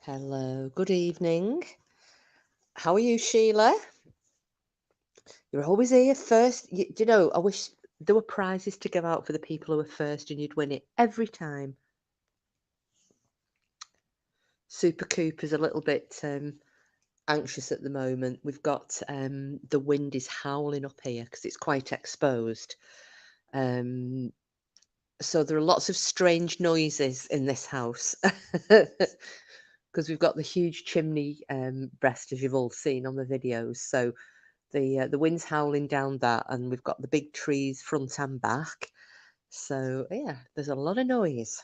Hello, good evening. How are you, Sheila? You're always here first. Do you know, I wish there were prizes to give out for the people who were first and you'd win it every time. Super Cooper's a little bit anxious at the moment. We've got the wind is howling up here because it's quite exposed. Um, so there are lots of strange noises in this house because we've got the huge chimney breast, as you've all seen on the videos. So the wind's howling down that, and we've got the big trees front and back. So yeah, there's a lot of noise.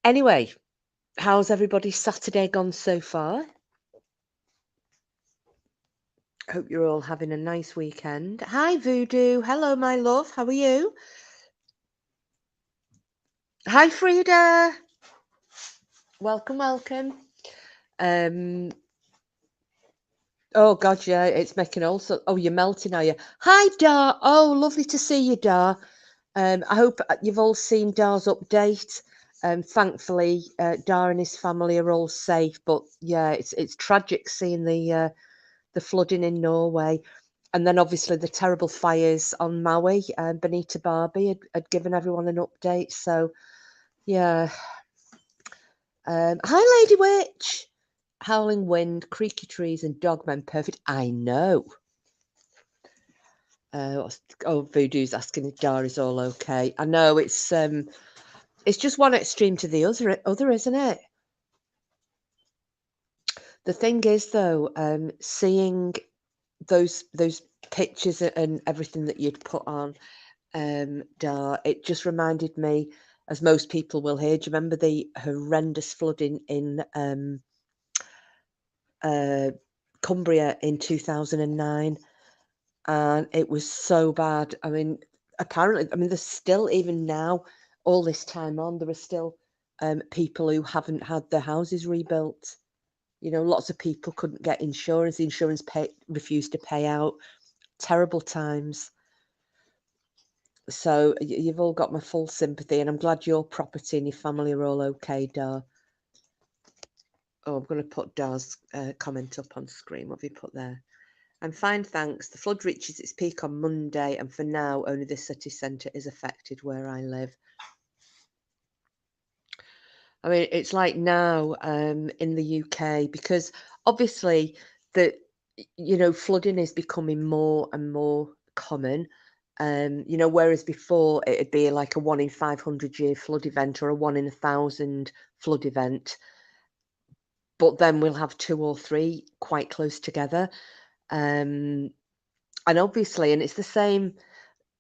Anyway, how's everybody's Saturday gone so far? Hope you're all having a nice weekend. Hi, Voodoo. Hello, my love. How are you? Hi, Frida. Welcome, welcome. Oh God, yeah, it's making also. Oh, you're melting, are you? Hi, Dar. Oh, lovely to see you, Dar. I hope you've all seen Dar's update. Thankfully, Dar and his family are all safe. But yeah, it's tragic seeing the flooding in Norway, and then obviously the terrible fires on Maui. Benita Barbie had given everyone an update. So yeah. Hi, Lady Witch. Howling wind, creaky trees, and dogmen. Perfect. I know. Voodoo's asking if Dar is all okay. I know it's just one extreme to the other, isn't it? The thing is, though, seeing those pictures and everything that you'd put on, Dar, it just reminded me, as most people will hear. Do you remember the horrendous flooding in Cumbria in 2009? And it was so bad. I mean, apparently, there's still, even now, all this time on, there are still people who haven't had their houses rebuilt. You know, lots of people couldn't get insurance. The insurance refused to pay out. Terrible times. So you've all got my full sympathy, and I'm glad your property and your family are all okay, Dar. Oh, I'm going to put Dar's comment up on screen. What have you put there? I'm fine, thanks. The flood reaches its peak on Monday, and for now, only the city centre is affected where I live. I mean, it's like now in the UK, because obviously flooding is becoming more and more common. Whereas before it'd be like a 1 in 500 year flood event or a 1 in 1,000 flood event, but then we'll have 2 or 3 quite close together. And obviously, and it's the same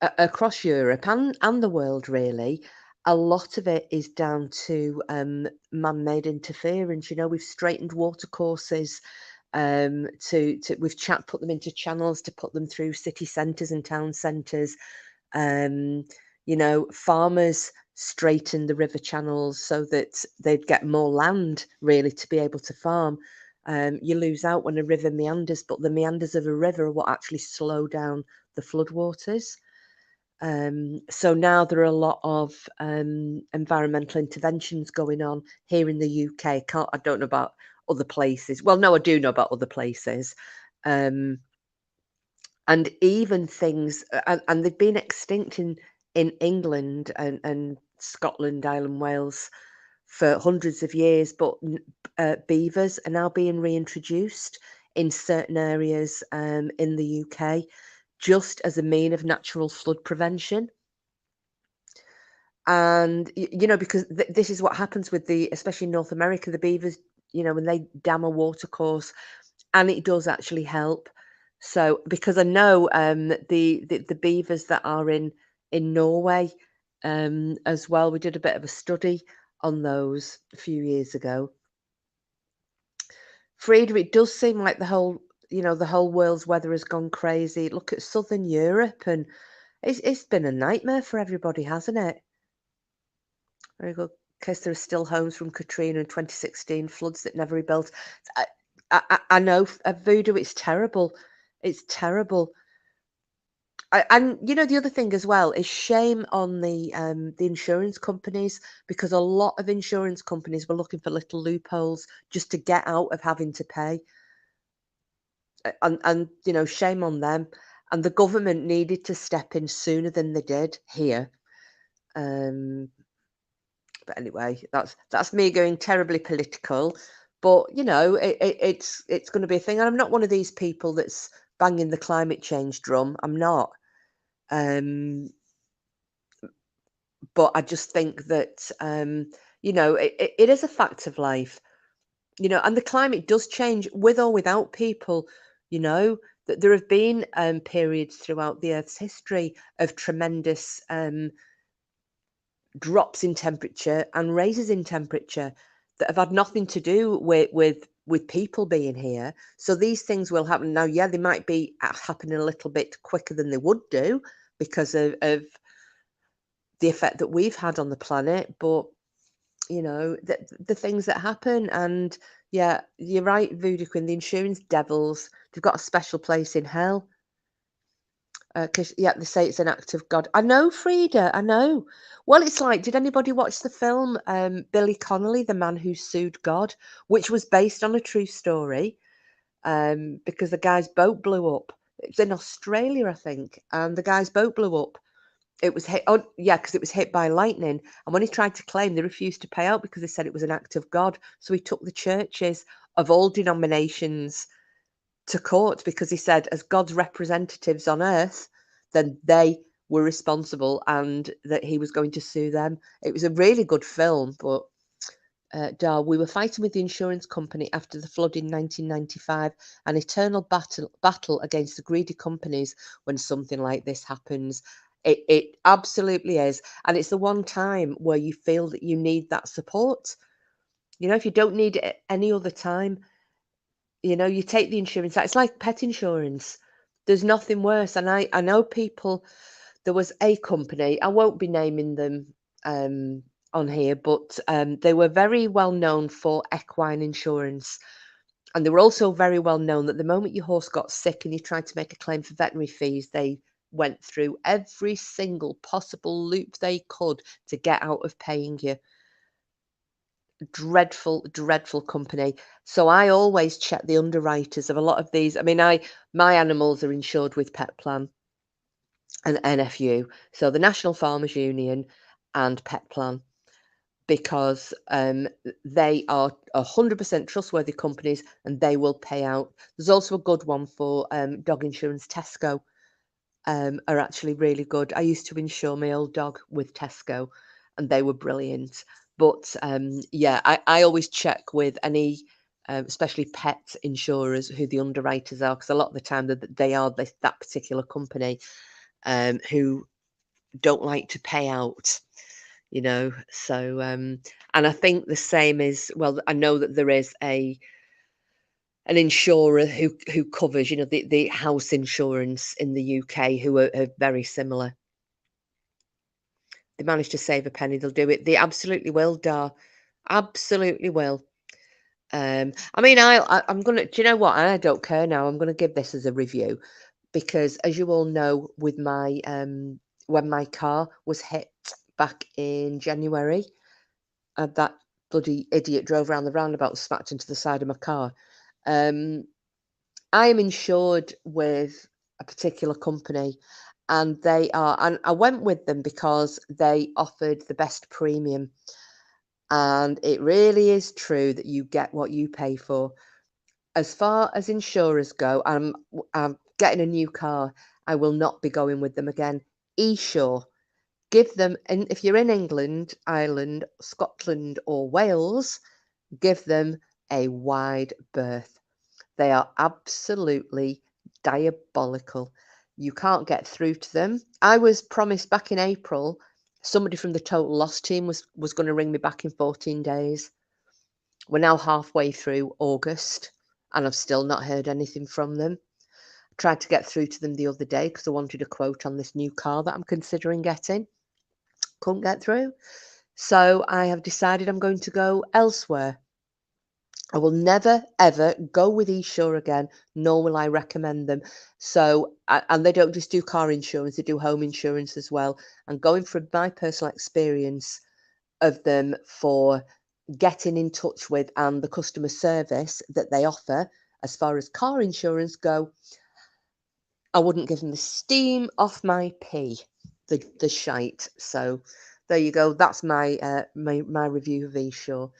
across Europe and the world, really. A lot of it is down to man-made interference. We've straightened watercourses we've put them into channels to put them through city centres and town centres. Farmers straighten the river channels so that they'd get more land, really, to be able to farm. You lose out when a river meanders, but the meanders of a river are what actually slow down the floodwaters. So now there are a lot of environmental interventions going on here in the UK. I don't know about other places. Well, no, I do know about other places. And even things, and they've been extinct in England and Scotland, Ireland, Wales for hundreds of years, but beavers are now being reintroduced in certain areas in the UK, just as a mean of natural flood prevention. And because this is what happens with especially in North America, the beavers, when they dam a watercourse, and it does actually help. So because I know the beavers that are in Norway as well, we did a bit of a study on those a few years ago. Frida, it does seem like the whole world's weather has gone crazy. Look at Southern Europe, and it's been a nightmare for everybody, hasn't it? Very good. In case there are still homes from Katrina in 2016, floods that never rebuilt. I know, Voodoo, it's terrible. It's terrible. And you know, the other thing as well is shame on the insurance companies, because a lot of insurance companies were looking for little loopholes just to get out of having to pay. And you know, shame on them. And the government needed to step in sooner than they did here. Um, but anyway, that's me going terribly political. But you know, it's going to be a thing. And I'm not one of these people that's banging the climate change drum. I'm not. Um, but I just think that you know, it is a fact of life. You know, and the climate does change with or without people. You know, that there have been periods throughout the Earth's history of tremendous drops in temperature and raises in temperature that have had nothing to do with people being here. So these things will happen now. Yeah, they might be happening a little bit quicker than they would do because of the effect that we've had on the planet, but you know, the things that happen. And yeah, you're right, Voodoo Queen, the insurance devils, they've got a special place in hell. Because yeah, they say it's an act of God. I know, Frida, I know. Well, it's like, did anybody watch the film Billy Connolly, the man who sued God, which was based on a true story? Because the guy's boat blew up. It's in Australia, I think, and the guy's boat blew up. It was hit. Oh, yeah, because it was hit by lightning. And when he tried to claim, they refused to pay out because they said it was an act of God. So he took the churches of all denominations to court because he said, as God's representatives on earth, then they were responsible and that he was going to sue them. It was a really good film, but we were fighting with the insurance company after the flood in 1995, an eternal battle against the greedy companies when something like this happens. It absolutely is. And it's the one time where you feel that you need that support. You know, if you don't need it any other time, you know, you take the insurance out. It's like pet insurance. There's nothing worse. And I know people, there was a company, I won't be naming them on here, but they were very well known for equine insurance. And they were also very well known that the moment your horse got sick and you tried to make a claim for veterinary fees, they went through every single possible loop they could to get out of paying you. Dreadful, dreadful company. So I always check the underwriters of a lot of these. I mean, my animals are insured with Pet Plan and NFU, so the National Farmers Union and Pet Plan, because they are 100% trustworthy companies and they will pay out. There's also a good one for dog insurance. Tesco are actually really good. I used to insure my old dog with Tesco and they were brilliant. But yeah, I always check with any, especially pet insurers, who the underwriters are, because a lot of the time they are that particular company who don't like to pay out, you know. So, and I think the same is, well, I know that there is an insurer who covers, you know, the house insurance in the UK, who are very similar. They manage to save a penny, they'll do it. They absolutely will, Dar. Absolutely will. I mean, I'm gonna. Do you know what? I don't care now. I'm gonna give this as a review because, as you all know, with my when my car was hit back in January, that bloody idiot drove around the roundabout and smacked into the side of my car. Um, I am insured with a particular company, and and I went with them because they offered the best premium. And it really is true that you get what you pay for. As far as insurers go, I'm getting a new car. I will not be going with them again. Esure, give them, and if you're in England, Ireland, Scotland, or Wales, give them a wide berth. They are absolutely diabolical. You can't get through to them. I was promised back in April somebody from the total loss team was going to ring me back in 14 days. We're now halfway through August and I've still not heard anything from them. I tried to get through to them the other day because I wanted a quote on this new car that I'm considering getting. Couldn't get through. So I have decided I'm going to go elsewhere. I will never, ever go with eSure again, nor will I recommend them. So, and they don't just do car insurance, they do home insurance as well. And going from my personal experience of them for getting in touch with and the customer service that they offer, as far as car insurance go, I wouldn't give them the steam off my pee, the shite. So there you go. That's my review of eSure.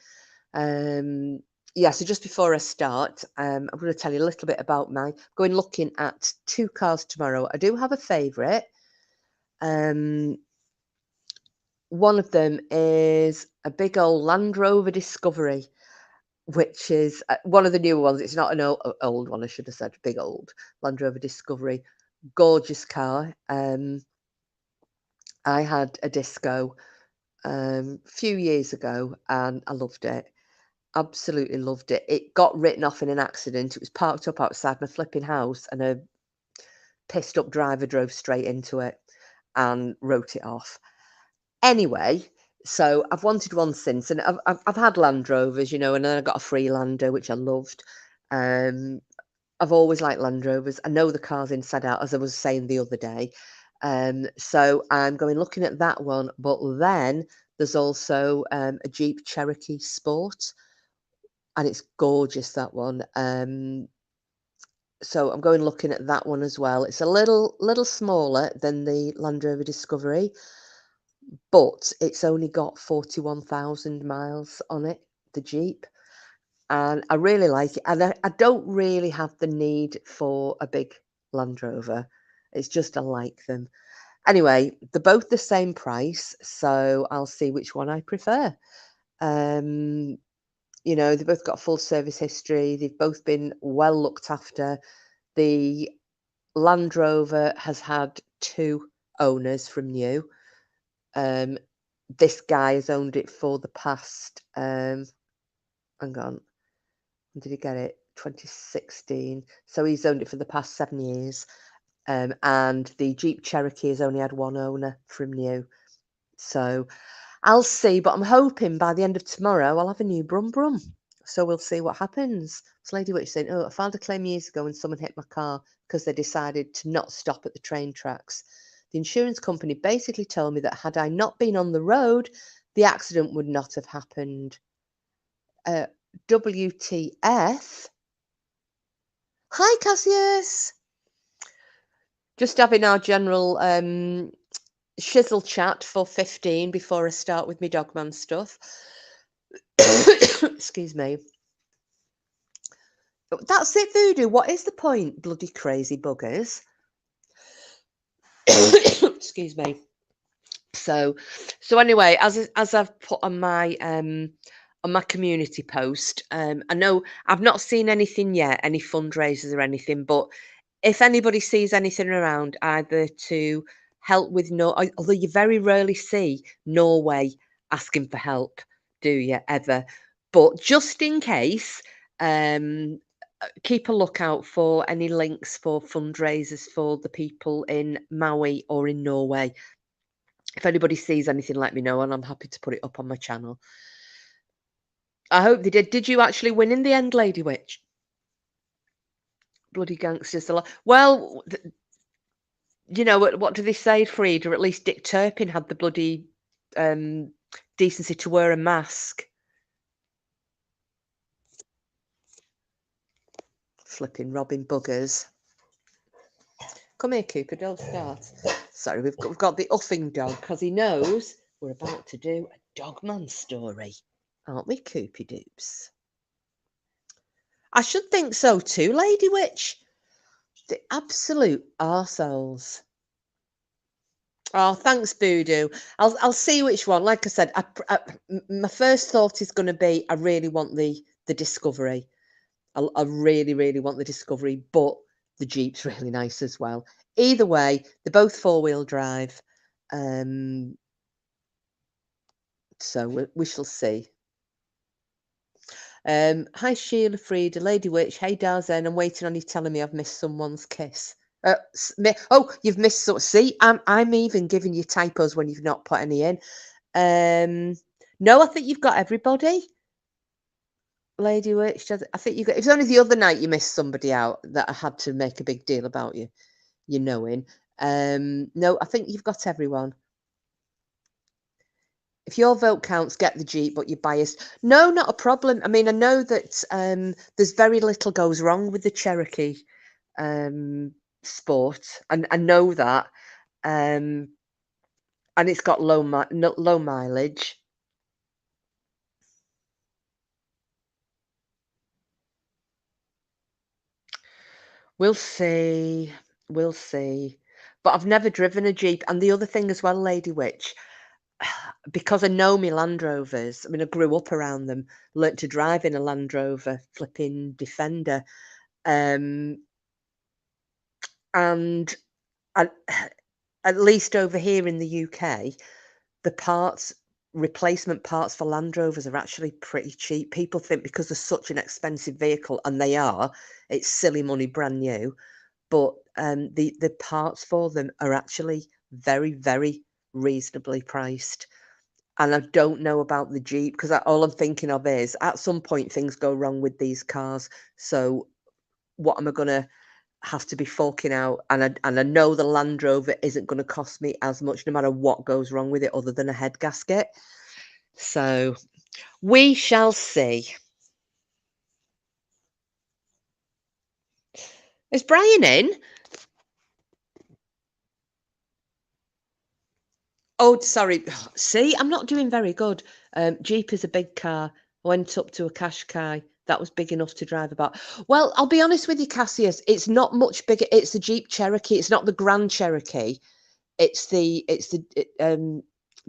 Yeah, so just before I start, I'm going to tell you a little bit about going looking at 2 cars tomorrow. I do have a favourite. One of them is a big old Land Rover Discovery, which is one of the newer ones. It's not an old one, I should have said, big old Land Rover Discovery. Gorgeous car. I had a Disco a few years ago and I loved it. Absolutely loved it. It got written off in an accident. It was parked up outside my flipping house and a pissed up driver drove straight into it and wrote it off. Anyway, so I've wanted one since, and I've had Land Rovers, and then I got a Freelander, which I loved. I've always liked Land Rovers. I know the cars inside out, as I was saying the other day. So I'm going looking at that one, but then there's also a Jeep Cherokee Sport, and it's gorgeous, that one. So I'm going looking at that one as well. It's a little smaller than the Land Rover Discovery, but it's only got 41,000 miles on it, the Jeep. And I really like it. And I don't really have the need for a big Land Rover. It's just I like them. Anyway, they're both the same price, so I'll see which one I prefer. They've both got full service history. They've both been well looked after. The Land Rover has had 2 owners from new. This guy has owned it for the past, hang on, when did he get it? 2016. So he's owned it for the past 7 years. And the Jeep Cherokee has only had 1 owner from new. So I'll see, but I'm hoping by the end of tomorrow I'll have a new Brum Brum. So we'll see what happens. This Lady Witch saying, I filed a claim years ago when someone hit my car because they decided to not stop at the train tracks. The insurance company basically told me that had I not been on the road, the accident would not have happened. WTF? Hi, Cassius. Just having our general shizzle chat for 15 before I start with my Dogman stuff. Excuse me. That's it, Voodoo. What is the point, bloody crazy buggers? Excuse me. So anyway, as I've put on my community post, I know I've not seen anything yet, any fundraisers or anything, but if anybody sees anything around, either to help with although you very rarely see Norway asking for help, do you ever? But just in case, keep a lookout for any links for fundraisers for the people in Maui or in Norway. If anybody sees anything, let me know, and I'm happy to put it up on my channel. I hope they did. Did you actually win in the end, Lady Witch? Bloody gangsters. Well, what do they say, Frida? At least Dick Turpin had the bloody decency to wear a mask. Flipping robbing buggers. Come here, Cooper, don't start. Sorry, we've got the uffing dog because he knows we're about to do a Dogman story. Aren't we, Coopy Doops? I should think so too, Lady Witch. The absolute arseholes. Oh, thanks, Voodoo. I'll see which one. Like I said, my first thought is going to be I really want the Discovery. I really, really want the Discovery, but the Jeep's really nice as well. Either way, they're both 4-wheel drive. So we shall see. Hi, Sheila, Frida, Lady Witch. Hey, Darzen. I'm waiting on you telling me I've missed someone's kiss. You've missed. See, I'm even giving you typos when you've not put any in. No, I think you've got everybody. Lady Witch, I think you got, it was only the other night you missed somebody out that I had to make a big deal about you knowing. No, I think you've got everyone. If your vote counts, get the Jeep, but you're biased. No, not a problem. I mean, I know that there's very little goes wrong with the Cherokee um, sport, and I know that, um, and it's got low mileage. We'll see. We'll see. But I've never driven a Jeep. And the other thing as well, Lady Witch, because I know my Land Rovers, I mean, I grew up around them, learnt to drive in a Land Rover flipping Defender. Um, and I, at least over here in the UK, the parts replacement parts for Land Rovers are actually pretty cheap. People think because they're such an expensive vehicle, and they are, it's silly money brand new. But the parts for them are actually very, very reasonably priced. And I don't know about the Jeep because all I'm thinking of is at some point things go wrong with these cars. So what am I gonna have to be forking out? And I know the Land Rover isn't gonna cost me as much no matter what goes wrong with it other than a head gasket. So we shall see. Is Brian in? Oh, sorry. See, I'm not doing very good. Jeep is a big car. I went up to a Qashqai. That was big enough to drive about. Well, I'll be honest with you, Cassius. It's not much bigger. It's the Jeep Cherokee. It's not the Grand Cherokee. It's the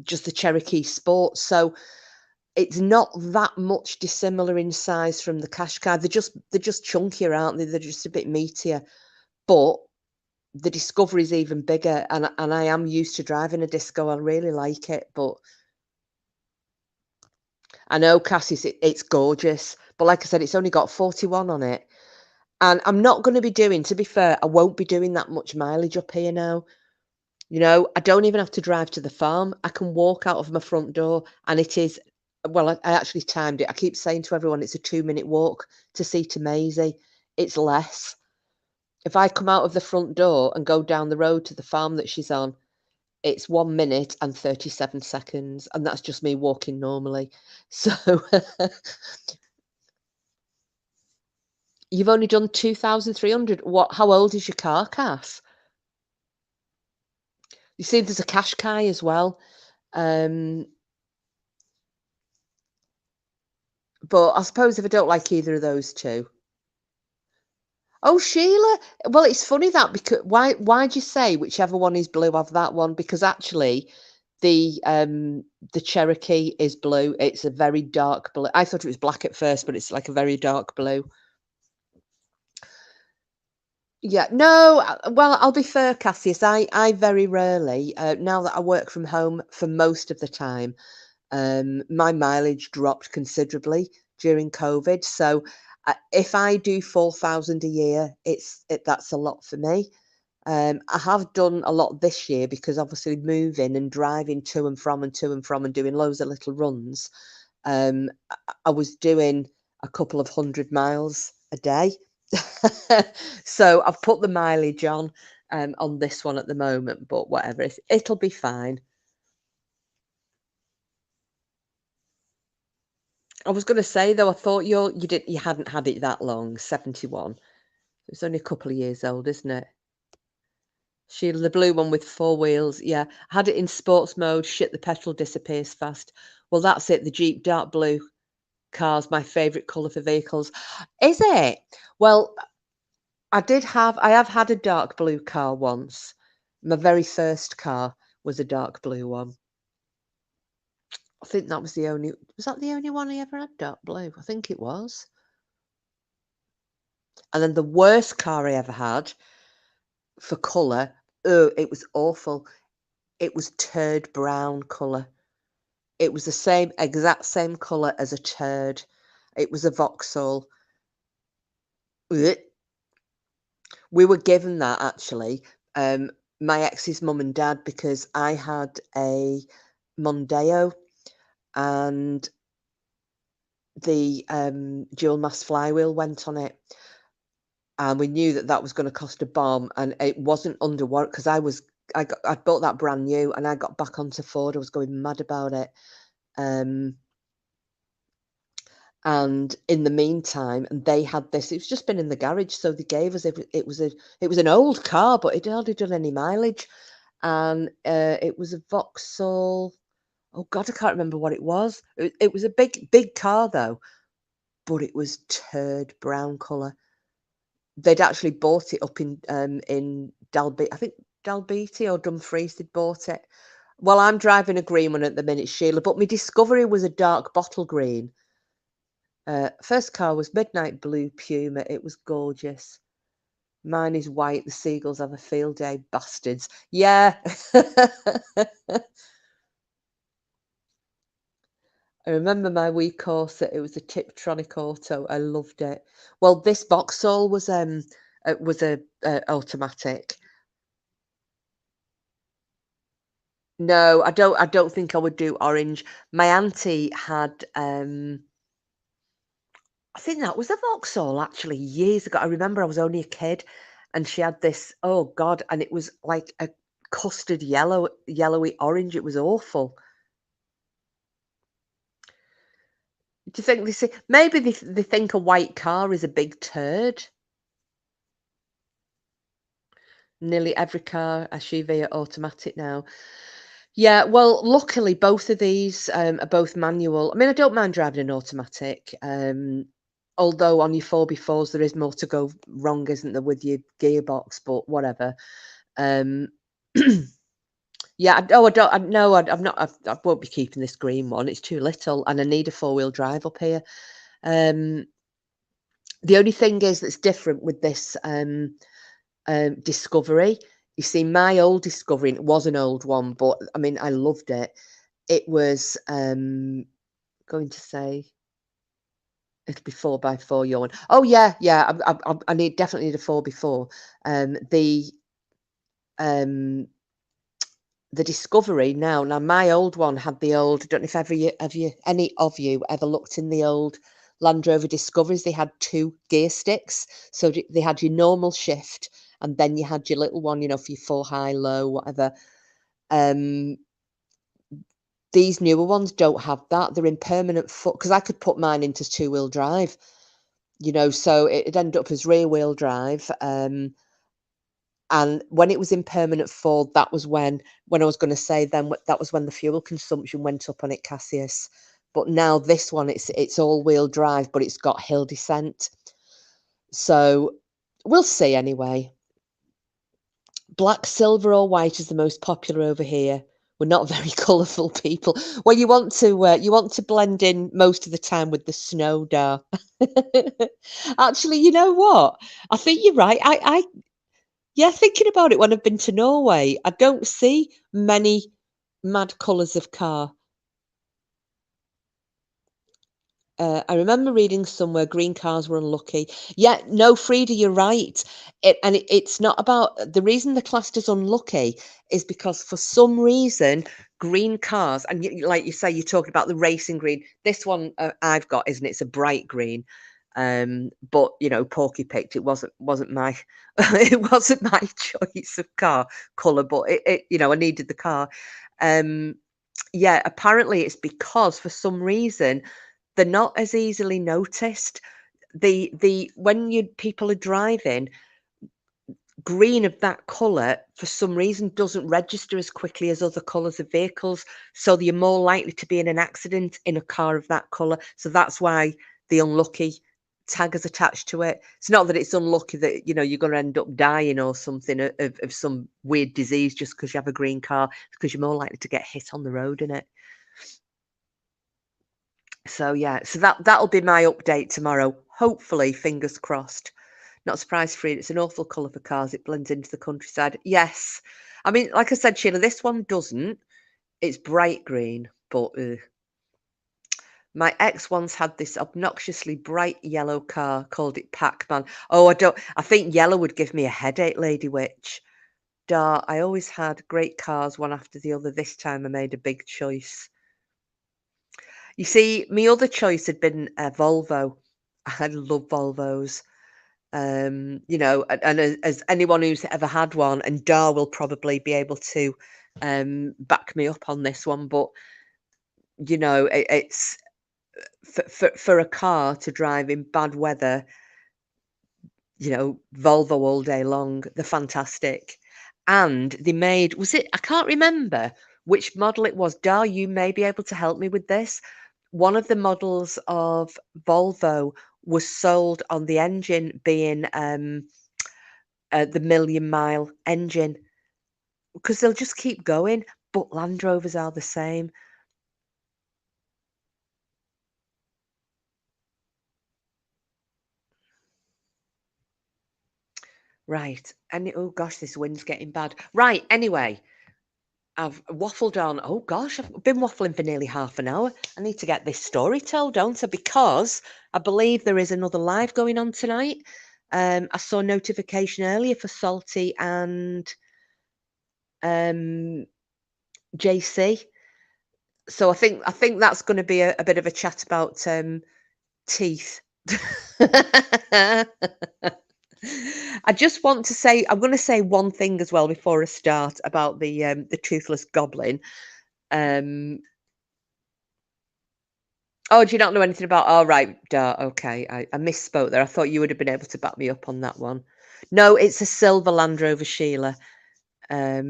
just the Cherokee Sport. So it's not that much dissimilar in size from the Qashqai. They're just chunkier, aren't they? They're just a bit meatier. But the Discovery is even bigger, and I am used to driving a Disco. I really like it, but I know Cassie's it's gorgeous. But like I said, it's only got 41 on it, and I'm not going to be doing. To be fair, I won't be doing that much mileage up here now. I don't even have to drive to the farm. I can walk out of my front door, and it is. Well, I actually timed it. I keep saying to everyone it's a 2-minute walk to see to Maisie. It's less. If I come out of the front door and go down the road to the farm that she's on, it's 1 minute and 37 seconds, and that's just me walking normally. So you've only done 2,300. How old is your car, Cass? You see, there's a Qashqai as well. Um, but I suppose if I don't like either of those two. Oh, Sheila. Well, it's funny that because why'd you say whichever one is blue have that one? Because actually the Cherokee is blue. It's a very dark blue. I thought it was black at first, but it's like a very dark blue. Yeah, no, well, I'll be fair, Cassius. I very rarely, now that I work from home for most of the time, my mileage dropped considerably during COVID. So if I do 4,000 a year, that's a lot for me. I have done a lot this year because obviously moving and driving to and from and to and from and doing loads of little runs. I was doing a couple of 100 miles a day. So I've put the mileage on this one at the moment, but whatever, it'll be fine. I was going to say though, I thought you hadn't had it that long, 71. It's only a couple of years old, isn't it? Sheila, the blue one with 4 wheels. Yeah, had it in sports mode. Shit, the petrol disappears fast. Well, that's it. The Jeep dark blue car's my favourite colour for vehicles. Is it? Well, I have had a dark blue car once. My very first car was a dark blue one. I think was that the only one I ever had dark blue? I think it was. And then the worst car I ever had for colour, oh, it was awful. It was turd brown colour. It was the exact same colour as a turd. It was a Vauxhall. Ugh. We were given that actually. My ex's mum and dad, because I had a Mondeo, and the dual mass flywheel went on it, and we knew that that was going to cost a bomb, and it wasn't under warrant because I bought that brand new, and I got back onto Ford. I was going mad about it. Um, and in the meantime, and they had this. It's just been in the garage, so they gave us it was an old car, but it hardly done any mileage, and it was a Vauxhall. Oh God, I can't remember what it was. It was a big car though, but it was turd brown colour. They'd actually bought it up in Dalby. I think Dalbeattie or Dumfries they'd bought it. Well, I'm driving a green one at the minute, Sheila, but my Discovery was a dark bottle green. First car was midnight blue Puma. It was gorgeous. Mine is white. The seagulls have a field day, bastards. Yeah. I remember my wee Corsa. It was a Tiptronic Auto. I loved it. Well, this Vauxhall was a automatic. No, I don't think I would do orange. My auntie had I think that was a Vauxhall actually years ago. I remember I was only a kid and she had this, oh God, and it was like a custard yellowy orange. It was awful. Do you think maybe they think a white car is a big turd? Nearly every car SUV are automatic now. Yeah, well, luckily both of these are both manual. I mean, I don't mind driving an automatic. Although on your 4x4s there is more to go wrong, isn't there, with your gearbox? But whatever. Um, yeah. I don't. No, I'm not. I won't be keeping this green one. It's too little, and I need a 4-wheel drive up here. Um, the only thing is that's different with this Discovery. You see, my old Discovery, and it was an old one, but I mean, I loved it. It was going to say it'll be 4x4 yawn. Oh yeah, yeah. I need definitely need a 4x4. Um, the um the Discovery now. Now my old one had the old. I don't know if ever you have you any of you ever looked in the old Land Rover Discoveries. They had two gear sticks, so they had your normal shift, and then you had your little one, for your full, high, low, whatever. Um, these newer ones don't have that. They're in permanent foot because I could put mine into 2-wheel drive. So it ended up as rear wheel drive. And when it was in permanent fold, that was when I was going to say then that was when the fuel consumption went up on it, Cassius. But now this one, it's all wheel drive, but it's got hill descent. So we'll see anyway. Black, silver, or white is the most popular over here. We're not very colourful people. Well, you want to blend in most of the time with the snow, Dar. Actually, you know what? I think you're right. Yeah, thinking about it, when I've been to Norway, I don't see many mad colours of car. I remember reading somewhere green cars were unlucky. Yeah, no, Frida, you're right. It's not about the reason they're classed as unlucky is because for some reason green cars, and like you say, you're talking about the racing green. This one I've got, isn't it? It's a bright green. But Porky picked it wasn't my it wasn't my choice of car color, but I needed the car. Yeah, apparently it's because for some reason they're not as easily noticed. The when you people are driving, green of that color for some reason doesn't register as quickly as other colors of vehicles, so you're more likely to be in an accident in a car of that color. So that's why the unlucky tag is attached to it. It's not that it's unlucky that you're going to end up dying or something of some weird disease just because you have a green car. It's because you're more likely to get hit on the road in it. So yeah, so that'll be my update tomorrow. Hopefully, fingers crossed. Not surprised, Free. It's an awful colour for cars. It blends into the countryside. Yes, I mean, like I said, Sheila, this one doesn't. It's bright green, but my ex once had this obnoxiously bright yellow car. Called it Pac-Man. Oh, I don't. I think yellow would give me a headache, Lady Witch. Dar. I always had great cars, one after the other. This time I made a big choice. You see, my other choice had been a Volvo. I love Volvos. And as anyone who's ever had one, and Dar will probably be able to back me up on this one, but it's for a car to drive in bad weather, Volvo all day long. They're fantastic. And they made, was it, I can't remember which model it was. Dar, you may be able to help me with this. One of the models of Volvo was sold on the engine being the million mile engine, because they'll just keep going. But Land Rovers are the same. Right. And oh gosh, this wind's getting bad. Right. Anyway, I've waffled on. Oh gosh, I've been waffling for nearly half an hour. I need to get this story told, don't I? Because I believe there is another live going on tonight. I saw a notification earlier for Salty and JC. So I think that's going to be a bit of a chat about teeth. I just want to say, I'm going to say one thing as well before I start about the toothless goblin. Oh, do you not know anything about? Oh, right, duh. Okay, I misspoke there. I thought you would have been able to back me up on that one. No, it's a silver Land Rover Sheila. I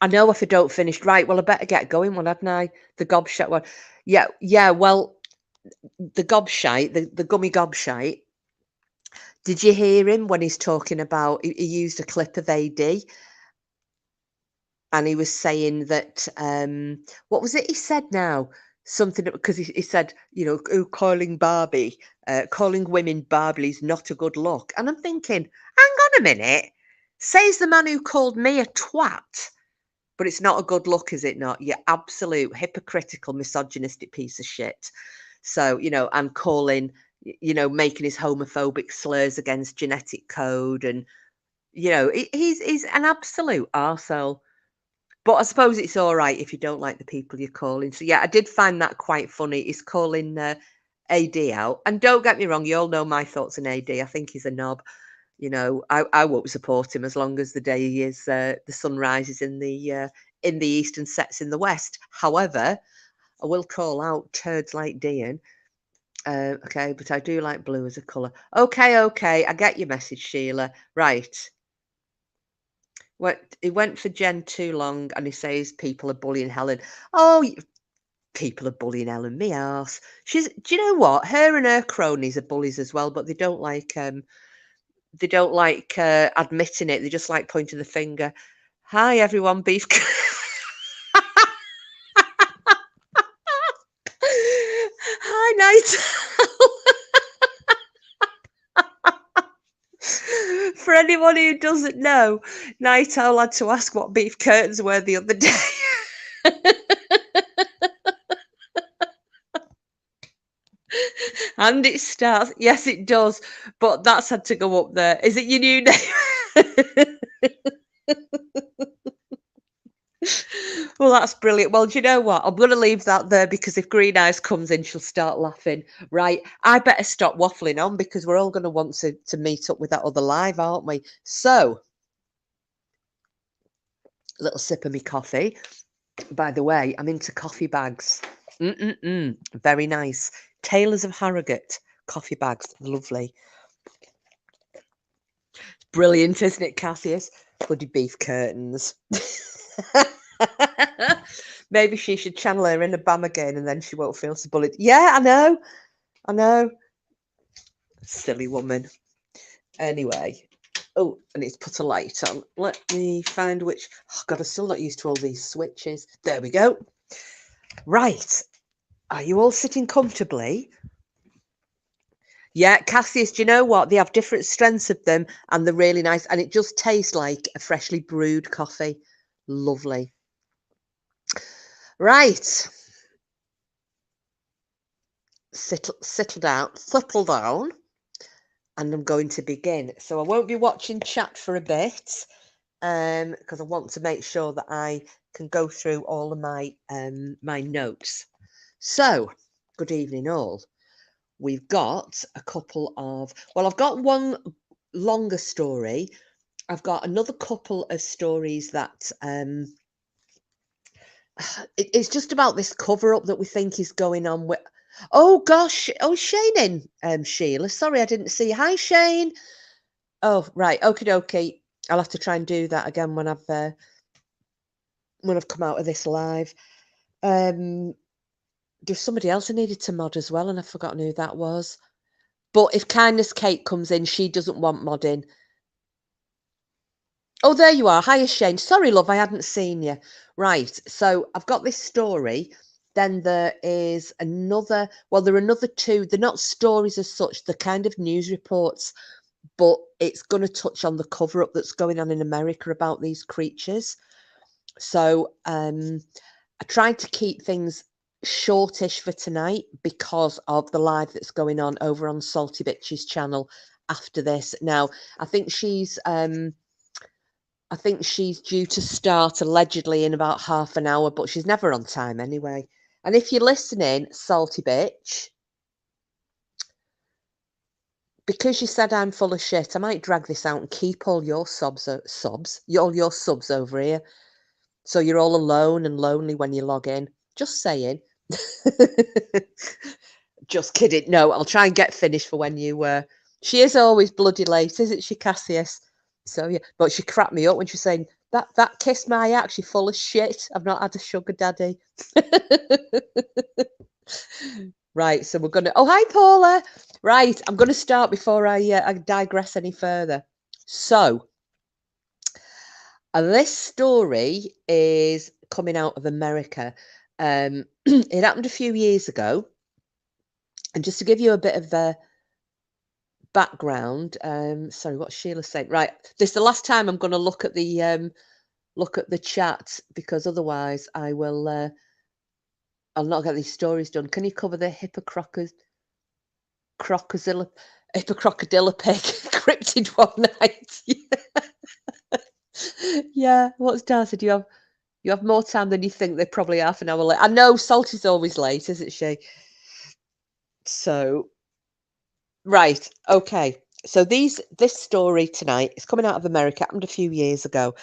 know if I don't finish right, well, I better get going one, hadn't I? The gobshite one. Yeah. Well, the gobshite, the gummy gobshite. Did you hear him when he's talking about? He used a clip of AD, and he was saying that. What was it he said now? Something, because he said, calling Barbie, calling women Barbie is not a good look. And I'm thinking, hang on a minute. Says the man who called me a twat. But it's not a good look, is it not? You absolute hypocritical, misogynistic piece of shit. So, and calling, making his homophobic slurs against genetic code. And, he's an absolute arsehole. But I suppose it's all right if you don't like the people you're calling. So, yeah, I did find that quite funny. He's calling AD out. And don't get me wrong, you all know my thoughts on AD. I think he's a knob. I won't support him as long as the day he is the sun rises in the east and sets in the west. However, I will call out turds like Dean. Okay, but I do like blue as a colour. Okay, I get your message, Sheila. Right. He went for Jen too long, and he says people are bullying Helen. Oh, people are bullying Helen, me arse. Do you know what? Her and her cronies are bullies as well, but they don't like admitting it. They just like pointing the finger. Hi, everyone, beef. Hi, Night. For anyone who doesn't know, Night Owl had to ask what beef curtains were the other day. And it starts. Yes, it does. But that's had to go up there. Is it your new name? Well, that's brilliant. Well, do you know what? I'm going to leave that there, because if Green Eyes comes in, she'll start laughing. Right. I better stop waffling on, because we're all going to want to meet up with that other live, aren't we? So, a little sip of me coffee. By the way, I'm into coffee bags. Very nice. Taylors of Harrogate coffee bags. Lovely. Brilliant, isn't it, Cassius? Bloody beef curtains. Maybe she should channel her in a bam again, and then she won't feel so bullied. Yeah, I know. Silly woman. Anyway. Oh, I need to put a light on. Let me find which. Oh, God, I'm still not used to all these switches. There we go. Right. Are you all sitting comfortably? Yeah, Cassius, do you know what? They have different strengths of them, and they're really nice. And it just tastes like a freshly brewed coffee. Lovely. Right. Settle down. And I'm going to begin. So I won't be watching chat for a bit, because I want to make sure that I can go through all of my my notes. So, good evening, all. We've got a couple of, well, I've got one longer story. I've got another couple of stories that it's just about this cover up that we think is going on with. Oh gosh, oh Shane in, Sheila. Sorry, I didn't see you. Hi Shane. Oh right, okie dokie. I'll have to try and do that again when I've come out of this live. There's somebody else I needed to mod as well, and I've forgotten who that was. But if Kindness Kate comes in, she doesn't want modding. Oh, there you are. Hiya, Shane. Sorry, love, I hadn't seen you. Right, so I've got this story. Then there is another, well, there are another two. They're not stories as such, they're kind of news reports, but it's going to touch on the cover-up that's going on in America about these creatures. So I tried to keep things shortish for tonight because of the live that's going on over on Salty Bitch's channel after this. Now, I think she's due to start allegedly in about half an hour, but she's never on time anyway. And if you're listening, Salty Bitch, because you said I'm full of shit, I might drag this out and keep all your all your subs over here. So you're all alone and lonely when you log in. Just saying. Just kidding. No, I'll try and get finished for when you she is always bloody late, isn't she, Cassius? So yeah, but she cracked me up when she was saying that kissed my axe, you're full of shit. I've not had a sugar daddy. Right, so we're gonna. Oh, hi, Paula. Right, I'm gonna start before I digress any further. So, this story is coming out of America. It happened a few years ago, and just to give you a bit of a background, sorry, what's Sheila saying? Right, this is the last time I'm going to look at the chat because otherwise I will. I'll not get these stories done. Can you cover the hippocrocodilla pig cryptid one night? Yeah. What's Darcy? Do you have more time than you think? They're probably half an hour late. I know Salty's always late, isn't she? So, right, okay. So this story tonight is coming out of America, happened a few years ago.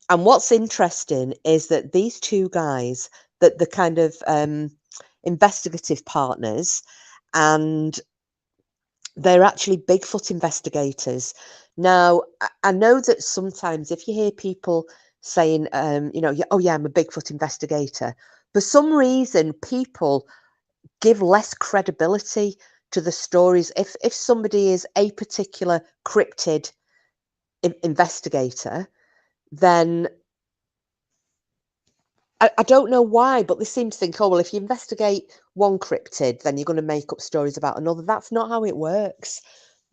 And what's interesting is that these two guys, that the kind of investigative partners, and they're actually Bigfoot investigators. Now, I know that sometimes if you hear people saying, oh yeah, I'm a Bigfoot investigator, for some reason people give less credibility to the stories. If somebody is a particular cryptid investigator, then I don't know why, but they seem to think, oh, well, if you investigate one cryptid, then you're going to make up stories about another. That's not how it works.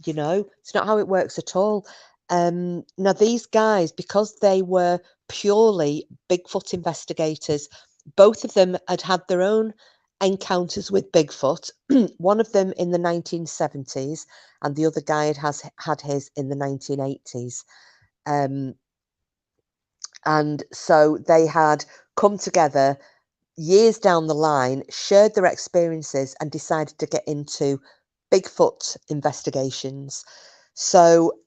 It's not how it works at all. Now, these guys, because they were purely Bigfoot investigators, both of them had had their own encounters with Bigfoot, one of them in the 1970s, and the other guy has had his in the 1980s. And so they had come together years down the line, shared their experiences, and decided to get into Bigfoot investigations. So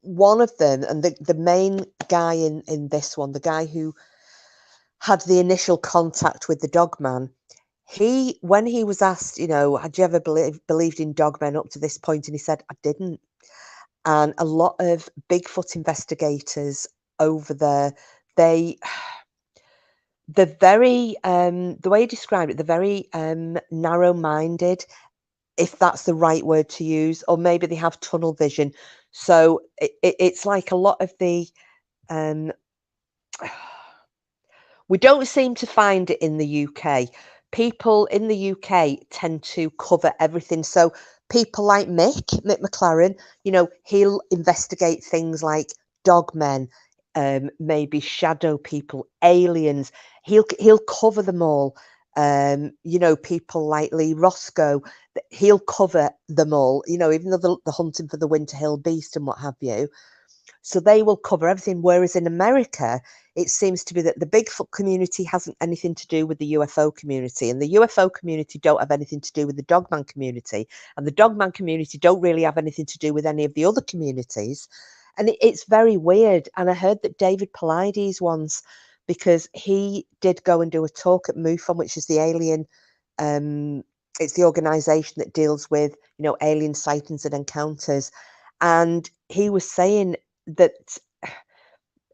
one of them, and the main guy in this one, the guy who had the initial contact with the Dogman, when he was asked, had you ever believed in Dogmen up to this point, and he said, I didn't. And a lot of Bigfoot investigators over there, they're very, the way he described it, they're very narrow-minded, if that's the right word to use, or maybe they have tunnel vision. So it's like a lot of the, we don't seem to find it in the UK. People in the UK tend to cover everything. So people like Mick McLaren, he'll investigate things like dogmen, maybe shadow people, aliens. He'll cover them all. People like Lee Roscoe, he'll cover them all. Even though the hunting for the Winter Hill Beast and what have you. So they will cover everything. Whereas in America, it seems to be that the Bigfoot community hasn't anything to do with the UFO community, and the UFO community don't have anything to do with the Dogman community, and the Dogman community don't really have anything to do with any of the other communities. And it's very weird. And I heard that David Paulides once, because he did go and do a talk at MUFON, which is the alien, it's the organization that deals with, alien sightings and encounters. And he was saying that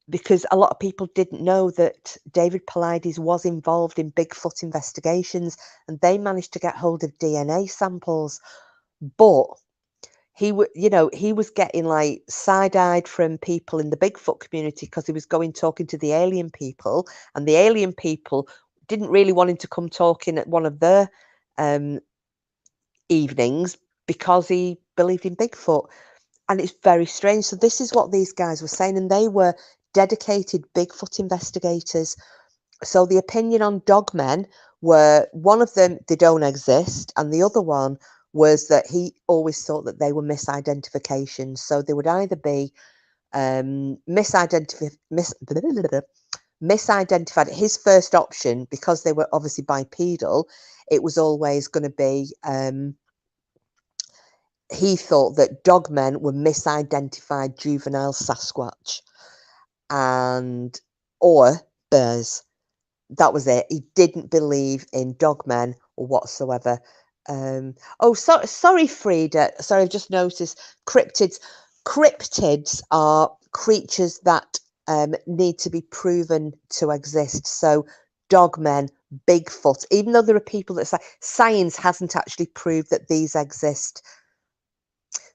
because a lot of people didn't know that David Paulides was involved in Bigfoot investigations, and they managed to get hold of DNA samples, but he was getting like side-eyed from people in the Bigfoot community because he was going talking to the alien people, and the alien people didn't really want him to come talking at one of their evenings because he believed in Bigfoot. And it's very strange. So this is what these guys were saying, and they were dedicated Bigfoot investigators. So the opinion on Dogmen were, one of them, they don't exist, and the other one was that he always thought that they were misidentifications. So they would either be misidentified. His first option, because they were obviously bipedal, it was always going to be. He thought that Dogmen were misidentified juvenile Sasquatch or bears. That was it. He didn't believe in Dogmen or whatsoever. Sorry, Frida. Sorry, I've just noticed cryptids. Cryptids are creatures that need to be proven to exist. So Dogmen, Bigfoot, even though there are people that say science hasn't actually proved that these exist.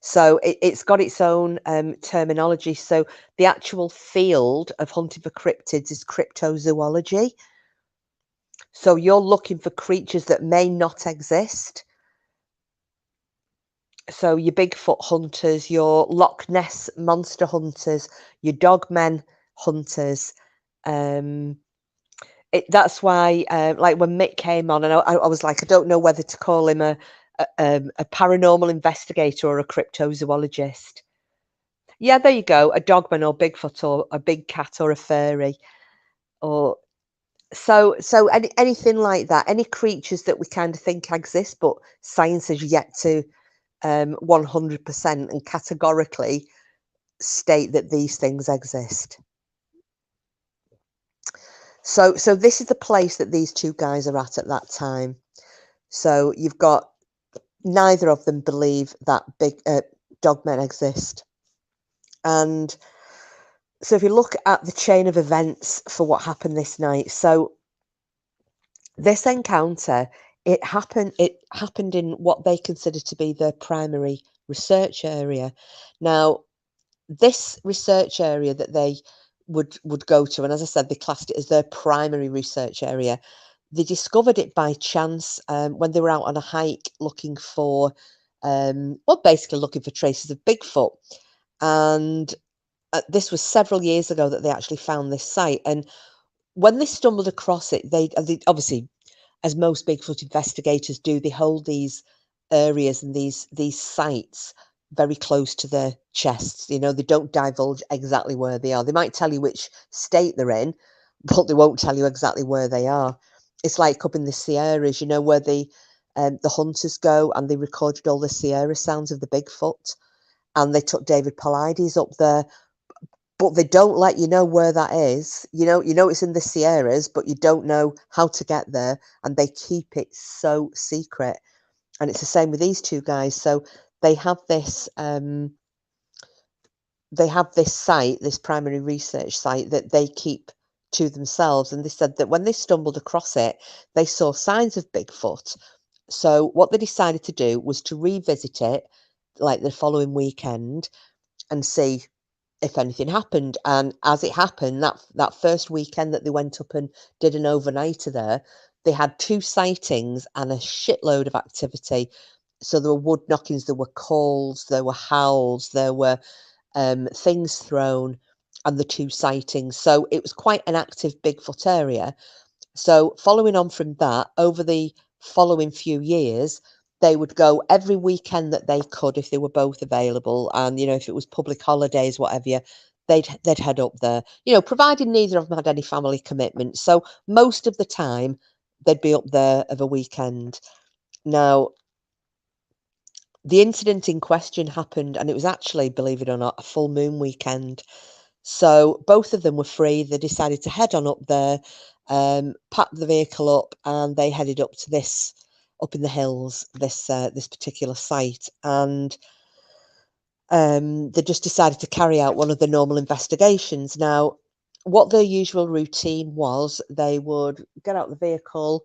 So it's got its own terminology. So the actual field of hunting for cryptids is cryptozoology. So you're looking for creatures that may not exist. So your Bigfoot hunters, your Loch Ness monster hunters, your Dogmen hunters. That's why, like when Mick came on, and I was like, I don't know whether to call him a paranormal investigator or a cryptozoologist. Yeah, there you go. A Dogman or Bigfoot or a big cat or a furry, or so anything like that. Any creatures that we kind of think exist, but science has yet to 100% and categorically state that these things exist. So this is the place that these two guys are at that time. So you've got neither of them believe that big Dogmen exist. And so if you look at the chain of events for what happened this night, so this encounter, it happened in what they consider to be their primary research area. Now, this research area that they would go to, and as I said, they classed it as their primary research area. They discovered it by chance when they were out on a hike looking for, basically looking for traces of Bigfoot. And this was several years ago that they actually found this site. And when they stumbled across it, they obviously, as most Bigfoot investigators do, they hold these areas and these sites very close to their chests. They don't divulge exactly where they are. They might tell you which state they're in, but they won't tell you exactly where they are. It's like up in the Sierras, where the hunters go, and they recorded all the Sierra sounds of the Bigfoot, and they took David Paulides up there. But they don't let you know where that is. You know it's in the Sierras, but you don't know how to get there, and they keep it so secret. And it's the same with these two guys. So they have this site, this primary research site that they keep to themselves. And they said that when they stumbled across it, they saw signs of Bigfoot. So what they decided to do was to revisit it like the following weekend and see if anything happened. And as it happened, that first weekend that they went up and did an overnighter there, they had 2 sightings and a shitload of activity. So there were wood knockings, there were calls, there were howls, there were things thrown, and the 2 sightings. So it was quite an active Bigfoot area. So following on from that, over the following few years, they would go every weekend that they could if they were both available. And, if it was public holidays, whatever, they'd head up there, provided neither of them had any family commitments. So most of the time, they'd be up there of a weekend. Now, the incident in question happened, and it was actually, believe it or not, a full moon weekend. So both of them were free. They decided to head on up there, packed the vehicle up, and they headed up to this, up in the hills, this particular site. And they just decided to carry out one of the normal investigations. Now, what their usual routine was, they would get out the vehicle,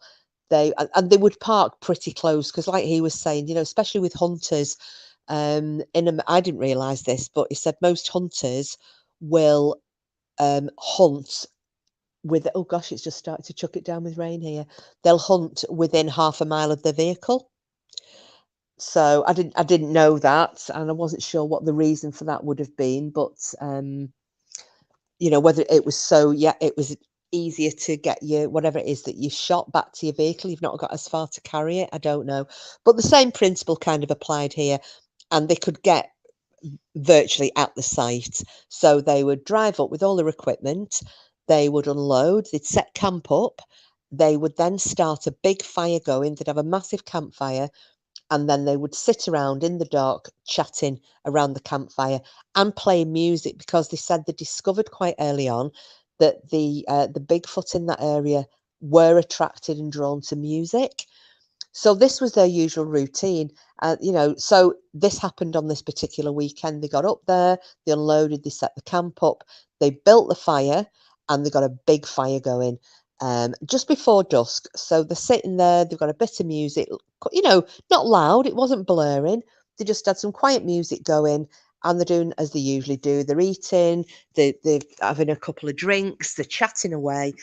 and they would park pretty close because, like he was saying, especially with hunters, I didn't realise this, but he said most hunters will hunt with. Oh gosh, it's just started to chuck it down with rain here. They'll hunt within half a mile of the vehicle. So I didn't know that, and I wasn't sure what the reason for that would have been, but whether it was it was easier to get you whatever it is that you shot back to your vehicle. You've not got as far to carry it. I don't know, but the same principle kind of applied here, and they could get virtually at the site. So they would drive up with all their equipment. They would unload. They'd set camp up. They would then start a big fire going. They'd have a massive campfire, and then they would sit around in the dark chatting around the campfire and playing music, because they said they discovered quite early on that the Bigfoot in that area were attracted and drawn to music. So this was their usual routine. So this happened on this particular weekend. They got up there, they unloaded, they set the camp up, they built the fire, and they got a big fire going just before dusk. So they're sitting there, they've got a bit of music, not loud, it wasn't blaring. They just had some quiet music going, and they're doing as they usually do. They're eating, they're having a couple of drinks, they're chatting away.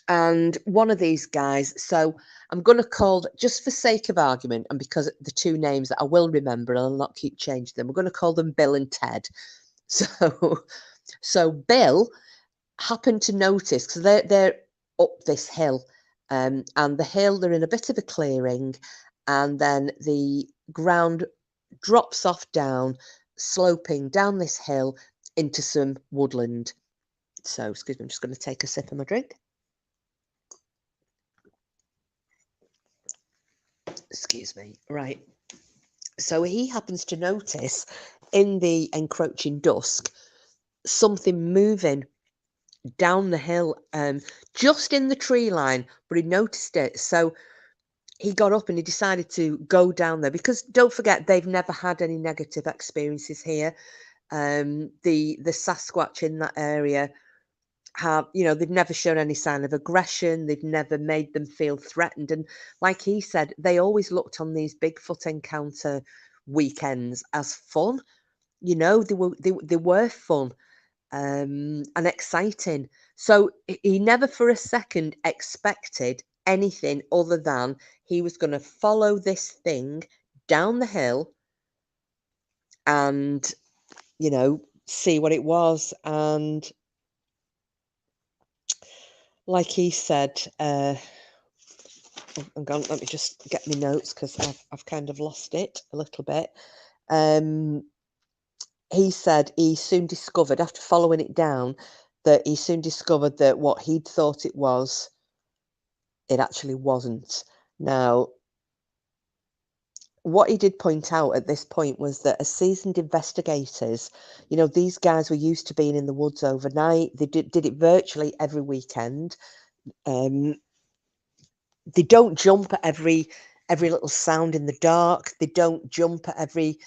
And one of these guys, so I'm going to call, just for sake of argument, and because the two names that I will remember and I'll not keep changing them, we're going to call them Bill and Ted. So Bill happened to notice, because they're up this hill, and the hill, they're in a bit of a clearing, and then the ground drops off down, sloping down this hill into some woodland. So, excuse me, I'm just going to take a sip of my drink. Excuse me. Right. So he happens to notice in the encroaching dusk something moving down the hill, just in the tree line, but he noticed it. So he got up and he decided to go down there, because don't forget, they've never had any negative experiences here. The Sasquatch in that area have, they've never shown any sign of aggression. They've never made them feel threatened. And like he said, they always looked on these Bigfoot encounter weekends as fun. They were fun, and exciting. So he never for a second expected anything other than he was going to follow this thing down the hill and, see what it was. And like he said, oh, hang on, let me just get my notes, because I've kind of lost it a little bit. He said he soon discovered, after following it down, that he soon discovered that what he'd thought it was, it actually wasn't. Now, what he did point out at this point was that as seasoned investigators, these guys were used to being in the woods overnight. They did it virtually every weekend. They don't jump at every little sound in the dark. They don't jump at every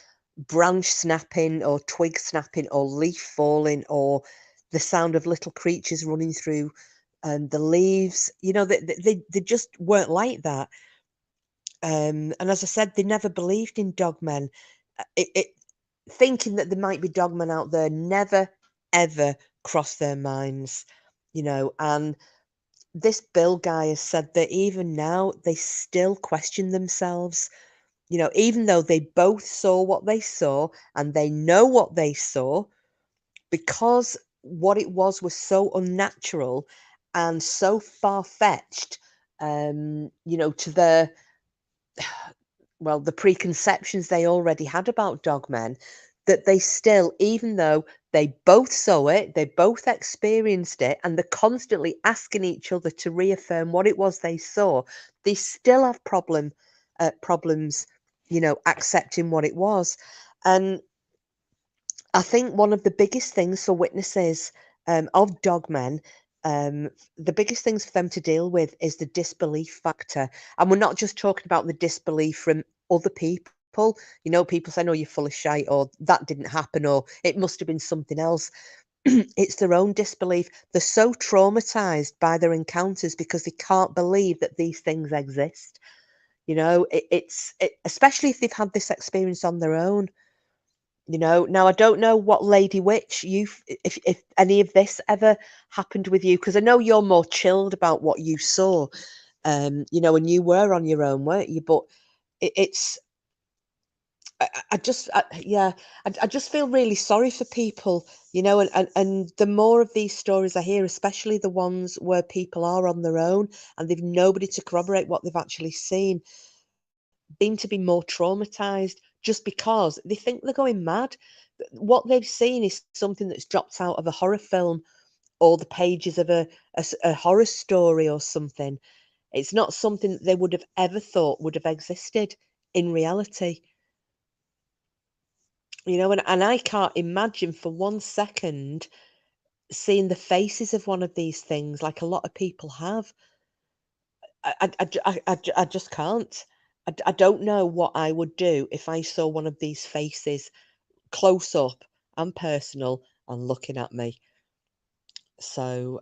branch snapping or twig snapping or leaf falling or the sound of little creatures running through the leaves. They just weren't like that. And as I said, they never believed in dogmen. Thinking that there might be dogmen out there never, ever crossed their minds, and this Bill guy has said that even now they still question themselves, even though they both saw what they saw and they know what they saw, because what it was so unnatural and so far-fetched, to their the preconceptions they already had about dogmen, that they still, even though They both saw it, they both experienced it, and they're constantly asking each other to reaffirm what it was they saw. They still have problems, accepting what it was. And I think one of the biggest things for witnesses of dogmen, the biggest things for them to deal with is the disbelief factor. And we're not just talking about the disbelief from other people. People saying, oh, you're full of shite, or that didn't happen, or it must have been something else. It's their own disbelief. They're so traumatized by their encounters because they can't believe that these things exist. Especially if they've had this experience on their own. Now I don't know what Lady Witch if any of this ever happened with you, because I know you're more chilled about what you saw, and you were on your own, weren't you? But it's yeah, I just feel really sorry for people, and the more of these stories I hear, especially the ones where people are on their own and they've nobody to corroborate what they've actually seen, seem to be more traumatized just because they think they're going mad. What they've seen is something that's dropped out of a horror film or the pages of a horror story or something. It's not something that they would have ever thought would have existed in reality. And I can't imagine for 1 second seeing the faces of one of these things like a lot of people have. I just can't. I don't know what I would do if I saw one of these faces close up and personal and looking at me. So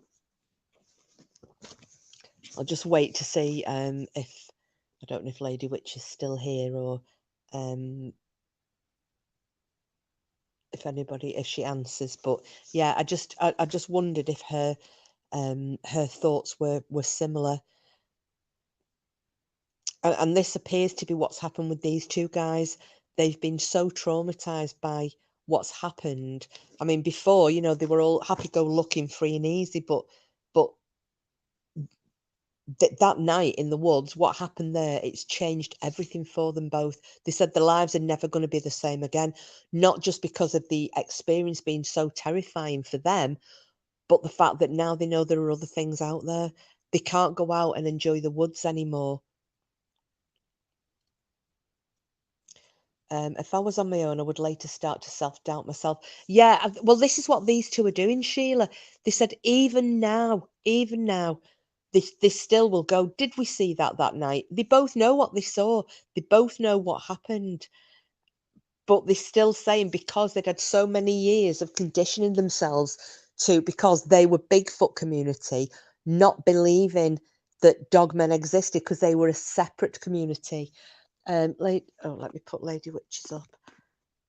I'll just wait to see if I don't know if Lady Witch is still here, or if she answers. But yeah, I just wondered if her thoughts were similar. And this appears to be what's happened with these two guys. They've been so traumatized by what's happened. I mean, before, they were all happy-go-lucky, free and easy, but that night in the woods, what happened there, it's changed everything for them both. They said their lives are never going to be the same again, not just because of the experience being so terrifying for them, but the fact that now they know there are other things out there. They can't go out and enjoy the woods anymore. If I was on my own, I would later start to self-doubt myself. Yeah, well, this is what these two are doing, Sheila. They said even now, they still will go, did we see that night? They both know what they saw. They both know what happened. But they're still saying, because they'd had so many years of conditioning themselves because they were Bigfoot community, not believing that dogmen existed because they were a separate community. Let me put Lady Witches up.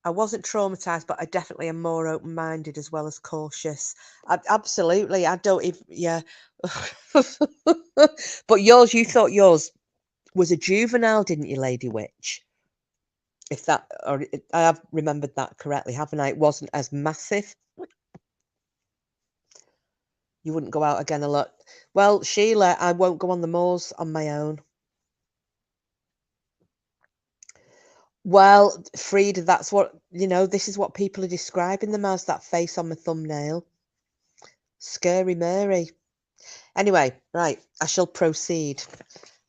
I wasn't traumatized, but I definitely am more open-minded as well as cautious. Absolutely, I don't even. Yeah, but you thought yours was a juvenile, didn't you, Lady Witch? If that, or I have remembered that correctly, haven't I? It wasn't as massive. You wouldn't go out again a lot. Well, Sheila, I won't go on the moors on my own. Well, Frida, that's what, this is what people are describing them as, that face on the thumbnail. Scary Mary. Anyway, right, I shall proceed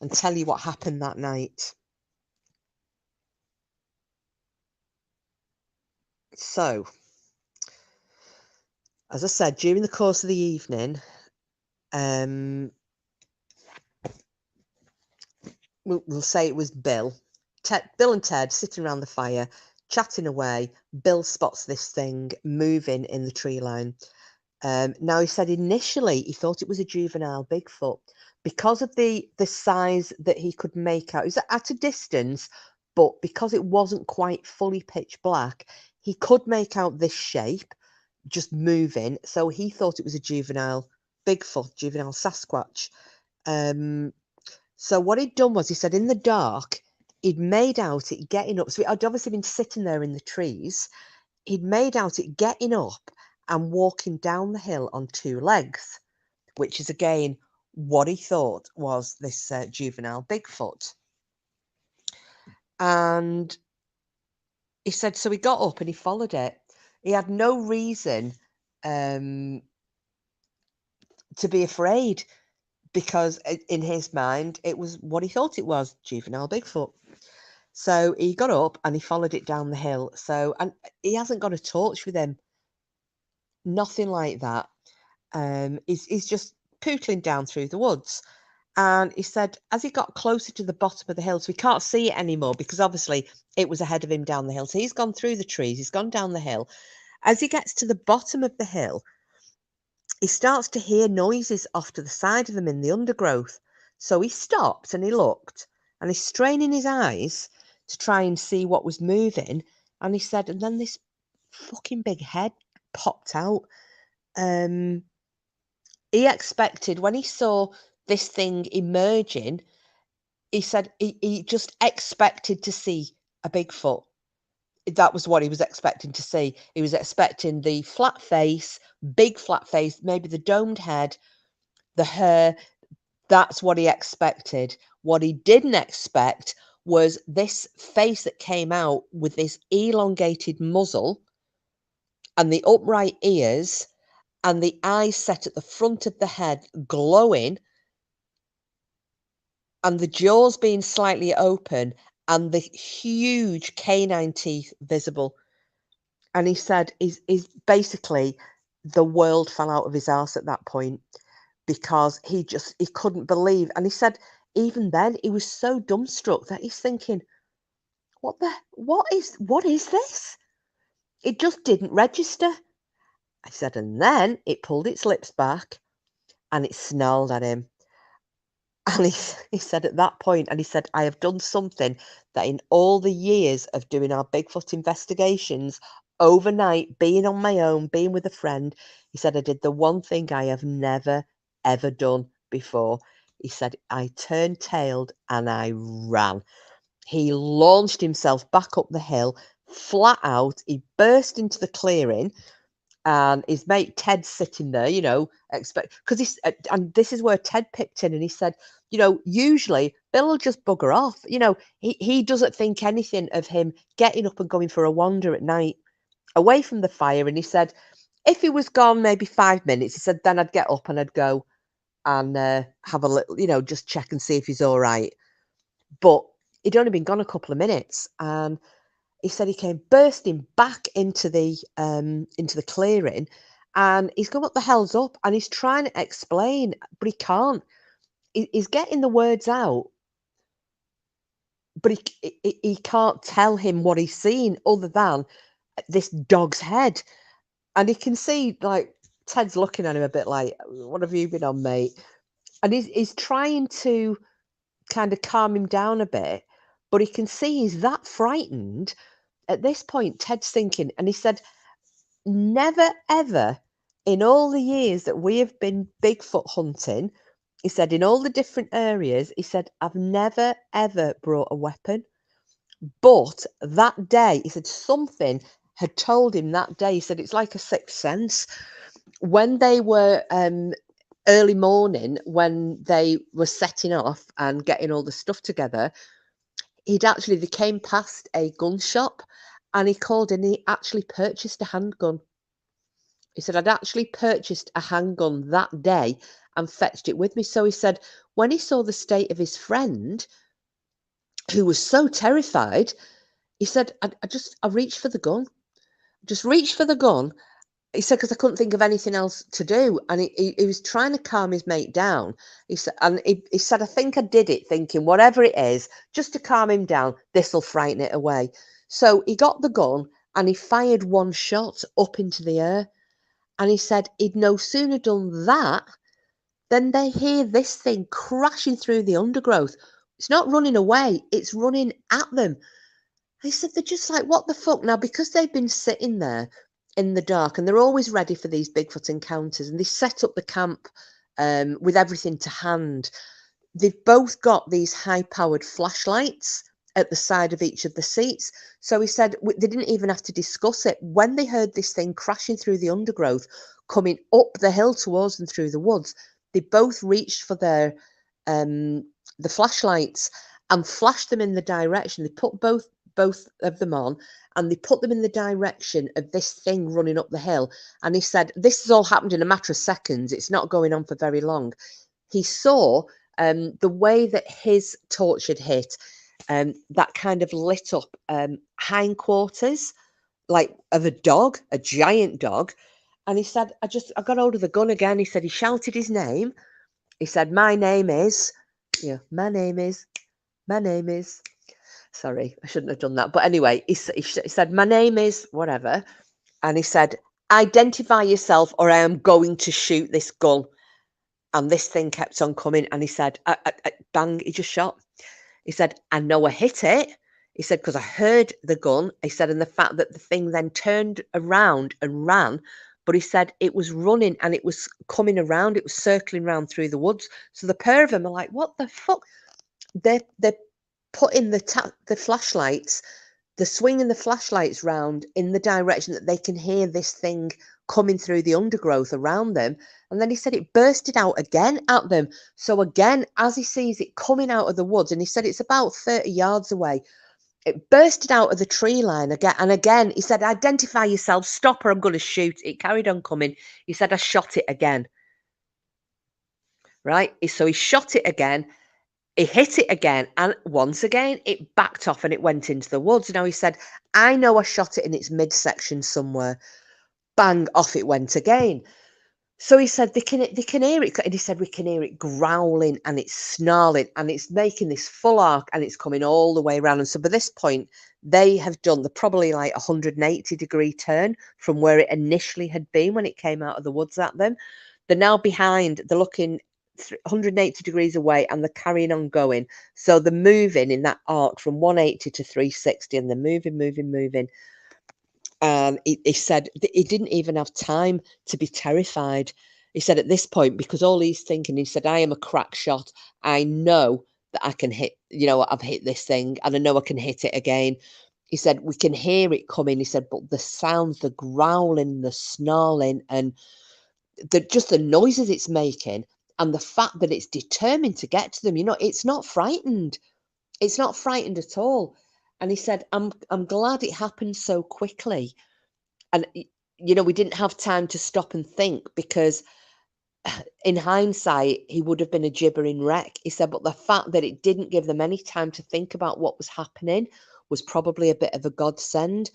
and tell you what happened that night. So, as I said, during the course of the evening, we'll say it was Bill. Bill and Ted sitting around the fire, chatting away. Bill spots this thing moving in the tree line. Now, he said initially he thought it was a juvenile Bigfoot because of the size that he could make out. It was at a distance, but because it wasn't quite fully pitch black, he could make out this shape just moving. So he thought it was a juvenile Bigfoot, juvenile Sasquatch. So what he'd done was, he said in the dark, he'd made out it getting up. So it had obviously been sitting there in the trees. He'd made out it getting up and walking down the hill on two legs, which is again what he thought was this juvenile Bigfoot. And he said, so he got up and he followed it. He had no reason to be afraid, because in his mind, it was what he thought it was, juvenile Bigfoot. So he got up and he followed it down the hill. So, and he hasn't got a torch with him, nothing like that. He's just pootling down through the woods. And he said, as he got closer to the bottom of the hill, so he can't see it anymore because obviously it was ahead of him down the hill. So he's gone through the trees, he's gone down the hill. As he gets to the bottom of the hill, he starts to hear noises off to the side of him in the undergrowth. So he stopped and he looked, and he's straining his eyes to try and see what was moving. And he said, and then this fucking big head popped out. He expected, when he saw this thing emerging, he said he just expected to see a Bigfoot. That was what he was expecting to see. He was expecting the flat face, big flat face, maybe the domed head, the hair. That's what he expected. What he didn't expect was this face that came out with this elongated muzzle and the upright ears and the eyes set at the front of the head glowing, and the jaws being slightly open and the huge canine teeth visible. And he said is basically the world fell out of his arse at that point, because he couldn't believe. And he said even then he was so dumbstruck that he's thinking, what is this? It just didn't register. I said, and then it pulled its lips back and it snarled at him. And he said at that point, and he said, I have done something that in all the years of doing our Bigfoot investigations, overnight, being on my own, being with a friend, he said, I did the one thing I have never, ever done before. He said, I turned tailed and I ran. He launched himself back up the hill, flat out. He burst into the clearing. And his mate Ted's sitting there, because he's, and this is where Ted picked in, and he said, usually Bill will just bugger off. He doesn't think anything of him getting up and going for a wander at night away from the fire. And he said, if he was gone maybe 5 minutes, he said, then I'd get up and I'd go and have a little, just check and see if he's all right. But he'd only been gone a couple of minutes, and he said he came bursting back into the clearing, and he's going, what the hell's up? And he's trying to explain, but he can't. He's getting the words out, but he can't tell him what he's seen other than this dog's head. And he can see, like, Ted's looking at him a bit like, what have you been on, mate? And he's trying to kind of calm him down a bit, but he can see he's that frightened. At this point, Ted's thinking, and he said, never ever in all the years that we have been Bigfoot hunting, he said, in all the different areas, he said, I've never ever brought a weapon. But that day, he said, something had told him that day. He said, it's like a sixth sense. When they were early morning, when they were setting off and getting all the stuff together, they came past a gun shop, and he called in, he actually purchased a handgun. He said, I'd actually purchased a handgun that day and fetched it with me. So he said, when he saw the state of his friend, who was so terrified, he said, I reached for the gun. Just reached for the gun. He said, because I couldn't think of anything else to do. And he was trying to calm his mate down. He said, I think I did it thinking, whatever it is, just to calm him down, this will frighten it away. So he got the gun and he fired one shot up into the air. And he said he'd no sooner done that than they hear this thing crashing through the undergrowth. It's not running away, it's running at them. He said they're just like, what the fuck? Now, because they've been sitting there in the dark, and they're always ready for these Bigfoot encounters, and they set up the camp with everything to hand. They've both got these high-powered flashlights at the side of each of the seats. So he said they didn't even have to discuss it. When they heard this thing crashing through the undergrowth, coming up the hill towards them through the woods, they both reached for their the flashlights and flashed them in the direction. They put both of them on and they put them in the direction of this thing running up the hill. And he said, this has all happened in a matter of seconds. It's not going on for very long. He saw the way that his torch had hit, that kind of lit up hindquarters, like of a dog, a giant dog. And he said, I got hold of the gun again. He said, he shouted his name. He said, my name is, my name is. Sorry, I shouldn't have done that. But anyway, he said, my name is whatever. And he said, identify yourself or I am going to shoot this gun. And this thing kept on coming. And he said, bang, he just shot. He said, I know I hit it. He said, because I heard the gun. He said, and the fact that the thing then turned around and ran. But he said it was running and it was coming around. It was circling around through the woods. So the pair of them are like, what the fuck? They're putting the flashlights, the swinging the flashlights round in the direction that they can hear this thing coming through the undergrowth around them. And then he said it bursted out again at them. So again, as he sees it coming out of the woods, and he said it's about 30 yards away, it bursted out of the tree line again. And again, he said, identify yourself, stop or I'm going to shoot. It carried on coming. He said, I shot it again. Right? So he shot it again. He hit it again. And once again, it backed off and it went into the woods. Now he said, I know I shot it in its midsection somewhere. Bang, off it went again. So he said, they can hear it. And he said, we can hear it growling and it's snarling and it's making this full arc and it's coming all the way around. And so by this point, they have done the probably like 180-degree turn from where it initially had been when it came out of the woods at them. They're now behind, they're looking 180 degrees away and they're carrying on going. So they're moving in that arc from 180 to 360 and they're moving. And he said he didn't even have time to be terrified. He said at this point, because all he's thinking, he said, I am a crack shot. I know that I can hit, I've hit this thing and I know I can hit it again. He said, we can hear it coming. He said, but the sounds, the growling, the snarling and just the noises it's making and the fact that it's determined to get to them, it's not frightened. It's not frightened at all. And he said, I'm glad it happened so quickly. And, we didn't have time to stop and think because in hindsight, he would have been a gibbering wreck. He said, but the fact that it didn't give them any time to think about what was happening was probably a bit of a godsend.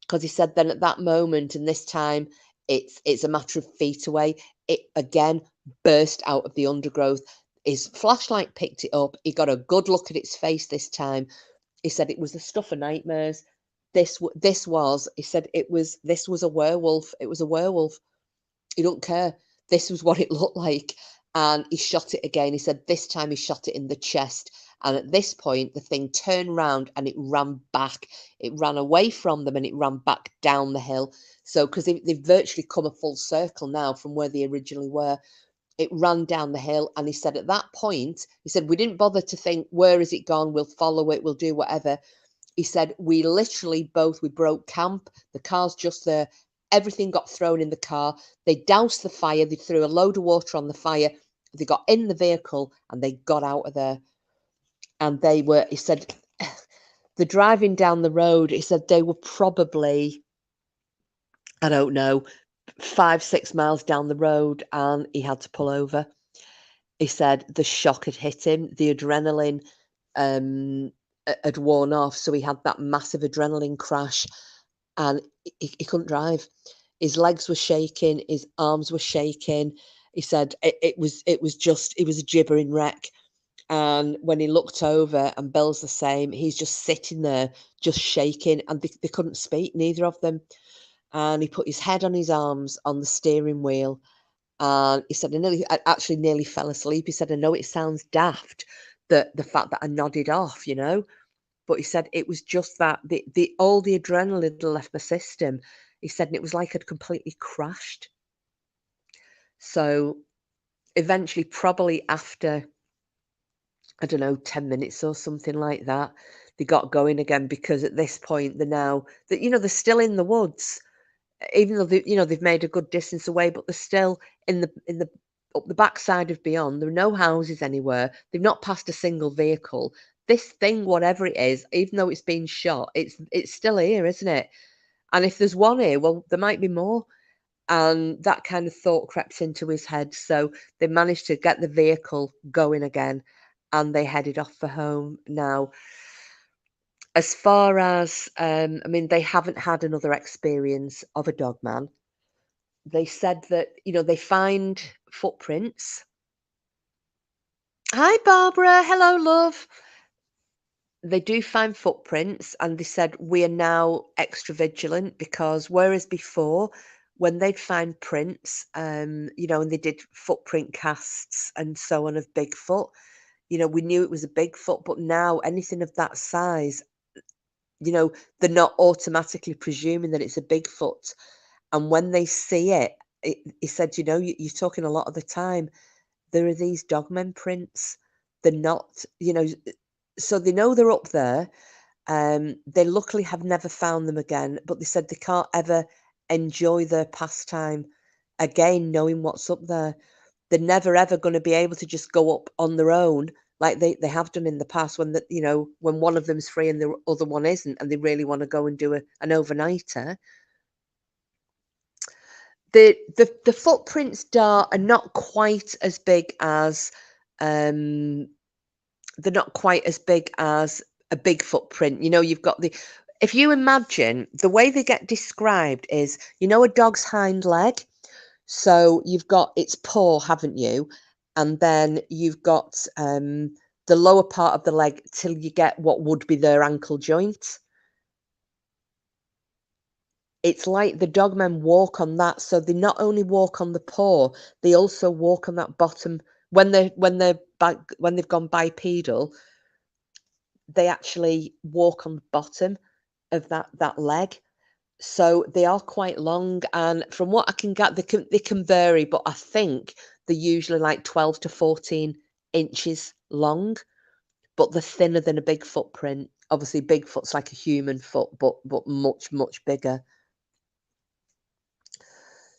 Because he said then at that moment and this time, it's a matter of feet away. It again burst out of the undergrowth. His flashlight picked it up. He got a good look at its face this time. He said it was the stuff of nightmares. This was, he said this was a werewolf. It was a werewolf. He don't care. This was what it looked like. And he shot it again. He said this time he shot it in the chest. And at this point, the thing turned round and it ran back. It ran away from them and it ran back down the hill. So, because they've virtually come a full circle now from where they originally were. It ran down the hill. And he said at that point, he said, we didn't bother to think, where is it gone? We'll follow it. We'll do whatever. He said, we broke camp. The car's just there. Everything got thrown in the car. They doused the fire. They threw a load of water on the fire. They got in the vehicle and they got out of there. And he said, the driving down the road, he said they were probably, I don't know, 5-6 miles down the road and he had to pull over. He said the shock had hit him. The adrenaline had worn off. So he had that massive adrenaline crash and he couldn't drive. His legs were shaking. His arms were shaking. He said it was a gibbering wreck. And when he looked over and Bill's the same, he's just sitting there, just shaking. And they couldn't speak, neither of them. And he put his head on his arms on the steering wheel. And he said, I actually nearly fell asleep. He said, I know it sounds daft, the fact that I nodded off, But he said it was just that all the adrenaline had left my system. He said, and it was like I'd completely crashed. So eventually, probably after, I don't know, 10 minutes or something like that, they got going again because at this point they're still in the woods, even though they've made a good distance away, but they're still in the up the backside of beyond. There are no houses anywhere. They've not passed a single vehicle. this thing, whatever it is, even though it's been shot, it's still here, isn't it? And if there's one here, well, there might be more. And that kind of thought crept into his head. So they managed to get the vehicle going again and they headed off for home. Now, as far as, I mean, they haven't had another experience of a dog man. They said that, they find footprints. Hi, Barbara. Hello, love. They do find footprints, and they said we are now extra vigilant because whereas before, when they'd find prints, and they did footprint casts and so on of Bigfoot, we knew it was a Bigfoot, but now anything of that size, they're not automatically presuming that it's a Bigfoot. And when they see it, he said, you're talking a lot of the time, there are these dogmen prints. They're not, so they know they're up there. They luckily have never found them again, but they said they can't ever enjoy their pastime again, knowing what's up there. They're never ever going to be able to just go up on their own like they have done in the past when when one of them's free and the other one isn't, and they really want to go and do an overnighter. The footprints are not quite as big as they're not quite as big as a big footprint. You've got if you imagine the way they get described is, a dog's hind leg. So you've got its paw, haven't you? And then you've got the lower part of the leg till you get what would be their ankle joint. It's like the dogmen walk on that. So they not only walk on the paw, they also walk on that bottom when they've gone bipedal. They actually walk on the bottom of that leg. So they are quite long, and from what I can get, they can vary, but I think they're usually like 12 to 14 inches long, but they're thinner than a big footprint. Obviously, Bigfoot's like a human foot, but much, much bigger.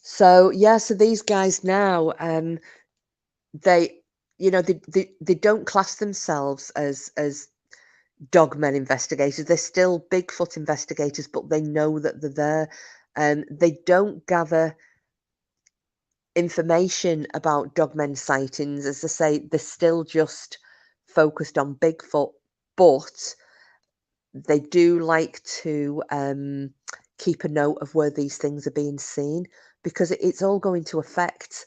So yeah, so these guys now, they they don't class themselves as dogmen investigators. They're still Bigfoot investigators, but they know that they're there. They don't gather information about dogmen sightings. As I say, they're still just focused on Bigfoot, but they do like to keep a note of where these things are being seen, because it's all going to affect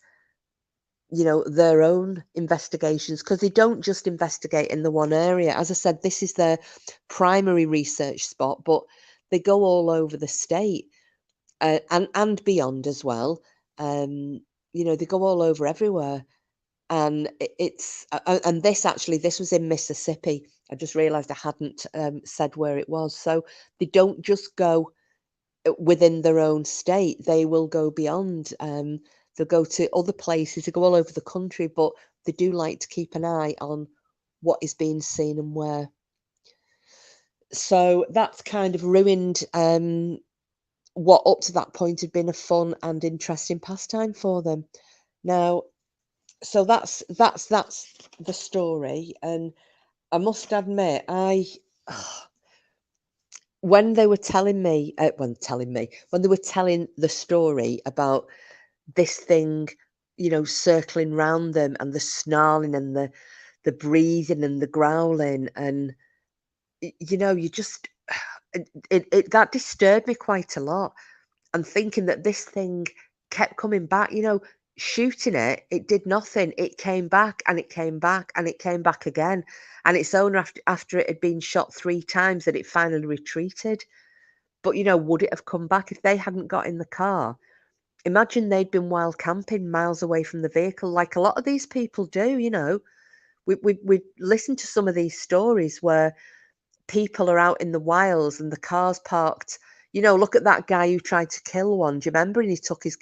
their own investigations, because they don't just investigate in the one area. As I said, this is their primary research spot, but they go all over the state and beyond as well. They go all over everywhere, and and this was in Mississippi. I just realized I hadn't said where it was. So they don't just go within their own state, they will go beyond. They'll go to other places, they go all over the country, but they do like to keep an eye on what is being seen and where. So that's kind of ruined what up to that point had been a fun and interesting pastime for them. Now, so that's the story, and I must admit, when they were telling me, when they were telling the story about this thing, circling round them, and the snarling and the breathing and the growling, and you just that disturbed me quite a lot. And thinking that this thing kept coming back, shooting it did nothing. It came back and it came back and it came back again. And it's only after it had been shot 3 times that it finally retreated. But would it have come back if they hadn't got in the car? Imagine they'd been wild camping miles away from the vehicle, like a lot of these people do. We listened to some of these stories where people are out in the wilds and the car's parked. Look at that guy who tried to kill one. Do you remember? And he took his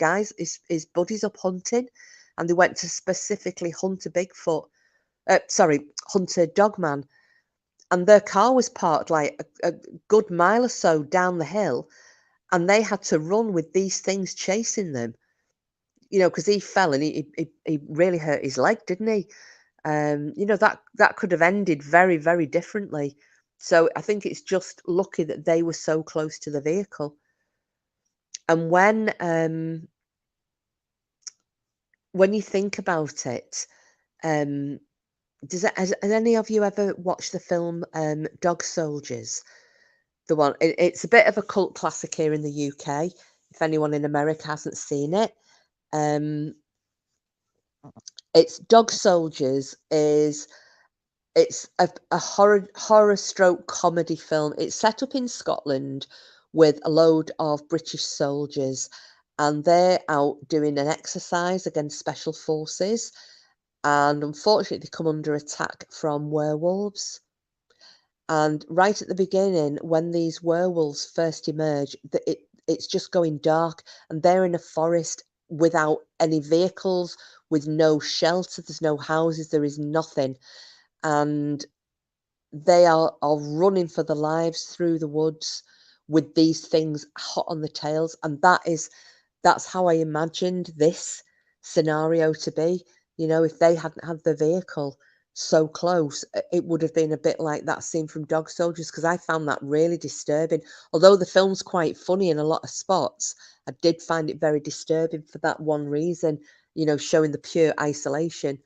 buddies up hunting, and they went to specifically hunt a Bigfoot. Hunt a dogman. And their car was parked like a good mile or so down the hill, and they had to run with these things chasing them. Because he fell and he really hurt his leg, didn't he? that could have ended very, very differently. So I think it's just lucky that they were so close to the vehicle. And when you think about it, um, has any of you ever watched the film Dog Soldiers? The one, it's a bit of a cult classic here in the UK. If anyone in America hasn't seen it, um, it's Dog Soldiers is it's a horror stroke comedy film. It's set up in Scotland with a load of British soldiers, and they're out doing an exercise against special forces. And unfortunately, they come under attack from werewolves. And right at the beginning, when these werewolves first emerge, it's just going dark, and they're in a forest without any vehicles, with no shelter. There's no houses. There is nothing, and they are running for their lives through the woods with these things hot on the tails, and that's how I imagined this scenario to be. If they hadn't had the vehicle so close, it would have been a bit like that scene from Dog Soldiers, because I found that really disturbing. Although the film's quite funny in a lot of spots, I did find it very disturbing for that one reason, showing the pure isolation.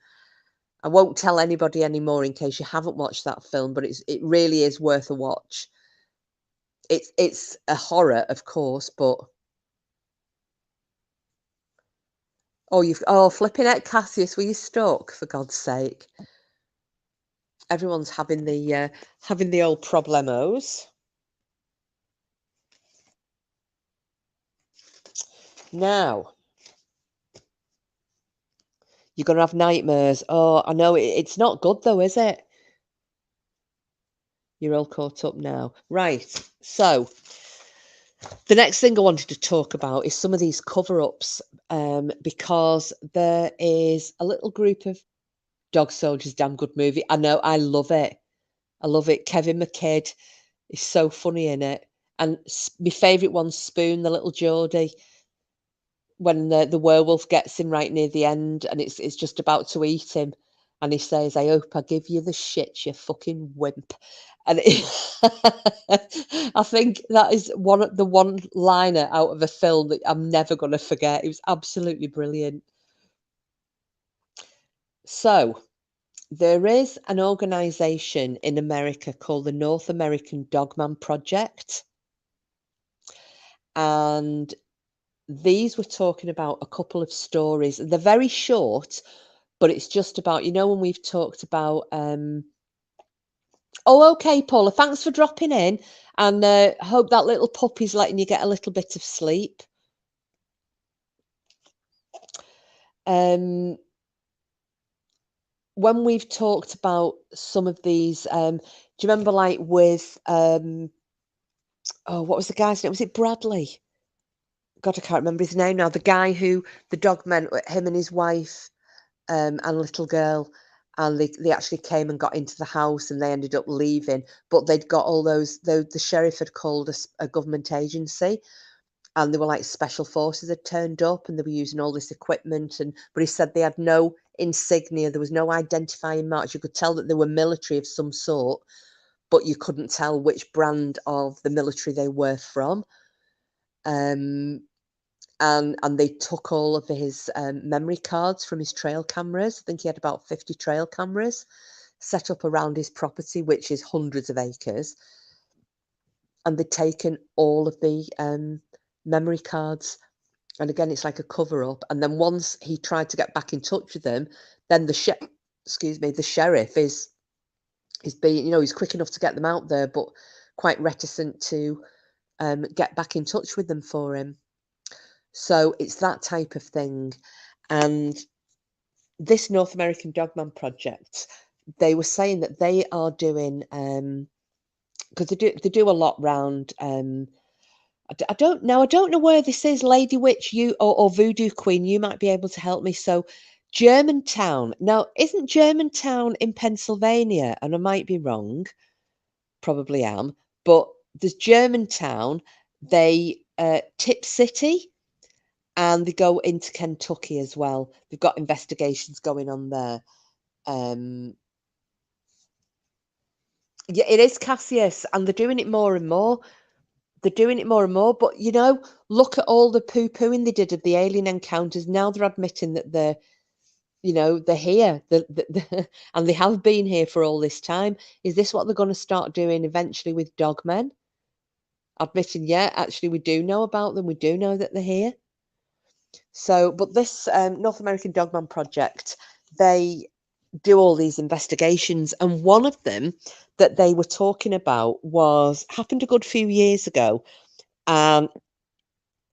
I won't tell anybody anymore in case you haven't watched that film, but it really is worth a watch. It's a horror, of course, but flipping at Cassius, were you stuck, for God's sake? Everyone's having the old problemos. Now, you're gonna have nightmares. Oh, I know it's not good though, is it? You're all caught up now. Right. So the next thing I wanted to talk about is some of these cover-ups, because there is a little group of Dog Soldiers, damn good movie. I know, I love it. I love it. Kevin McKidd is so funny in it. And my favourite one's Spoon, the little Geordie, when the werewolf gets him right near the end, and it's just about to eat him, and he says, "I hope I give you the shit, you fucking wimp." And I think that is the one liner out of a film that I'm never going to forget. It was absolutely brilliant. So there is an organization in America called the North American Dogman Project, and these were talking about a couple of stories. They're very short, but it's just about, when we've talked about okay, Paula, thanks for dropping in, and hope that little puppy's letting you get a little bit of sleep. When we've talked about some of these, do you remember, like, with what was the guy's name? Was it Bradley? God, I can't remember his name now. The guy who the Dogmen, him and his wife, and little girl, and they actually came and got into the house, and they ended up leaving, but they'd got all those, the sheriff had called a government agency, and they were like special forces had turned up, and they were using all this equipment, but he said they had no insignia, there was no identifying marks. You could tell that they were military of some sort, but you couldn't tell which brand of the military they were from. And they took all of his memory cards from his trail cameras. I think he had about 50 trail cameras set up around his property, which is hundreds of acres. And they'd taken all of the memory cards. And again, it's like a cover up. And then once he tried to get back in touch with them, then the sheriff is being, he's quick enough to get them out there, but quite reticent to get back in touch with them for him. So it's that type of thing. And this North American Dogman Project, they were saying that they are doing, because they do a lot round, I don't know where this is, Lady Witch, you or Voodoo Queen, you might be able to help me. So Germantown. Now, isn't Germantown in Pennsylvania? And I might be wrong, probably am, but there's Germantown, they Tip City, and they go into Kentucky as well. They've got investigations going on there. Um, yeah, it is Cassius, and they're doing it more and more. They're doing it more and more. But look at all the poo-pooing they did of the alien encounters. Now they're admitting that they're here, and they have been here for all this time. Is this what they're going to start doing eventually with Dogmen? Admitting, yeah, actually, we do know about them. We do know that they're here. So, but this North American Dogman Project, they do all these investigations, and one of them that they were talking about happened a good few years ago, and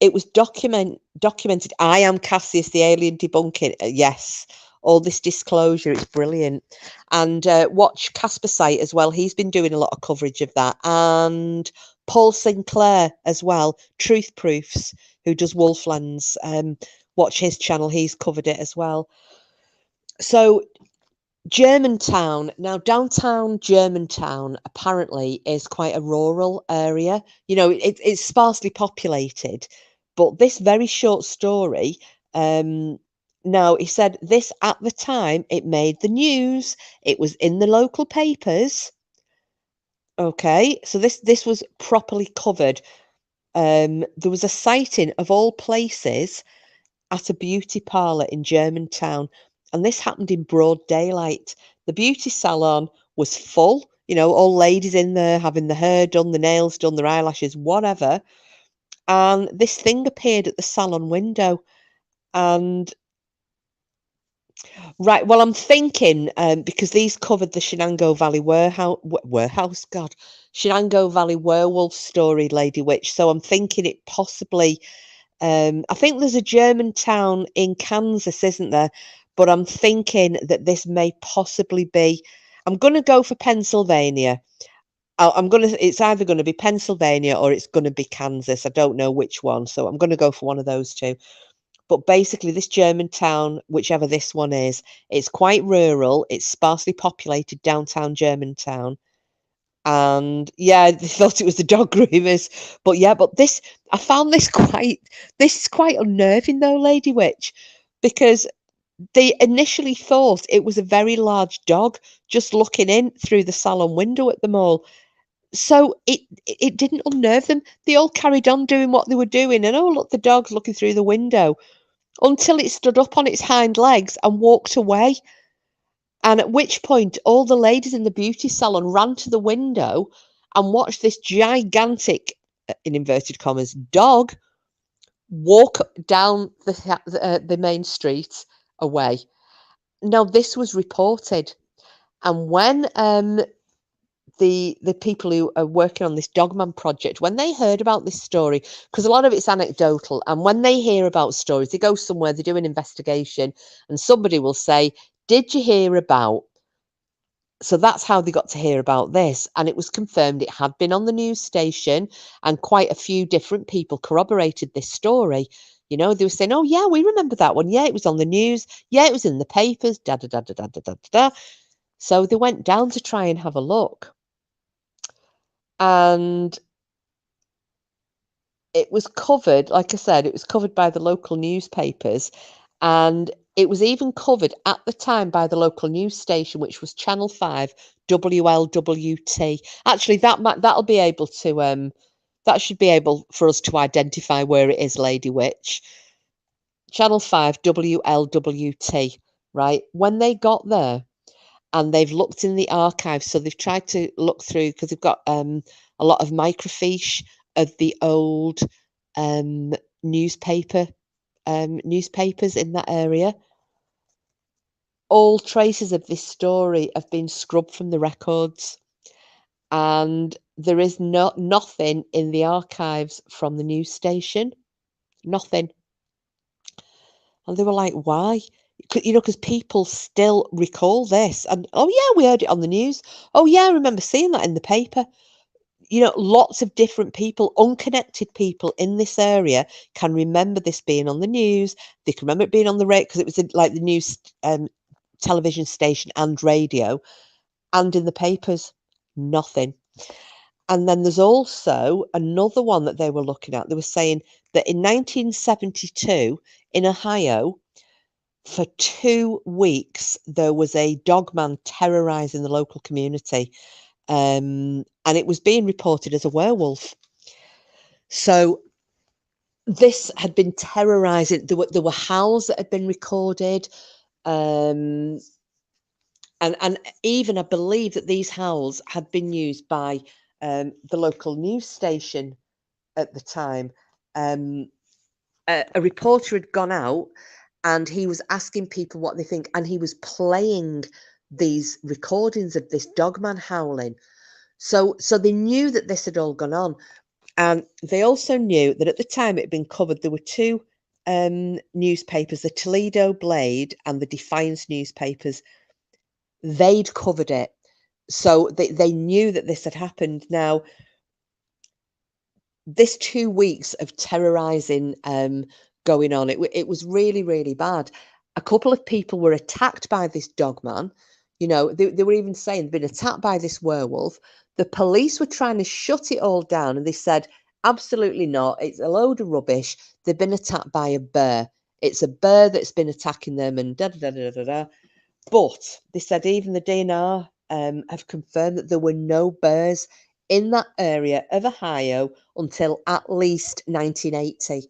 it was documented. I am Cassius, the alien debunking. Yes, all this disclosure, it's brilliant. And watch Casper Site as well. He's been doing a lot of coverage of that, and Paul Sinclair as well, Truth Proofs, who does Wolflands. Watch his channel. He's covered it as well. So Germantown. Now, downtown Germantown apparently is quite a rural area. It's sparsely populated. But this very short story, now he said this at the time, it made the news. It was in the local papers. Okay, so this was properly covered. There was a sighting of all places at a beauty parlour in Germantown, and this happened in broad daylight. The beauty salon was full, all ladies in there having the hair done, the nails done, their eyelashes, whatever. And this thing appeared at the salon window. And right, well, I'm thinking because these covered the Shenango Valley warehouse, God, Shenango Valley werewolf story, Lady Witch. So I'm thinking it possibly. I think there's a Germantown in Kansas, isn't there? But I'm thinking that this may possibly be. I'm going to go for Pennsylvania. It's either going to be Pennsylvania or it's going to be Kansas. I don't know which one. So I'm going to go for one of those two. But basically, this Germantown, whichever this one is, it's quite rural. It's sparsely populated downtown Germantown. And yeah, they thought it was the dog groomers. But yeah, I found this is quite unnerving though, Lady Witch, because they initially thought it was a very large dog just looking in through the salon window at them all. So it didn't unnerve them. They all carried on doing what they were doing, and oh, look, the dog's looking through the window, until it stood up on its hind legs and walked away. And at which point, all the ladies in the beauty salon ran to the window and watched this gigantic, in inverted commas, dog walk down the main street away. Now, this was reported. And when the people who are working on this Dogman project, when they heard about this story, because a lot of it's anecdotal, and when they hear about stories, they go somewhere, they do an investigation, and somebody will say, "Did you hear about?" So that's how they got to hear about this, and it was confirmed it had been on the news station, and quite a few different people corroborated this story. They were saying, "Oh yeah, we remember that one. Yeah, it was on the news. Yeah, it was in the papers." Da da da da da da da da. So they went down to try and have a look. And it was covered, like I said, it was covered by the local newspapers, and it was even covered at the time by the local news station, which was Channel 5 WLWT. Actually, that'll be able to that should be able for us to identify where it is, Lady Witch. Channel 5 WLWT, right? When they got there, and they've looked in the archives, so they've tried to look through, because they've got a lot of microfiche of the old newspapers in that area. All traces of this story have been scrubbed from the records, and there is nothing in the archives from the news station. Nothing. And they were like, why? Because people still recall this. And, oh, yeah, we heard it on the news. Oh, yeah, I remember seeing that in the paper. Lots of different people, unconnected people in this area can remember this being on the news. They can remember it being on the radio, because it was like the news television station and radio, and in the papers. Nothing. And then there's also another one that they were looking at. They were saying that in 1972 in Ohio, For 2 weeks, there was a dogman terrorising the local community, and it was being reported as a werewolf. So this had been terrorising. There were howls that had been recorded, and even I believe that these howls had been used by the local news station at the time. A reporter had gone out and he was asking people what they think, and he was playing these recordings of this dogman howling. So they knew that this had all gone on, and they also knew that at the time it had been covered. There were two newspapers, the Toledo Blade and the Defiance newspapers. They'd covered it, so they knew that this had happened. Now, this 2 weeks of terrorising going on, it was really, really bad. A couple of people were attacked by this dogman. You know, they were even saying they'd been attacked by this werewolf. The police were trying to shut it all down, and they said, absolutely not. It's a load of rubbish. They've been attacked by a bear. It's a bear that's been attacking them, and da da da da da da. But they said even the DNR have confirmed that there were no bears in that area of Ohio until at least 1980.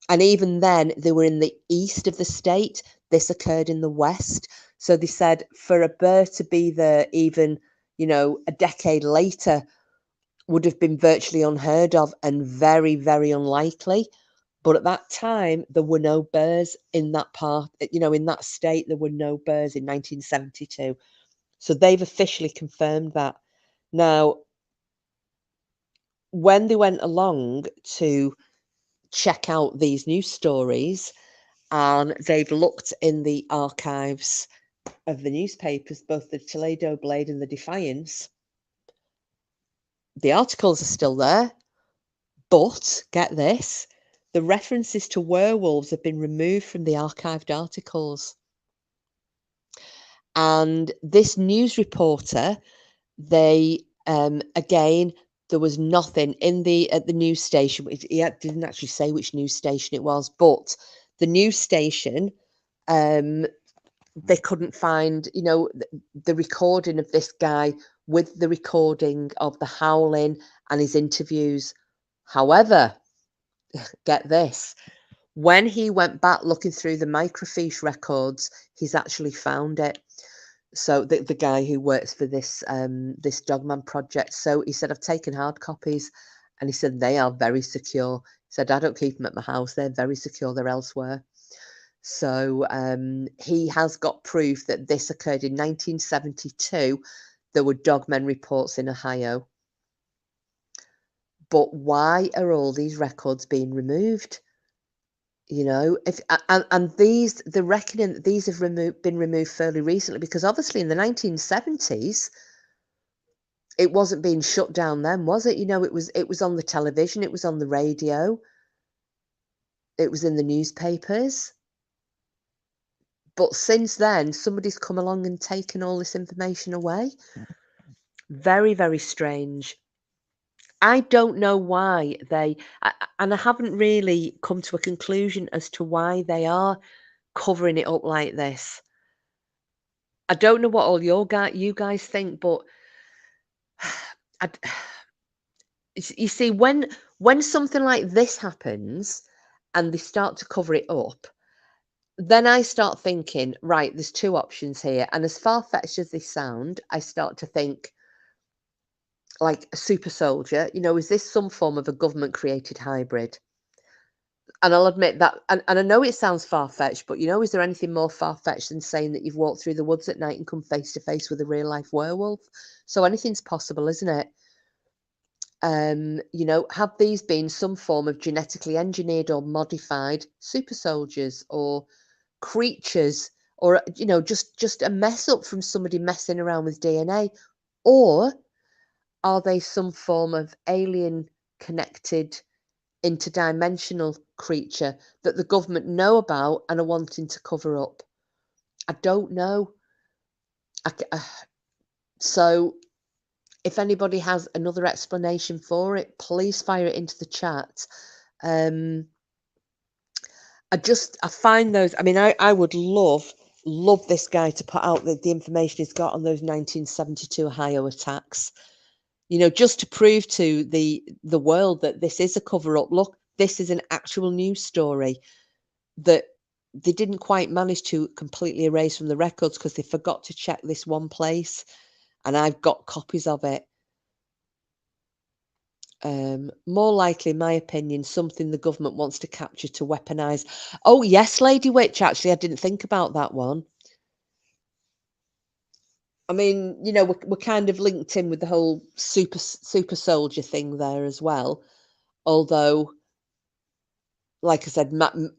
And even then, they were in the east of the state. This occurred in the west. So they said for a bear to be there even, a decade later would have been virtually unheard of and very, very unlikely. But at that time, there were no bears in that part, in that state, there were no bears in 1972. So they've officially confirmed that. Now, when they went along to check out these news stories and they've looked in the archives of the newspapers, both the Toledo Blade and the Defiance, the articles are still there. But get this, the references to werewolves have been removed from the archived articles. And this news reporter, they again, there was nothing at the news station. He didn't actually say which news station it was, but the news station, they couldn't find, the recording of this guy with the recording of the howling and his interviews. However, get this, when he went back looking through the microfiche records, he's actually found it. So the guy who works for this this Dogman project, so he said, I've taken hard copies, and he said they are very secure. He said, I don't keep them at my house; they're very secure. They're elsewhere. So he has got proof that this occurred in 1972. There were Dogmen reports in Ohio. But why are all these records being removed? If and the reckoning that these have been removed fairly recently, because obviously in the 1970s it wasn't being shut down then, was it? It was on the television, it was on the radio, it was in the newspapers. But since then, somebody's come along and taken all this information away. Very, very strange. I don't know why and I haven't really come to a conclusion as to why they are covering it up like this. I don't know what all you guys think, but I, you see, when something like this happens and they start to cover it up, then I start thinking, right, there's two options here. And as far-fetched as they sound, I start to think, like a super soldier, is this some form of a government-created hybrid? And I'll admit that, and I know it sounds far-fetched, but, is there anything more far-fetched than saying that you've walked through the woods at night and come face to face with a real-life werewolf? So anything's possible, isn't it? Have these been some form of genetically engineered or modified super soldiers or creatures, or just a mess up from somebody messing around with DNA, or are they some form of alien connected interdimensional creature that the government know about and are wanting to cover up? I don't know. So if anybody has another explanation for it, please fire it into the chat. And I find those. I mean, I would love this guy to put out the information he's got on those 1972 Ohio attacks. You know, just to prove to the world that this is a cover up. Look, this is an actual news story that they didn't quite manage to completely erase from the records because they forgot to check this one place, and I've got copies of it. More likely, in my opinion, something the government wants to capture to weaponize. Oh, yes, Lady Witch, actually, I didn't think about that one. I mean, you know, we're kind of linked in with the whole super soldier thing there as well. Although, like I said,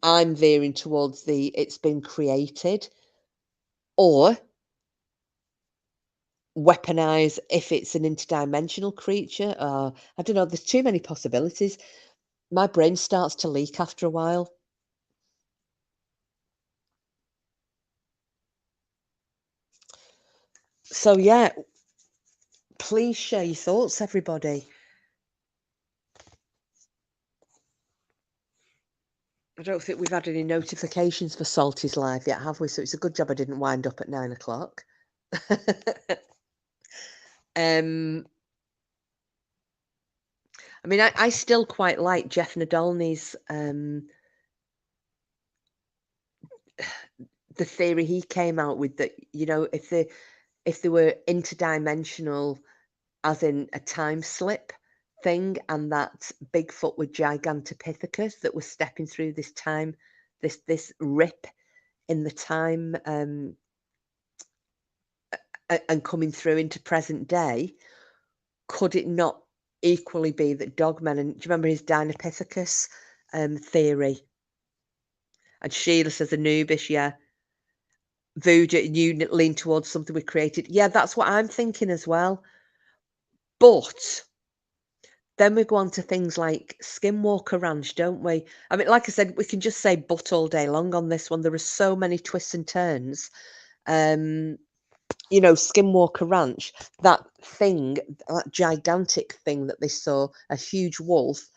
I'm veering towards the it's been created or weaponize if it's an interdimensional creature. I don't know. There's too many possibilities. My brain starts to leak after a while. So yeah, please share your thoughts, everybody. I don't think we've had any notifications for Salty's Live yet, have we? So it's a good job I didn't wind up at 9 o'clock. I mean, I still quite like Jeff Nadolny's the theory he came out with, that, you know, if they were interdimensional, as in a time slip thing, and that Bigfoot were Gigantopithecus that was stepping through this time, this rip in the time, and coming through into present day, could it not equally be that Dogmen, and do you remember his Dinopithecus theory? And Sheila says Anubis, yeah. Voodoo, you lean towards something we created. Yeah, that's what I'm thinking as well. But then we go on to things like Skinwalker Ranch, don't we? I mean, like I said, we can just say but all day long on this one. There are so many twists and turns. You know, Skinwalker Ranch, that thing, that gigantic thing that they saw, a huge wolf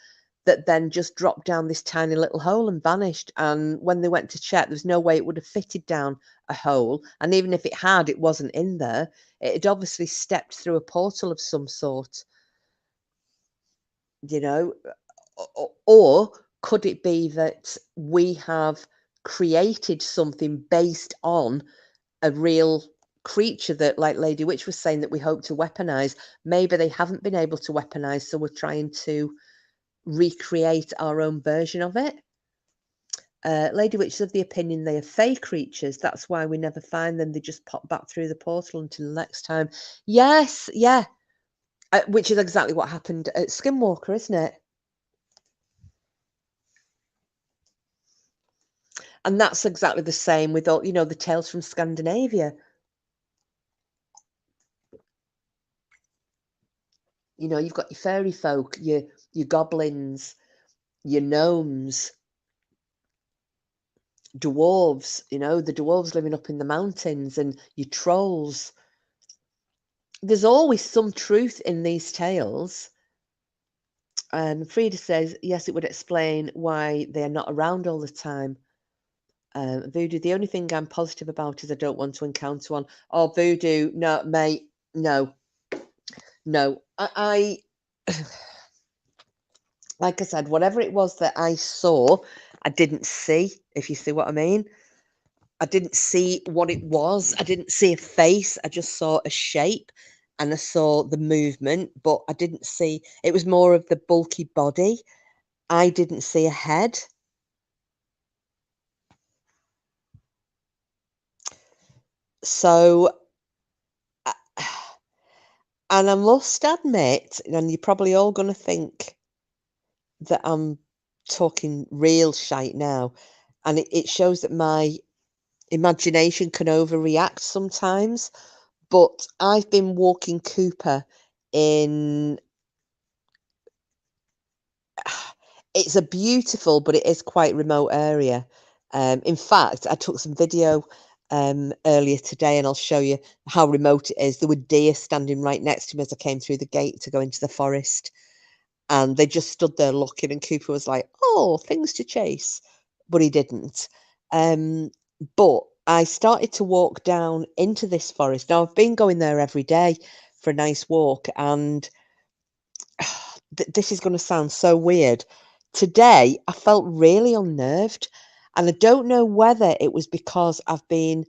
that then just dropped down this tiny little hole and vanished. And when they went to check, there's no way it would have fitted down a hole. And even if it had, it wasn't in there. It had obviously stepped through a portal of some sort, you know. Or could it be that we have created something based on a real creature that, like Lady Witch was saying, that we hope to weaponize? Maybe they haven't been able to weaponize, so we're trying to recreate our own version of it. Lady Witch is of the opinion they are fey creatures. That's why we never find them. They just pop back through the portal until next time. Yes, yeah. Which is exactly what happened at Skinwalker, isn't it? And that's exactly the same with all, you know, the tales from Scandinavia. You know, you've got your fairy folk, your goblins, your gnomes, dwarves, you know, the dwarves living up in the mountains, and your trolls. There's always some truth in these tales. And Frida says, yes, it would explain why they are not around all the time. Voodoo, the only thing I'm positive about is I don't want to encounter one. Oh, Voodoo, no, mate, no. I like I said, whatever it was that I saw, I didn't see, if you see what I mean. I didn't see what it was. I didn't see a face. I just saw a shape and I saw the movement, but I didn't see, it was more of the bulky body. I didn't see a head. So, and I must admit, and you're probably all going to think that I'm talking real shite now, and it shows that my imagination can overreact sometimes. But I've been walking Cooper in. It's a beautiful, but it is quite remote area. In fact, I took some video earlier today, and I'll show you how remote it is. There were deer standing right next to me as I came through the gate to go into the forest, and they just stood there looking. And Cooper was like, "Oh, things to chase." but he didn't. But I started to walk down into this forest. Now I've been going there every day for a nice walk, and this is going to sound so weird. Today I felt really unnerved, and I don't know whether it was because I've been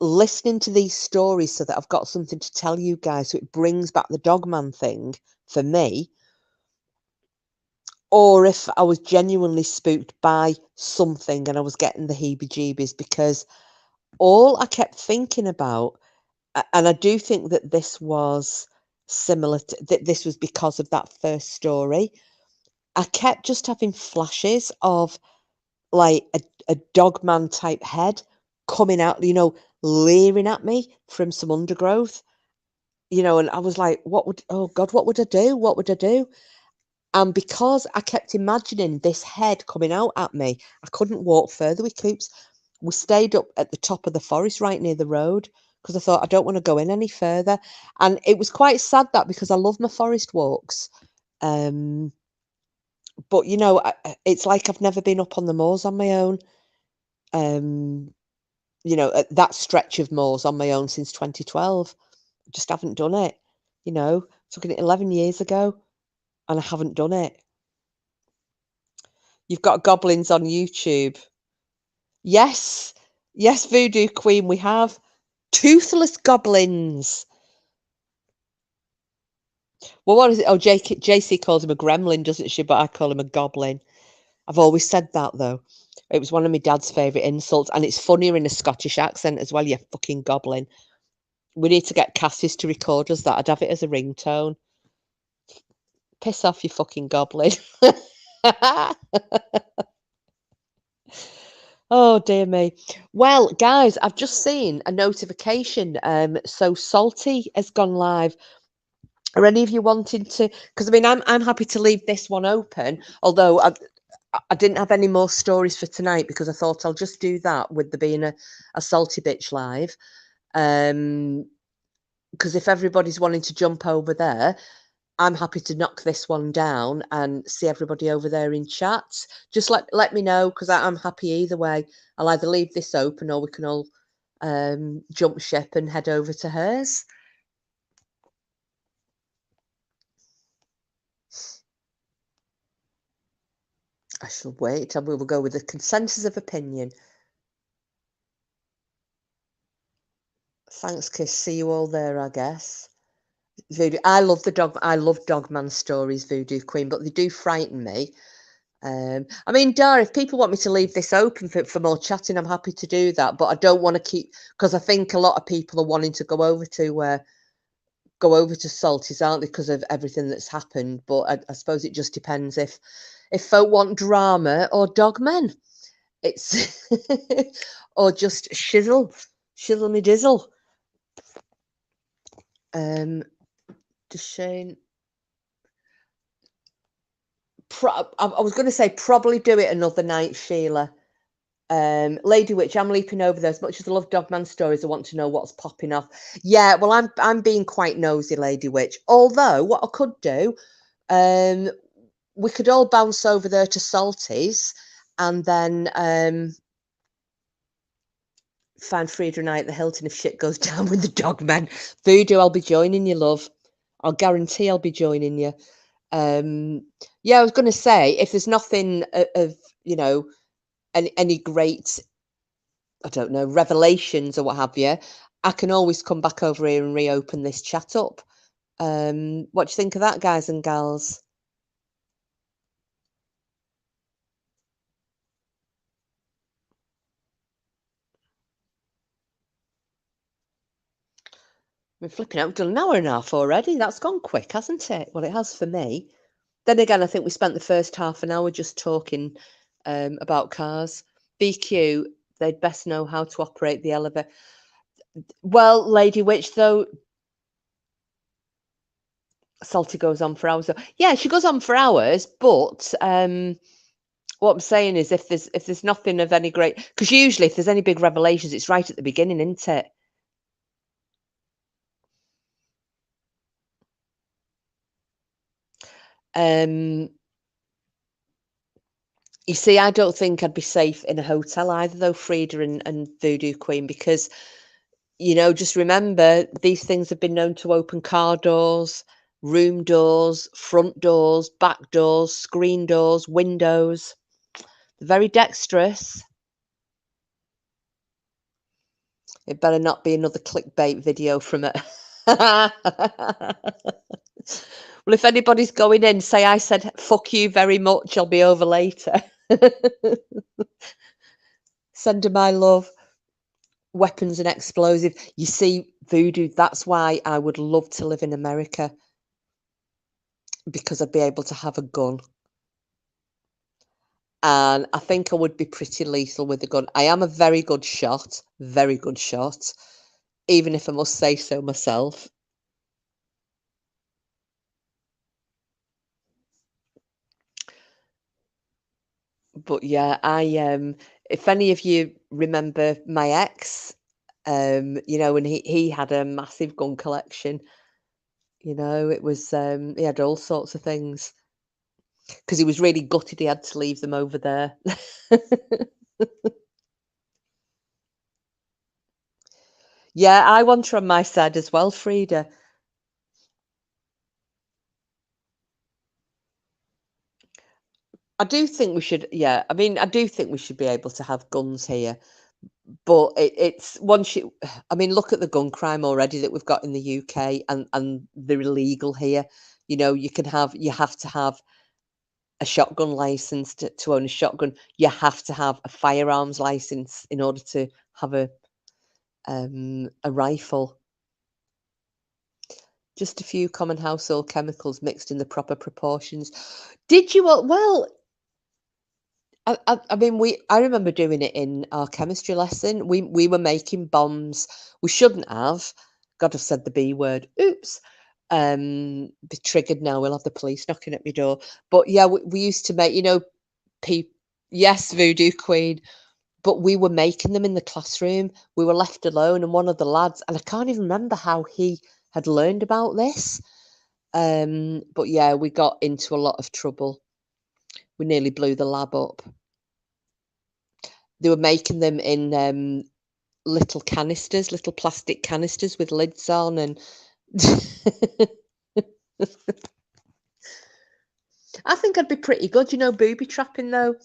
listening to these stories so that I've got something to tell you guys, so it brings back the Dogman thing for me, or if I was genuinely spooked by something and I was getting the heebie-jeebies, because all I kept thinking about, and I do think that this was similar to that, this was because of that first story. I kept just having flashes of like a Dogman type head coming out, leering at me from some undergrowth, and I was like, oh God, what would I do? What would I do? And because I kept imagining this head coming out at me, I couldn't walk further with Coops. We stayed up at the top of the forest right near the road because I thought I don't want to go in any further. And it was quite sad that, because I love my forest walks. But it's like I've never been up on the moors on my own. At that stretch of moors on my own since 2012. Just haven't done it. Took it 11 years ago, and I haven't done it. You've got goblins on YouTube. Yes, yes, Voodoo Queen, we have toothless goblins. Well, what is it? Oh, JC calls him a gremlin, doesn't she? But I call him a goblin. I've always said that, though. It was one of my dad's favourite insults, and it's funnier in a Scottish accent as well, you fucking goblin. We need to get Cassis to record us that. I'd have it as a ringtone. Piss off, you fucking goblin. Oh, dear me. Well, guys, I've just seen a notification. So Salty has gone live. Are any of you wanting to? Because I mean, I'm happy to leave this one open. Although I didn't have any more stories for tonight, because I thought I'll just do that with there being a Salty Bitch live. Because if everybody's wanting to jump over there, I'm happy to knock this one down and see everybody over there in chat. Just let me know, because I'm happy either way. I'll either leave this open, or we can all jump ship and head over to hers. I shall wait, and we will go with the consensus of opinion. Thanks, Kiss. See you all there, I guess. Voodoo. I love Dogman stories, Voodoo Queen, but they do frighten me. I mean, Dar, if people want me to leave this open for more chatting, I'm happy to do that. But I don't want to keep, because I think a lot of people are wanting to go over to Salties, aren't they, because of everything that's happened. But I suppose it just depends if folk want drama or Dogmen. It's or just shizzle me dizzle. Shane. I was going to say probably do it another night, Sheila. Lady Witch, I'm leaping over there. As much as I love Dogman stories, I want to know what's popping off. Yeah, well, I'm being quite nosy, Lady Witch. Although, what I could do, we could all bounce over there to Salties, and then find Frieda and I at the Hilton if shit goes down with the Dogmen. Voodoo, I'll be joining you, love. I'll guarantee I'll be joining you. Yeah, I was going to say, if there's nothing of any great, I don't know, revelations or what have you, I can always come back over here and reopen this chat up. What do you think of that, guys and gals? We're flipping out, we've done an hour and a half already. That's gone quick, hasn't it? Well, it has for me. Then again, I think we spent the first half an hour just talking about cars. BQ, they'd best know how to operate the elevator. Well, Lady Witch, though, Salty goes on for hours. Yeah, she goes on for hours, but what I'm saying is, if there's nothing of any great, because usually if there's any big revelations, it's right at the beginning, isn't it? You see, I don't think I'd be safe in a hotel either, though, Frida and Voodoo Queen, because, just remember these things have been known to open car doors, room doors, front doors, back doors, screen doors, windows. They're very dexterous. It better not be another clickbait video from it. Well, if anybody's going in, say I said fuck you very much. I'll be over later. Send her my love. Weapons and explosive. You see, Voodoo, that's why I would love to live in America, because I'd be able to have a gun. And I think I would be pretty lethal with a gun. I am a very good shot, even if I must say so myself. But yeah, if any of you remember my ex, and he had a massive gun collection. It was he had all sorts of things, because he was really gutted he had to leave them over there. Yeah, I want her on my side as well, Frida. I do think we should, yeah. I mean, I do think we should be able to have guns here, but it's once you. I mean, look at the gun crime already that we've got in the UK, and they're illegal here. You have to have a shotgun license to own a shotgun. You have to have a firearms license in order to have a rifle. Just a few common household chemicals mixed in the proper proportions. Did you? Well, I mean, I remember doing it in our chemistry lesson. We were making bombs. We shouldn't have. God, I've said the B word. Oops. Be triggered now. We'll have the police knocking at my door. But yeah, we used to make, yes, Voodoo Queen. But we were making them in the classroom. We were left alone, and one of the lads, and I can't even remember how he had learned about this. But yeah, we got into a lot of trouble. We nearly blew the lab up. They were making them in little canisters, little plastic canisters with lids on, and I think I'd be pretty good, booby trapping though.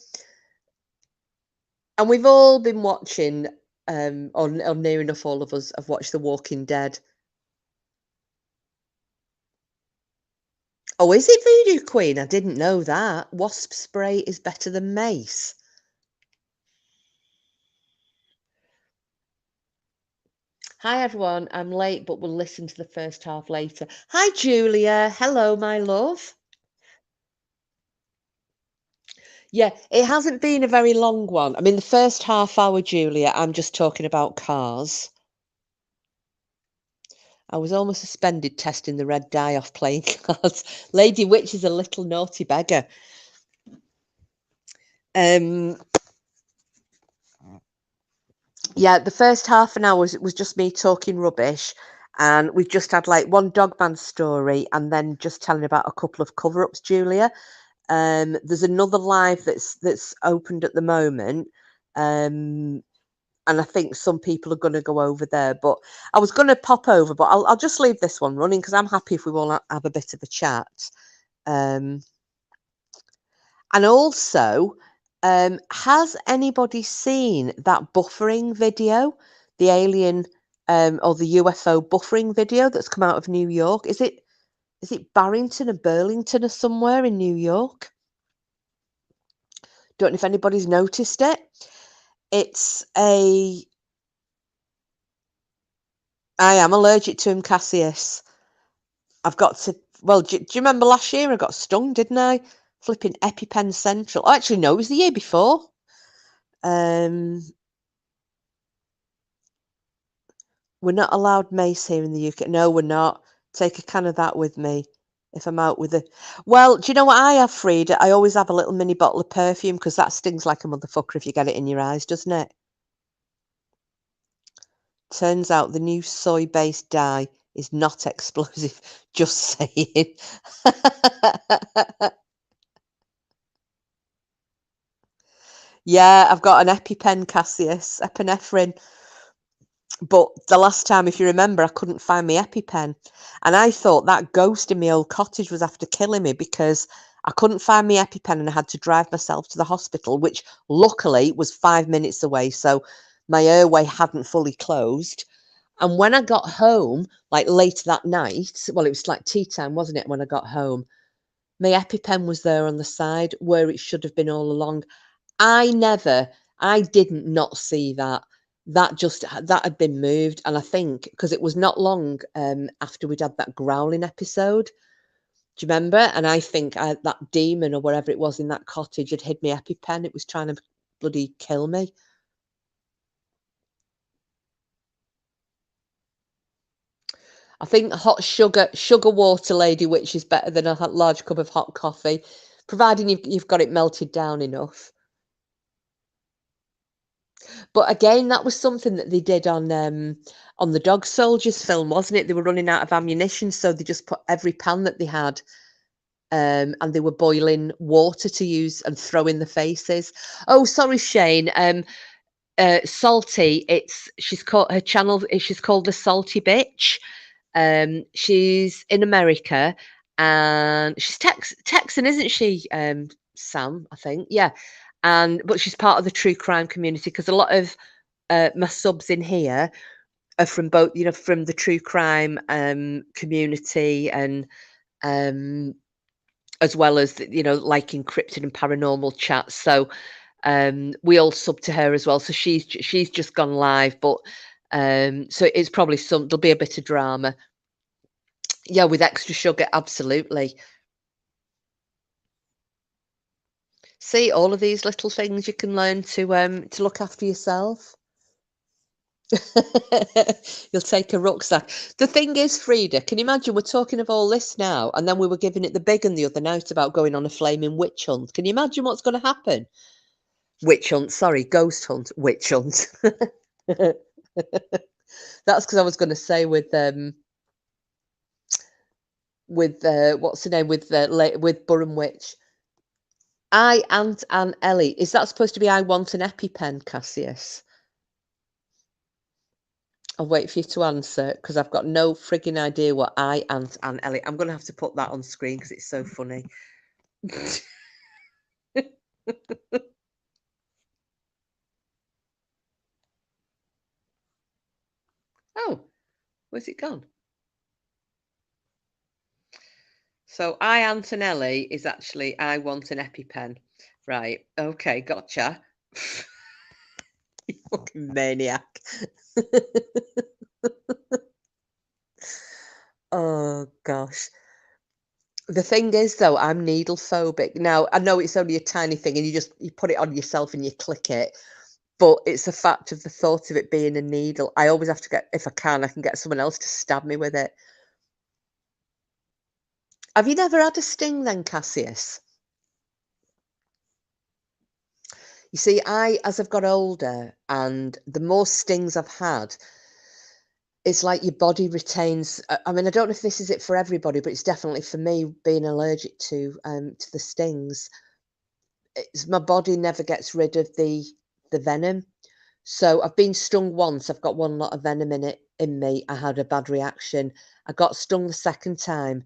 And we've all been watching, or near enough all of us have watched The Walking Dead. Oh, is it Voodoo Queen? I didn't know that. Wasp spray is better than mace. Hi everyone, I'm late, but we'll listen to the first half later. Hi Julia, hello my love. Yeah, it hasn't been a very long one. I mean, the first half hour, Julia, I'm just talking about cars. I was almost suspended testing the red dye off playing cards. Lady Witch is a little naughty beggar. Yeah, the first half an hour was just me talking rubbish, and we've just had like one Dogman story, and then just telling about a couple of cover-ups, Julia. There's another live that's opened at the moment, and I think some people are going to go over there. But I was going to pop over, but I'll just leave this one running because I'm happy if we all have a bit of a chat. And also, has anybody seen that buffering video, the alien or the UFO buffering video that's come out of New York? Is it Barrington or Burlington or somewhere in New York? Don't know if anybody's noticed it. It's I am allergic to him, Cassius. I've got to. Well, do you remember last year I got stung, didn't I? Flipping EpiPen Central. Oh, actually, no, it was the year before. We're not allowed mace here in the UK. No, we're not. Take a can of that with me if I'm out with it. Well, do you know what I have, Frida? I always have a little mini bottle of perfume because that stings like a motherfucker if you get it in your eyes, doesn't it? Turns out the new soy-based dye is not explosive. Just saying. Yeah, I've got an EpiPen, Cassius, epinephrine. But the last time, if you remember, I couldn't find my EpiPen. And I thought that ghost in my old cottage was after killing me because I couldn't find my EpiPen and I had to drive myself to the hospital, which luckily was 5 minutes away. So my airway hadn't fully closed. And when I got home, like later that night, well, it was like tea time, wasn't it, when I got home? My EpiPen was there on the side where it should have been all along. I didn't not see that. That had been moved, and I think because it was not long after we'd had that growling episode. Do you remember? And I think that demon or whatever it was in that cottage had hid my EpiPen. It was trying to bloody kill me. I think hot sugar water, Lady Witch, is better than a large cup of hot coffee, providing you've got it melted down enough. But again, that was something that they did on the Dog Soldiers film, wasn't it? They were running out of ammunition, so they just put every pan that they had, and they were boiling water to use and throw in the faces. Oh, sorry, Shane. Salty. She's called her channel. She's called the Salty Bitch. She's in America, and she's Texan, isn't she? Sam, I think. Yeah. But she's part of the true crime community because a lot of my subs in here are from both, from the true crime community and um, as well as like encrypted and paranormal chats. So we all sub to her as well. So she's just gone live, but so it's probably there'll be a bit of drama. Yeah, with extra sugar, absolutely. See, all of these little things you can learn to look after yourself. You'll take a rucksack. The thing is, Frida, can you imagine we're talking of all this now, and then we were giving it the big one the other night about going on a flaming witch hunt. Can you imagine what's going to happen? Witch hunt, sorry, ghost hunt, witch hunt. That's because I was going to say with what's her name with Burham Witch. Aunt and Ellie. Is that supposed to be I want an EpiPen, Cassius? I'll wait for you to answer because I've got no frigging idea what Aunt and Ellie. I'm going to have to put that on screen because it's so funny. Oh, where's it gone? So I Antonelli is actually I want an EpiPen. Right. Okay, gotcha. You fucking maniac. Oh gosh. The thing is though, I'm needle phobic. Now I know it's only a tiny thing and you put it on yourself and you click it, but it's the fact of the thought of it being a needle. I always have to get, if I can get someone else to stab me with it. Have you never had a sting then, Cassius? You see, as I've got older and the more stings I've had, it's like your body retains. I mean, I don't know if this is it for everybody, but it's definitely for me being allergic to the stings. My body never gets rid of the venom. So I've been stung once. I've got one lot of venom in me. I had a bad reaction. I got stung the second time.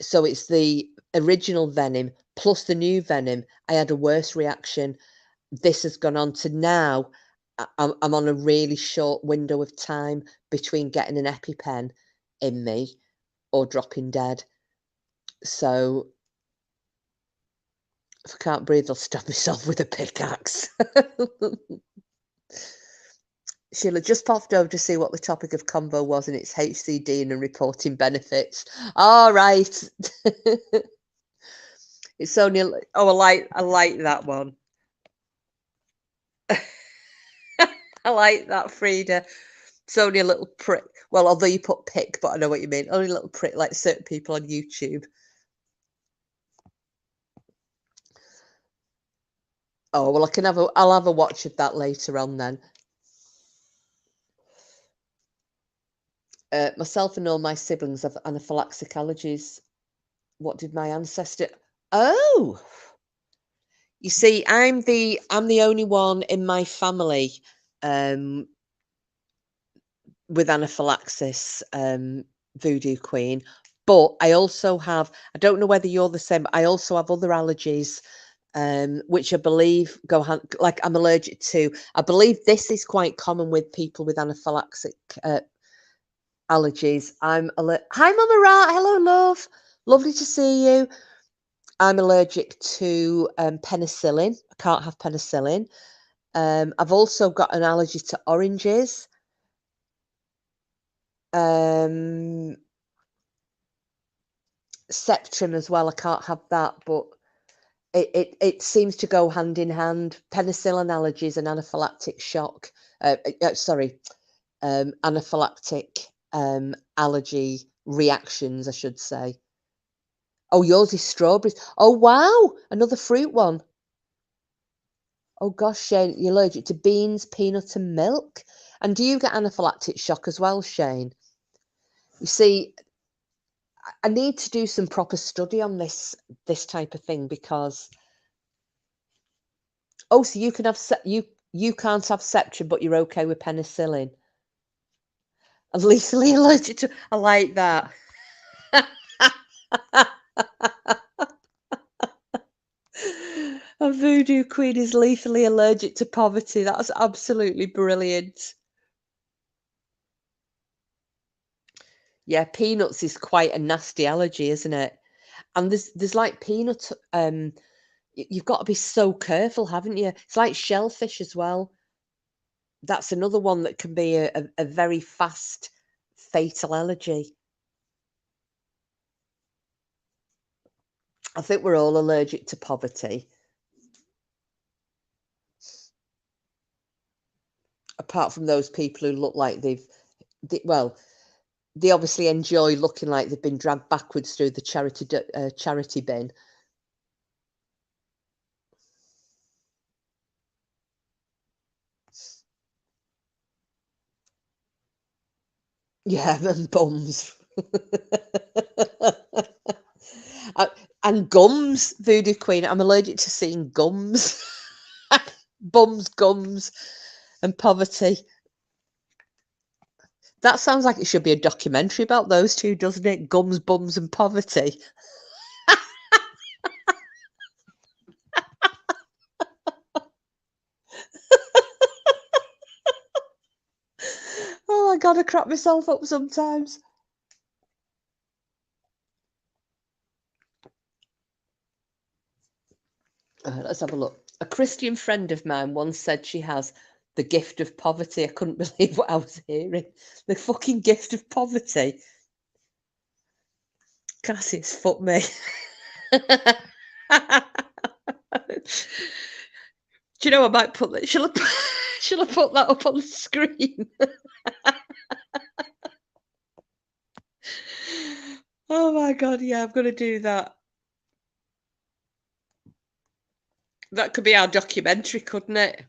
So it's the original venom plus the new venom. I had a worse reaction. This has gone on to now. I'm on a really short window of time between getting an EpiPen in me or dropping dead. So if I can't breathe, I'll stab myself with a pickaxe. Sheila just popped over to see what the topic of convo was, and it's HCD and reporting benefits. All right. It's only I like that one. I like that, Frida. It's only a little prick. Well, although you put pick, but I know what you mean. Only a little prick like certain people on YouTube. Oh well, I'll have a watch of that later on then. Myself and all my siblings have anaphylactic allergies. What did my ancestor? Oh, You see, I'm the only one in my family um, with anaphylaxis, voodoo queen. But I also have, I don't know whether you're the same, but I also have other allergies, which I believe go hand, like I'm allergic to. I believe this is quite common with people with anaphylactic allergies. Hi, Mama Ra. Hello, love. Lovely to see you. I'm allergic to penicillin. I can't have penicillin. I've also got an allergy to oranges. Um, Septrim as well. I can't have that, but it seems to go hand in hand. Penicillin allergies and anaphylactic shock. Sorry, anaphylactic allergy reactions, I should say. Oh, yours is strawberries. Oh, wow, another fruit one. Oh gosh, Shane, you're allergic to beans, peanut, and milk. And do you get anaphylactic shock as well, Shane? You see, I need to do some proper study on this type of thing because so you can have you can't have Septrin, but you're okay with penicillin. I'm lethally allergic to. I like that. A voodoo queen is lethally allergic to poverty. That's absolutely brilliant. Yeah, peanuts is quite a nasty allergy, isn't it? And there's like peanut. You've got to be so careful, haven't you? It's like shellfish as well. That's another one that can be a very fast, fatal allergy. I think we're all allergic to poverty, apart from those people who look like well, they obviously enjoy looking like they've been dragged backwards through the charity bin. Yeah, and bums. Uh, and gums, Voodoo Queen. I'm allergic to seeing gums. Bums, gums, and poverty. That sounds like it should be a documentary about those two, doesn't it? Gums, bums, and poverty. Oh, I gotta crap myself up sometimes. Let's have a look. A Christian friend of mine once said she has the gift of poverty. I couldn't believe what I was hearing. The fucking gift of poverty. Cassie, it's fuck me. Do you know I might put that? Shall I put that up on the screen? Oh my god, yeah, I'm gonna do that. That could be our documentary, couldn't it?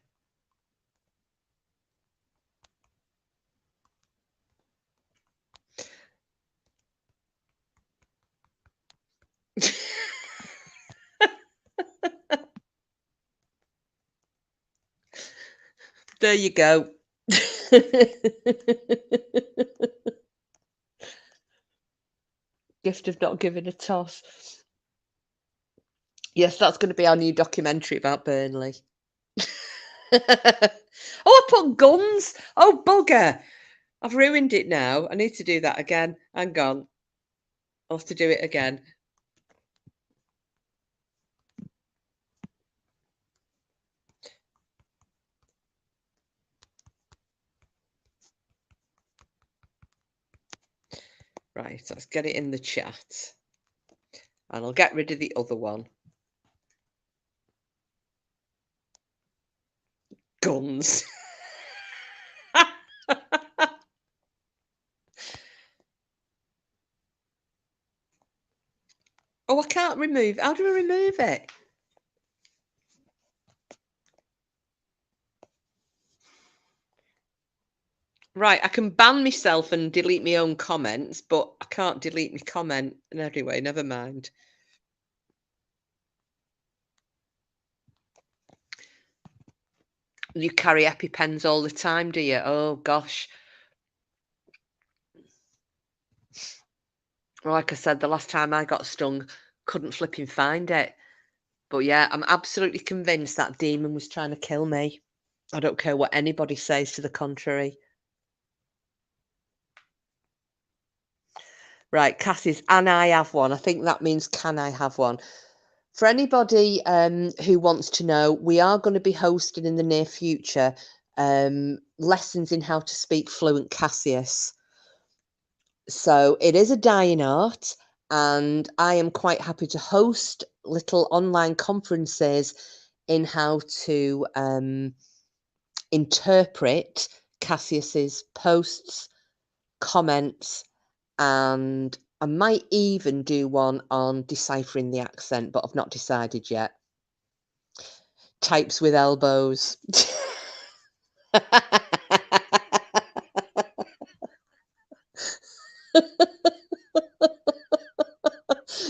There you go. Gift of not giving a toss. Yes, that's going to be our new documentary about Burnley. Oh, I put guns. Oh, bugger. I've ruined it now. I need to do that again. Hang on. I'll have to do it again. Right, let's get it in the chat. And I'll get rid of the other one. Guns. Oh, I can't remove. How do I remove it? Right, I can ban myself and delete my own comments, but I can't delete my comment. And anyway, never mind. You carry EpiPens all the time, do you? Oh gosh. Like I said, the last time I got stung, couldn't flipping find it. But yeah, I'm absolutely convinced that demon was trying to kill me. I don't care what anybody says to the contrary. Right, Cassie's, and I have one. I think that means can I have one? For anybody who wants to know, we are going to be hosting in the near future lessons in how to speak fluent Cassius. So it is a dying art, and I am quite happy to host little online conferences in how to interpret Cassius's posts, comments, and I might even do one on deciphering the accent, but I've not decided yet. Types with elbows.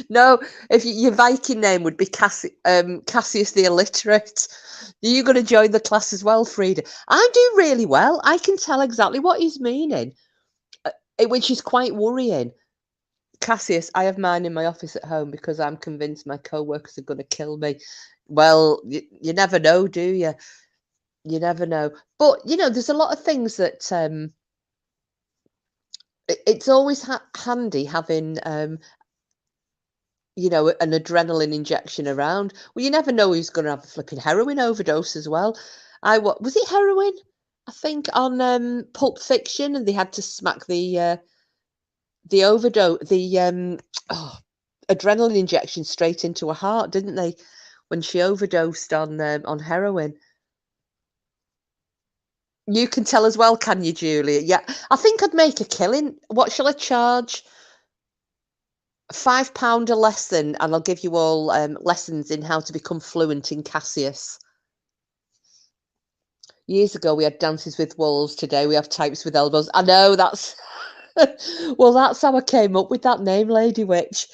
No, if your Viking name would be Cassius the Illiterate. Are you going to join the class as well, Frida? I do really well. I can tell exactly what he's meaning, which is quite worrying. Cassius, I have mine in my office at home because I'm convinced my co-workers are going to kill me. Well, you never know, do you? You never know. But, there's a lot of things that it's always handy having, an adrenaline injection around. Well, you never know who's going to have a flipping heroin overdose as well. Was it heroin? I think on Pulp Fiction, and they had to smack the overdose, the adrenaline injection straight into her heart, didn't they? When she overdosed on heroin. You can tell as well, can you, Julia? Yeah, I think I'd make a killing. What shall I charge? £5 a lesson, and I'll give you all lessons in how to become fluent in Cassius. Years ago, we had dances with wolves. Today, we have types with elbows. I know that's well, that's how I came up with that name, Lady Witch.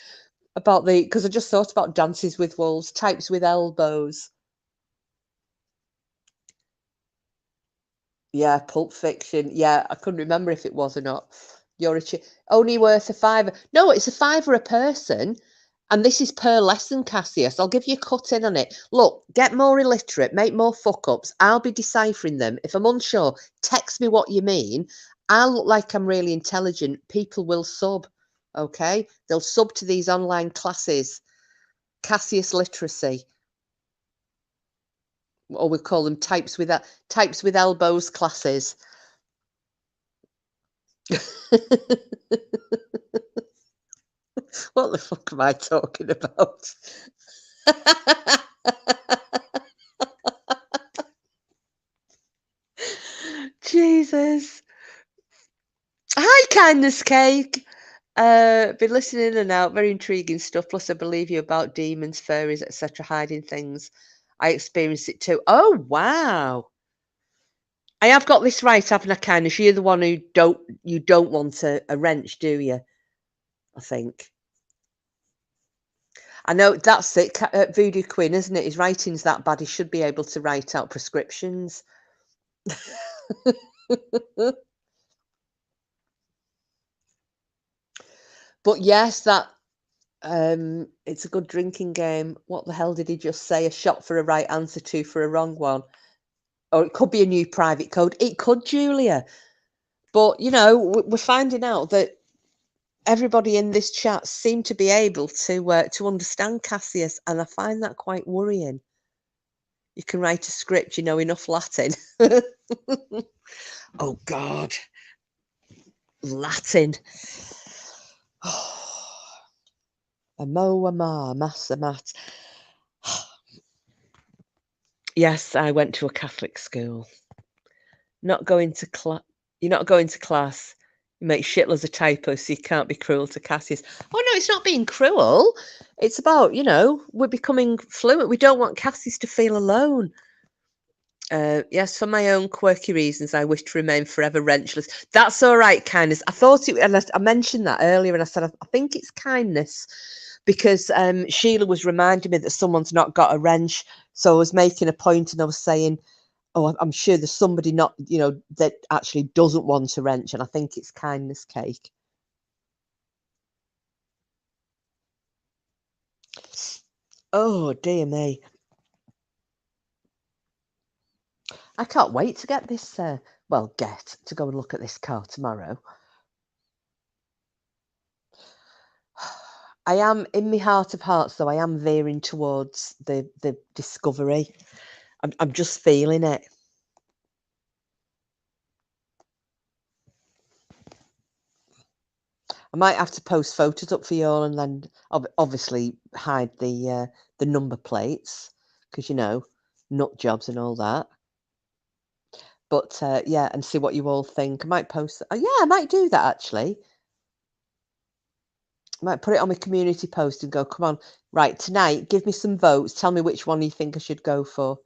Because I just thought about dances with wolves, types with elbows. Yeah, Pulp Fiction. Yeah, I couldn't remember if it was or not. You're only worth a fiver. No, it's a fiver a person. And this is per lesson, Cassius. I'll give you a cut in on it. Look, get more illiterate, make more fuck ups. I'll be deciphering them. If I'm unsure, text me what you mean. I'll look like I'm really intelligent. People will sub. Okay? They'll sub to these online classes. Cassius literacy. Or we call them types with elbows classes. What the fuck am I talking about? Jesus. Hi, Kindness Cake. Been listening in and out. Very intriguing stuff. Plus, I believe you about demons, fairies, etc. hiding things. I experienced it too. Oh, wow. I have got this right, haven't I, Kindness? You're the one who don't want a wrench, do you? I think. I know that's it. Voodoo Queen, isn't it? His writing's that bad. He should be able to write out prescriptions. But yes, that it's a good drinking game. What the hell did he just say? A shot for a right answer, two for a wrong one. Or it could be a new private code. It could, Julia. But, we're finding out that everybody in this chat seemed to be able to understand Cassius, and I find that quite worrying. You can write a script, you know enough Latin. Oh, God. Latin. Amo, ama, massa, mat. Yes, I went to a Catholic school. Not going to class. You're not going to class. You make shitloads of typos, so you can't be cruel to Cassius. Oh no, it's not being cruel. It's about, we're becoming fluent. We don't want Cassius to feel alone. Yes, for my own quirky reasons, I wish to remain forever wrenchless. That's all right, Kindness. I thought it, and I mentioned that earlier, and I said I think it's Kindness because Sheila was reminding me that someone's not got a wrench. So I was making a point, and I was saying, Oh, I'm sure there's somebody not, that actually doesn't want a wrench, and I think it's kindness cake. Oh, dear me. I can't wait to get this, to go and look at this car tomorrow. I am, in my heart of hearts, though, I am veering towards the Discovery. I'm just feeling it. I might have to post photos up for you all, and then obviously hide the number plates, because nut jobs and all that. But yeah, and see what you all think. I might post. Oh, yeah, I might do that actually. I might put it on my community post and go, come on, right, tonight, give me some votes. Tell me which one you think I should go for.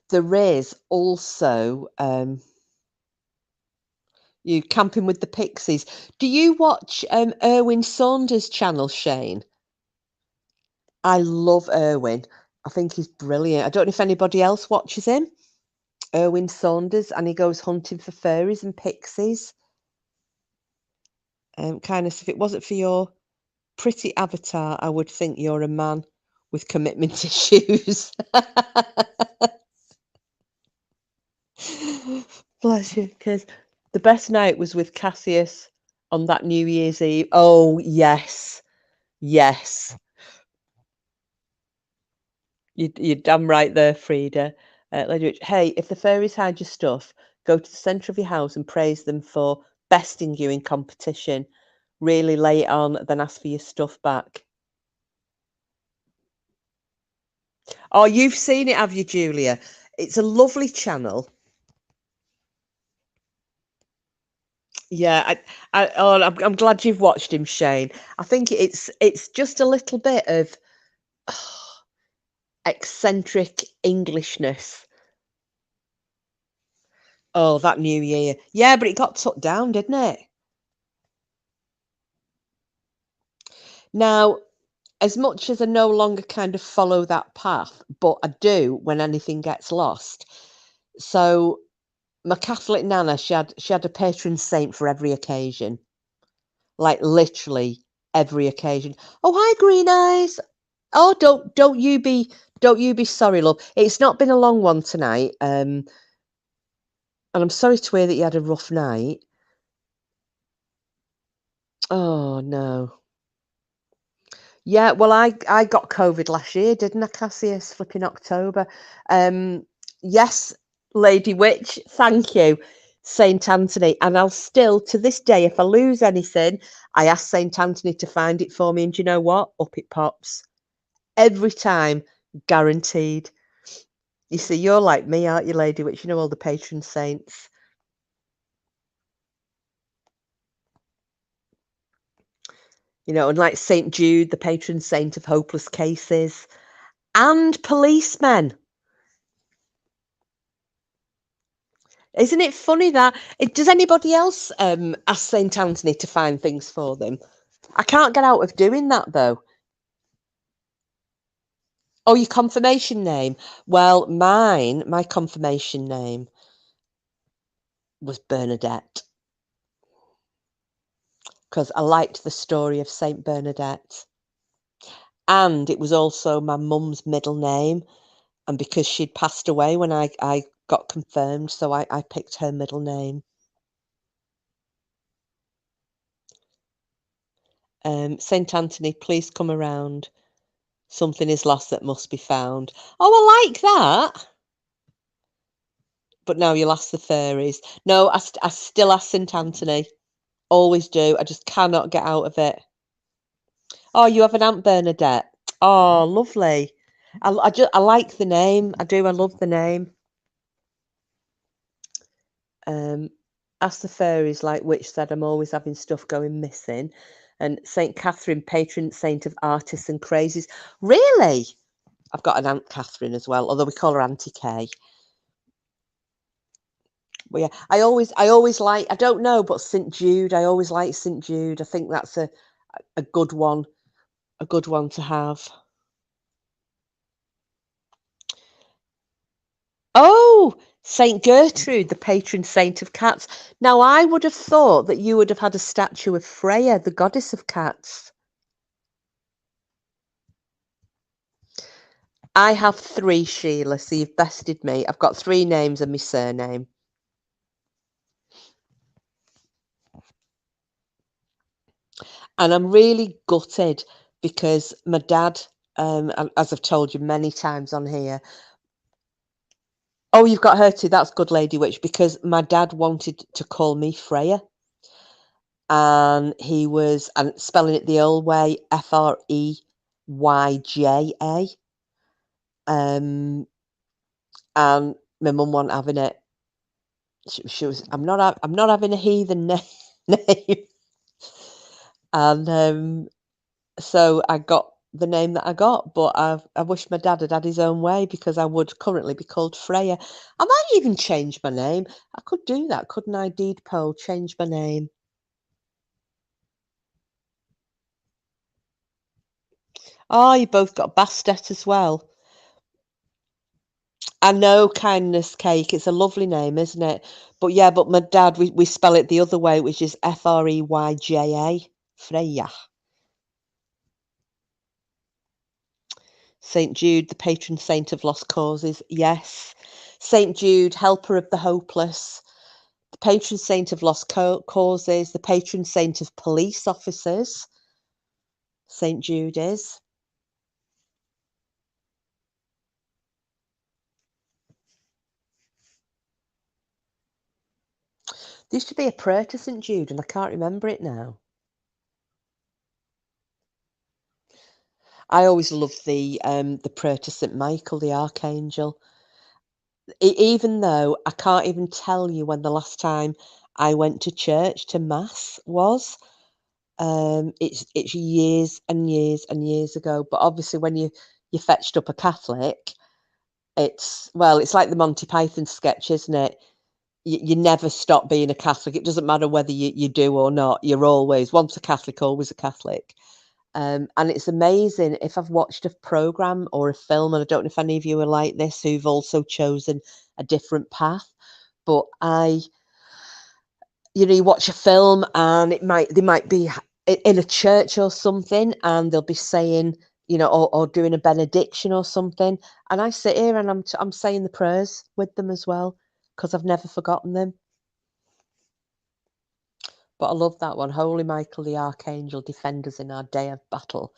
There is also you Camping with the Pixies. Do you watch Erwin Saunders' channel, Shane? I love Erwin. I think he's brilliant. I don't know if anybody else watches him. Erwin Saunders, and he goes hunting for fairies and pixies. Kind of, if it wasn't for your pretty avatar, I would think you're a man with commitment issues. Bless you, because the best night was with Cassius on that New Year's Eve. Oh, yes. Yes. You're damn right there, Frida. Lady Rich, hey, if the fairies hide your stuff, go to the centre of your house and praise them for besting you in competition. Really lay it on, then ask for your stuff back. Oh, you've seen it, have you, Julia? It's a lovely channel. Yeah, I'm glad you've watched him, Shane. I think it's just a little bit of eccentric Englishness. Oh, that New Year. Yeah, but it got took down, didn't it? Now, as much as I no longer kind of follow that path, but I do when anything gets lost. So my Catholic nana, she had a patron saint for every occasion. Like literally every occasion. Oh, hi, Green Eyes. Oh, don't you be sorry, love. It's not been a long one tonight. And I'm sorry to hear that you had a rough night. Oh no. Yeah, well, I got COVID last year, didn't I, Cassius? Flipping October. Yes, Lady Witch, thank you, Saint Anthony. And I'll still, to this day, if I lose anything, I ask Saint Anthony to find it for me. And do you know what? Up it pops. Every time, guaranteed. You see, you're like me, aren't you, Lady Witch? You know all the patron saints. And like St. Jude, the patron saint of hopeless cases, and policemen. Isn't it funny that does anybody else ask St. Anthony to find things for them? I can't get out of doing that though. Oh, your confirmation name. Well, my confirmation name was Bernadette because I liked the story of Saint Bernadette. And it was also my mum's middle name. And because she'd passed away when I got confirmed, so I picked her middle name. Saint Anthony, please come around. Something is lost that must be found. Oh, I like that. But now you'll ask the fairies. No, I still ask St. Anthony. Always do. I just cannot get out of it. Oh, you have an Aunt Bernadette. Oh, lovely. I like the name. I do. I love the name. Ask the fairies, like Witch said, I'm always having stuff going missing. And St. Catherine, patron saint of artists and crazies. Really? I've got an Aunt Catherine as well, although we call her Auntie Kay. But yeah, I always like, I don't know, but St. Jude, I always like St. Jude. I think that's a good one to have. Oh, Saint Gertrude, the patron saint of cats. Now, I would have thought that you would have had a statue of Freya, the goddess of cats. I have three, Sheila, so you've bested me. I've got three names and my surname. And I'm really gutted because my dad, as I've told you many times on here, oh, you've got her too. That's good, Lady Witch, because my dad wanted to call me Freya, and he was and spelling it the old way, Freyja. And my mum wasn't having it. She was, I'm not having a heathen name. And so I got the name that I got, but I wish my dad had had his own way because I would currently be called Freya. I might even change my name. I could do that, couldn't I? Deed poll, change my name. Oh, you both got Bastet as well. I know, Kindness Cake. It's a lovely name, isn't it? But yeah, but my dad, we spell it the other way, which is Freyja. Freya. St. Jude, the patron saint of lost causes. Yes. St. Jude, helper of the hopeless. The patron saint of lost causes. The patron saint of police officers. St. Jude is. There used to be a prayer to St. Jude, and I can't remember it now. I always loved the prayer to St. Michael, the archangel. Even though I can't even tell you when the last time I went to church to mass was. It's years and years and years ago. But obviously, when you fetched up a Catholic, it's like the Monty Python sketch, isn't it? You never stop being a Catholic. It doesn't matter whether you do or not. You're always once a Catholic, always a Catholic. And it's amazing if I've watched a program or a film, and I don't know if any of you are like this who've also chosen a different path, but you watch a film and they might be in a church or something, and they'll be saying, or doing a benediction or something, and I sit here and I'm saying the prayers with them as well because I've never forgotten them. But I love that one. Holy Michael the Archangel, defend us in our day of battle.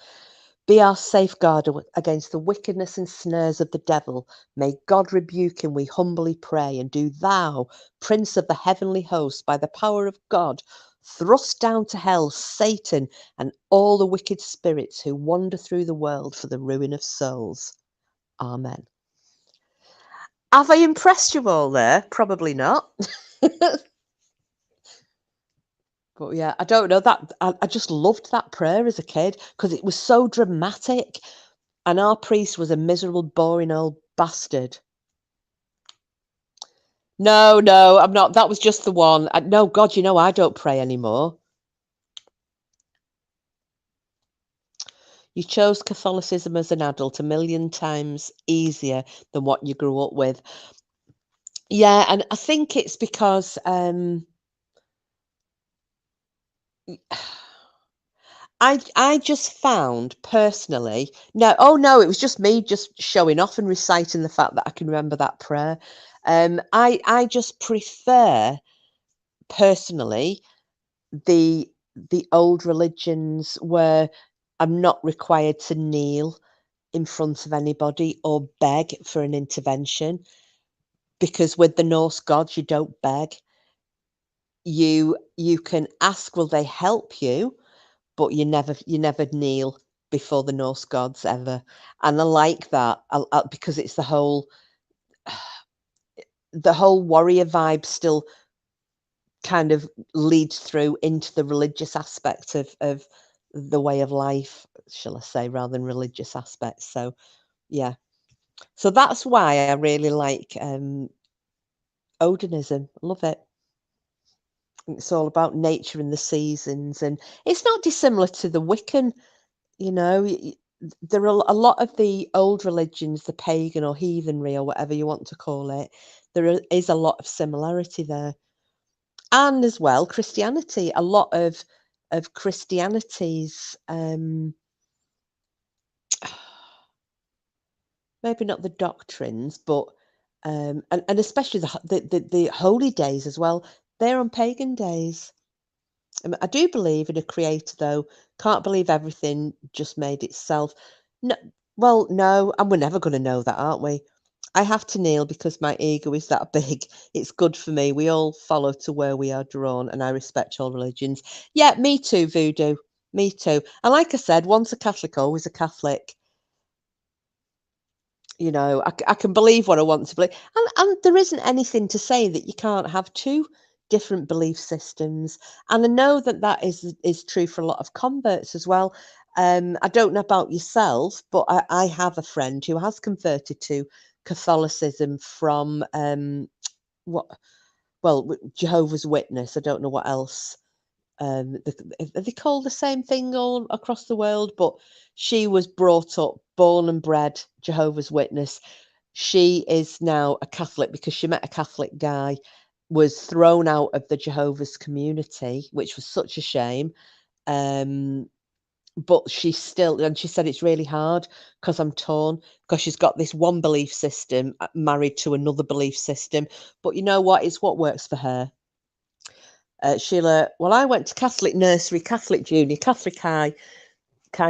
Be our safeguard against the wickedness and snares of the devil. May God rebuke him, we humbly pray. And do thou, Prince of the heavenly host, by the power of God, thrust down to hell Satan and all the wicked spirits who wander through the world for the ruin of souls. Amen. Have I impressed you all there? Probably not. But yeah, I don't know that I just loved that prayer as a kid because it was so dramatic. And our priest was a miserable, boring old bastard. No, no, I'm not. That was just the one. No, God, I don't pray anymore. You chose Catholicism as an adult a million times easier than what you grew up with. Yeah, and I think it's because I just found personally no, oh no, it was just me just showing off and reciting the fact that I can remember that prayer. I just prefer personally the old religions where I'm not required to kneel in front of anybody or beg for an intervention, because with the Norse gods you don't beg. You can ask, will they help you, but you never kneel before the Norse gods ever. And I like that because it's the whole warrior vibe still kind of leads through into the religious aspect of the way of life, shall I say, rather than religious aspects. So yeah, so that's why I really like Odinism. Love it. It's all about nature and the seasons, and it's not dissimilar to the Wiccan. You know, there are a lot of the old religions, the pagan or heathenry or whatever you want to call it, is a lot of similarity there. And as well, Christianity, a lot of Christianity's, maybe not the doctrines, but and especially the holy days as well. They're on pagan days. I do believe in a creator, though. Can't believe everything just made itself. No, well, no, and we're never going to know that, aren't we? I have to kneel because my ego is that big. It's good for me. We all follow to where we are drawn, and I respect all religions. Yeah, me too, voodoo. Me too. And like I said, once a Catholic, always a Catholic. You know, I can believe what I want to believe. And there isn't anything to say that you can't have two different belief systems. And I know that that is true for a lot of converts as well. I don't know about yourself, but I have a friend who has converted to Catholicism from what Jehovah's Witness. I don't know what else. Are they called the same thing all across the world? But she was brought up, born and bred Jehovah's Witness. She is now a Catholic because she met a Catholic guy, was thrown out of the Jehovah's community, which was such a shame. But she still, and she said it's really hard because I'm torn because she's got this one belief system married to another belief system. But you know what? It's what works for her. Sheila, well, I went to Catholic nursery, Catholic junior, Catholic high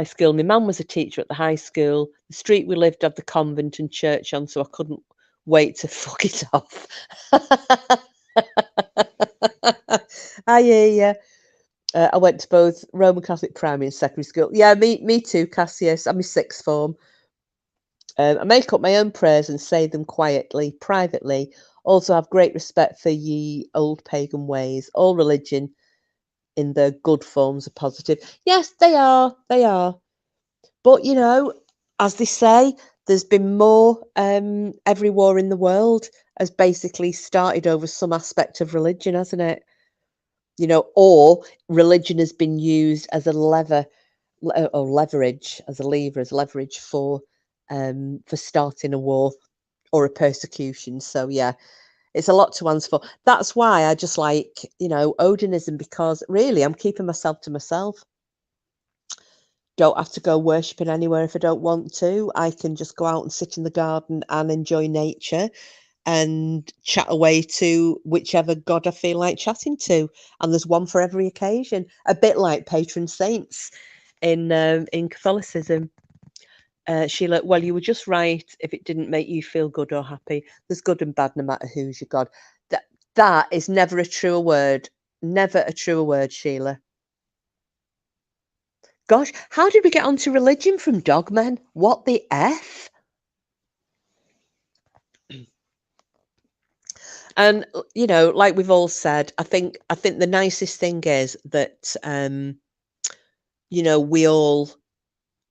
school. My mum was a teacher at the high school. The street we lived had the convent and church on, so I couldn't wait to fuck it off. I hear you. I went to both Roman Catholic primary and secondary school. Yeah, me too, Cassius. I'm in sixth form. I make up my own prayers and say them quietly, privately. Also have great respect for ye old pagan ways. All religion in their good forms are positive. Yes, they are. They are. But you know, as they say, there's been more. Every war in the world has basically started over some aspect of religion, hasn't it? You know, or religion has been used as a lever or leverage, as a lever, as leverage for starting a war or a persecution. So yeah, it's a lot to answer for. That's why I just like, you know, Odinism, because really I'm keeping myself to myself. Don't have to go worshipping anywhere if I don't want to. I can just go out and sit in the garden and enjoy nature and chat away to whichever god I feel like chatting to. And there's one for every occasion, a bit like patron saints in Catholicism. Sheila, well, you were just right. If it didn't make you feel good or happy, there's good and bad no matter who's your god. That is never a truer word. Never a truer word, Sheila. Gosh, how did we get onto religion from Dogmen? What the F? And you know, like we've all said, I think the nicest thing is that you know, we all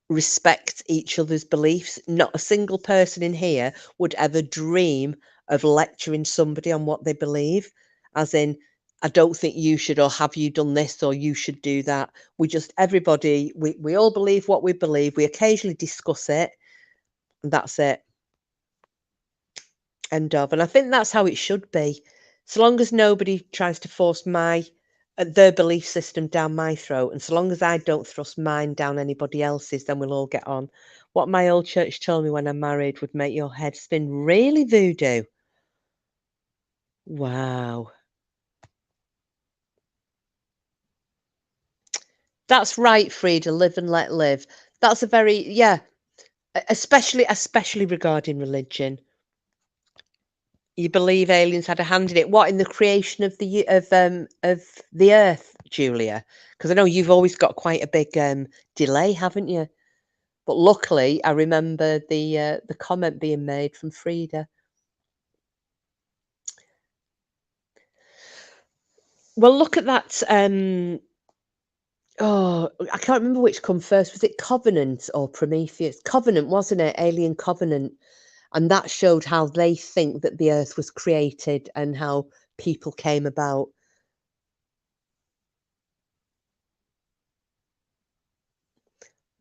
respect each other's beliefs. Not a single person in here would ever dream of lecturing somebody on what they believe, as in, I don't think you should, or have you done this, or you should do that. We just, everybody, we all believe what we believe. We occasionally discuss it, and that's it. End of. And I think that's how it should be. So long as nobody tries to force their belief system down my throat, and so long as I don't thrust mine down anybody else's, then we'll all get on. What my old church told me when I'm married would make your head spin. Really, voodoo? Wow. That's right, Frida. Live and let live. That's a very, yeah, especially regarding religion. You believe aliens had a hand in it? What, in the creation of the Earth, Julia? Because I know you've always got quite a big delay, haven't you? But luckily, I remember the comment being made from Frida. Well, look at that. Oh, I can't remember which come first. Was it Covenant or Prometheus? Covenant, wasn't it? Alien Covenant. And that showed how they think that the Earth was created and how people came about.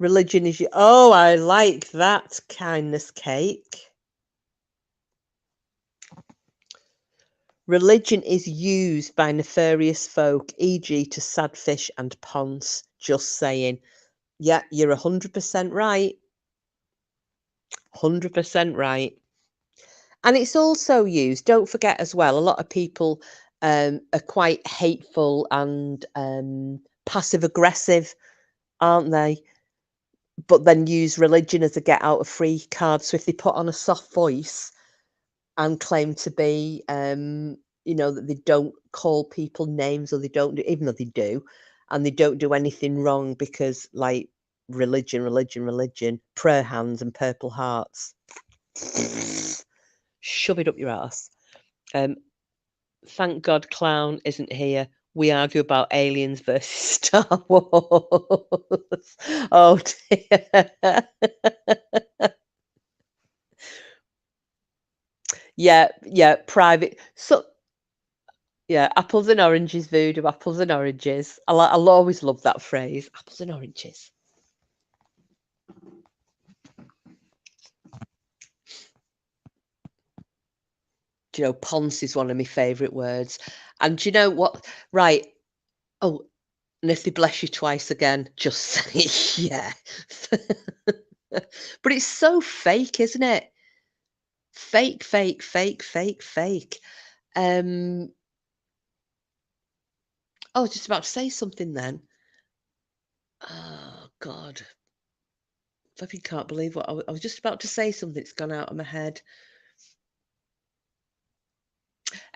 Religion is... Oh, I like that. Kindness cake. Religion is used by nefarious folk, e.g. to sad fish and ponds. Just saying. Yeah, you're 100% right. 100% right. And it's also used, don't forget as well, a lot of people are quite hateful and passive aggressive, aren't they? But then use religion as a get out of free card. So if they put on a soft voice and claim to be, that they don't call people names, or they don't do, even though they do, and they don't do anything wrong because, like, religion, prayer hands and purple hearts. Shove it up your ass. Thank God Clown isn't here. We argue about aliens versus Star Wars. Oh dear. Yeah, private. So yeah, apples and oranges, voodoo, apples and oranges. I'll always love that phrase, apples and oranges. Do you know, ponce is one of my favourite words. And do you know what? Right. Oh, and if they bless you twice again, just say yeah. But it's so fake, isn't it? Fake, fake, fake, fake, fake. I was just about to say something then. Oh God. I can't believe what I was just about to say something. It's gone out of my head.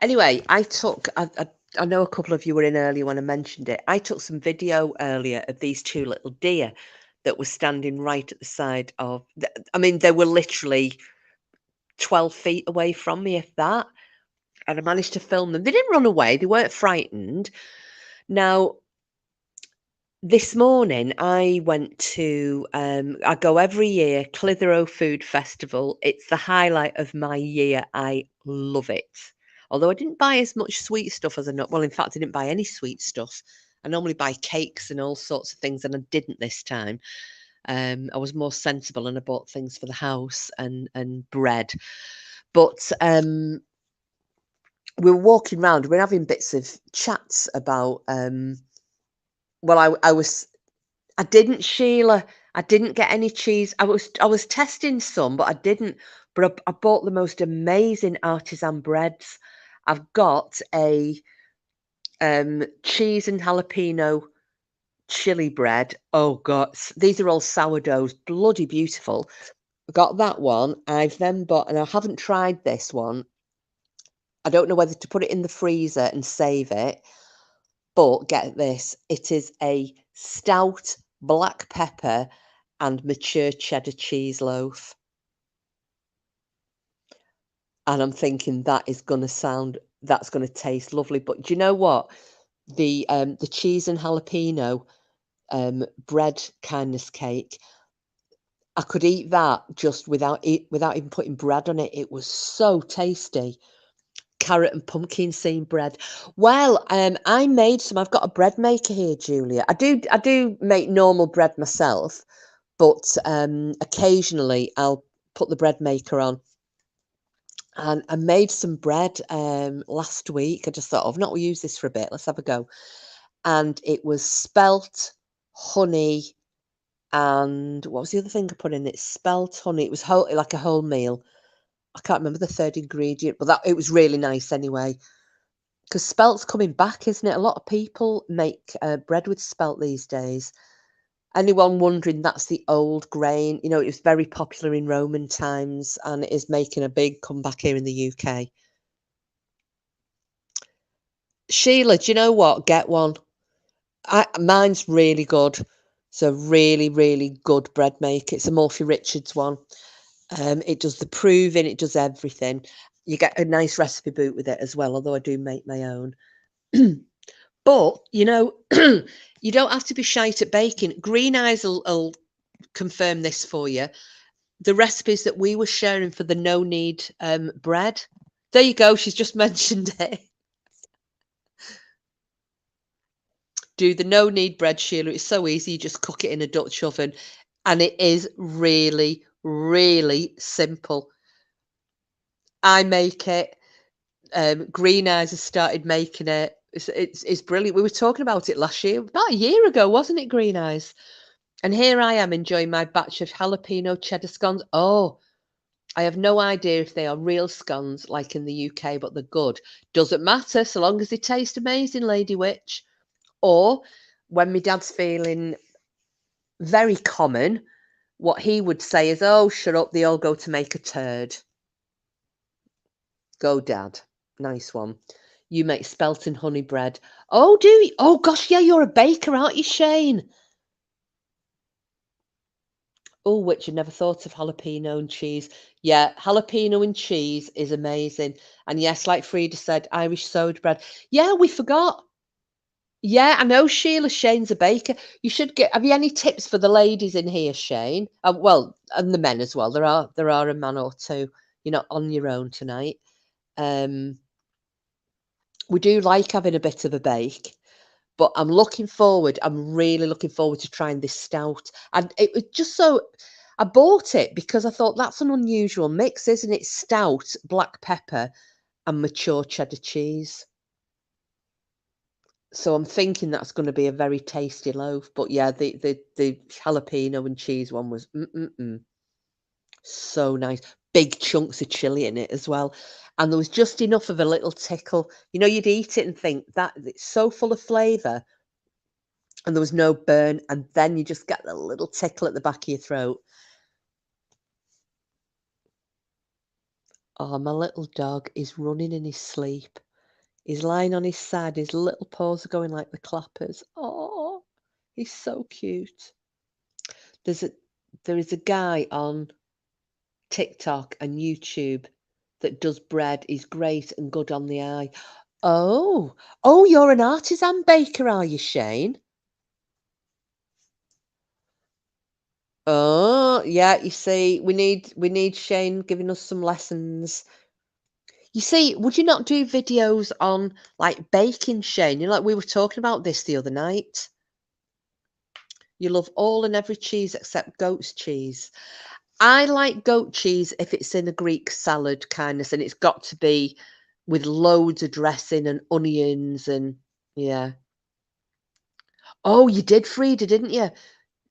Anyway, I know a couple of you were in earlier when I mentioned it. I took some video earlier of these two little deer that were standing right at the side of, I mean, they were literally 12 feet away from me, if that. And I managed to film them. They didn't run away. They weren't frightened. Now, this morning I went to, I go every year, Clitheroe Food Festival. It's the highlight of my year. I love it. Although I didn't buy as much sweet stuff as I know. Well, in fact, I didn't buy any sweet stuff. I normally buy cakes and all sorts of things, and I didn't this time. I was more sensible and I bought things for the house and bread. But we were walking around. We were having bits of chats about. Well, I didn't, Sheila. I didn't get any cheese. I was testing some, but I didn't. But I bought the most amazing artisan breads. I've got a cheese and jalapeno chili bread. Oh God, these are all sourdoughs, bloody beautiful. Got that one. I've then bought, and I haven't tried this one. I don't know whether to put it in the freezer and save it, but get this, it is a stout black pepper and mature cheddar cheese loaf. And I'm thinking that's going to taste lovely. But do you know what? The cheese and jalapeno bread kindness cake, I could eat that just without even putting bread on it. It was so tasty. Carrot and pumpkin seed bread. Well, I made some. I've got a bread maker here, Julia. I do make normal bread myself, but occasionally I'll put the bread maker on. And I made some bread last week. I just thought, I've not used this for a bit. Let's have a go. And it was spelt, honey, and what was the other thing I put in it? Spelt, honey. It was like a whole meal. I can't remember the third ingredient, but it was really nice anyway. Because spelt's coming back, isn't it? A lot of people make bread with spelt these days. Anyone wondering, that's the old grain. You know, it was very popular in Roman times, and it is making a big comeback here in the UK. Sheila, do you know what? Get one. Mine's really good. It's a really, really good bread maker. It's a Morphy Richards one. It does the proving, it does everything. You get a nice recipe book with it as well, although I do make my own. But, you know, you don't have to be shite at baking. Green Eyes will confirm this for you. The recipes that we were sharing for the no-knead bread. There you go. She's just mentioned it. Do the no-knead bread, Sheila. It's so easy. You just cook it in a Dutch oven. and it is really, really simple. I make it. Green Eyes has started making it. It's brilliant. We were talking about it last year, about a year ago, wasn't it, Green Eyes? And here I am enjoying my batch of jalapeno cheddar scones. Oh, I have no idea if they are real scones like in the UK, but they're good. Doesn't matter so long as they taste amazing, Lady Witch. Or when my dad's feeling very common, what he would say is, "Oh, shut up, they all go to make a turd." Go, Dad. Nice one. You make spelt and honey bread. Oh, do you? Oh, gosh, yeah, you're a baker, aren't you, Shane? Oh, which I never thought of jalapeno and cheese. Yeah, jalapeno and cheese is amazing. And yes, like Frida said, Irish soda bread. Yeah, we forgot. Yeah, I know, Sheila. Shane's a baker. You should get. Have you any tips for the ladies in here, Shane? Well, and the men as well. There are a man or two. You're not on your own tonight. Um, we do like having a bit of a bake, but I'm really looking forward to trying this stout. And it was just so, I bought it because I thought that's an unusual mix, isn't it? Stout, black pepper, and mature cheddar cheese. So I'm thinking that's going to be a very tasty loaf. But yeah, the jalapeno and cheese one was so nice. Big chunks of chili in it as well. And there was just enough of a little tickle. You know, you'd eat it and think that it's so full of flavour and there was no burn. And then you just get the little tickle at the back of your throat. Oh, my little dog is running in his sleep. He's lying on his side. His little paws are going like the clappers. Oh, he's so cute. There's a there is a guy on TikTok and YouTube that does bread. He's great and good on the eye. Oh, you're an artisan baker, are you, Shane? Oh, yeah, you see, we need Shane giving us some lessons. You see, would you not do videos on like baking, Shane? You know, like we were talking about this the other night. You love all and every cheese except goat's cheese. I like goat cheese if it's in a Greek salad kindness, and it's got to be with loads of dressing and onions and yeah. Oh, you did, Frida, didn't you?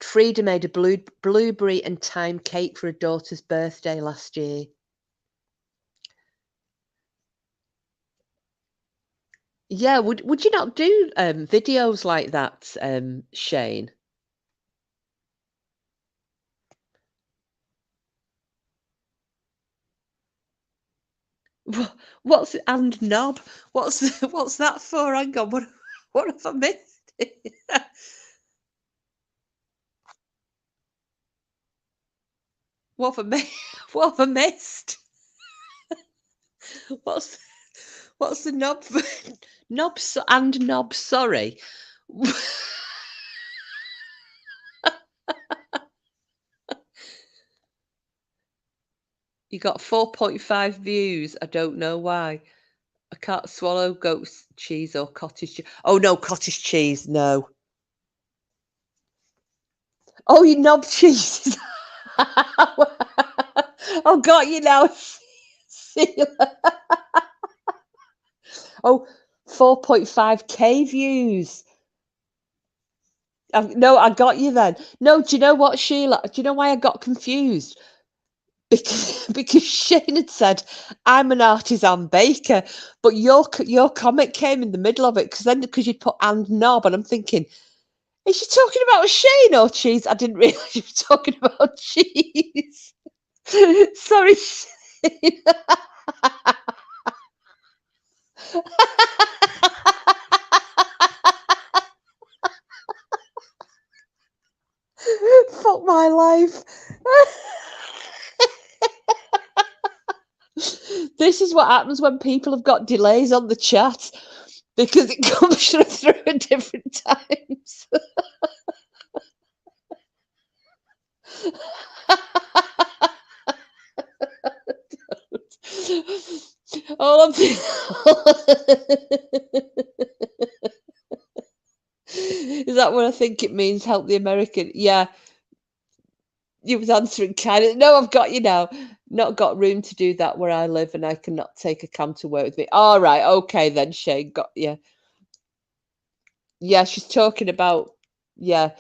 Frida made a blueberry and thyme cake for her daughter's birthday last year. Yeah, would you not do videos like that, Shane? What's and knob? What's what's that for? Hang on, what have I missed? What have I missed? What have I missed? What's what's the knob for? And knob? Sorry. You got 4.5 views. I don't know why. I can't swallow goat's cheese or cottage cheese. Oh no, cottage cheese. No. Oh, you knob cheese. Oh, got you now. See you. Oh, 4.5K views. No, I got you then. No, do you know what, Sheila? Do you know why I got confused? Because Shane had said I'm an artisan baker, but your comment came in the middle of it because you'd put and knob, and I'm thinking, is she talking about Shane or cheese? I didn't realise you were talking about cheese. Sorry, Shane. Fuck my life. This is what happens when people have got delays on the chat because it comes through at different times. All I'm is that what I think it means? Help the American? Yeah, You was answering kind of. No, I've got you now. Not got room to do that where I live, and I cannot take a cam to work with me. All right, okay then, Shane. Got you. Yeah, she's talking about. Yeah.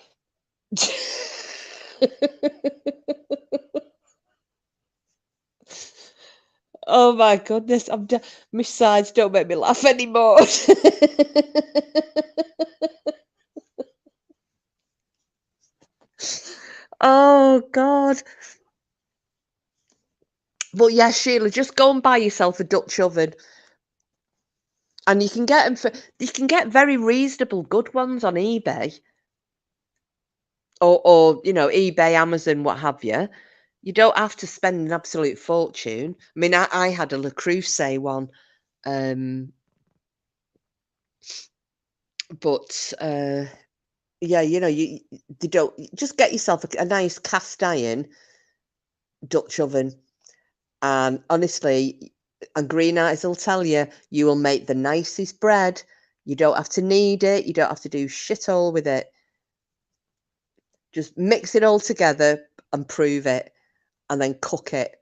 Oh my goodness, my sides don't make me laugh anymore. Oh God. But yeah, Sheila, just go and buy yourself a Dutch oven. And you can get them you can get very reasonable good ones on eBay. Or eBay, Amazon, what have you. You don't have to spend an absolute fortune. I mean, I had a Le Creuset one. But yeah, they don't just get yourself a nice cast iron Dutch oven, and honestly, and Green Eyes will tell you, you will make the nicest bread. You don't have to knead it. You don't have to do shit all with it. Just mix it all together and prove it, and then cook it,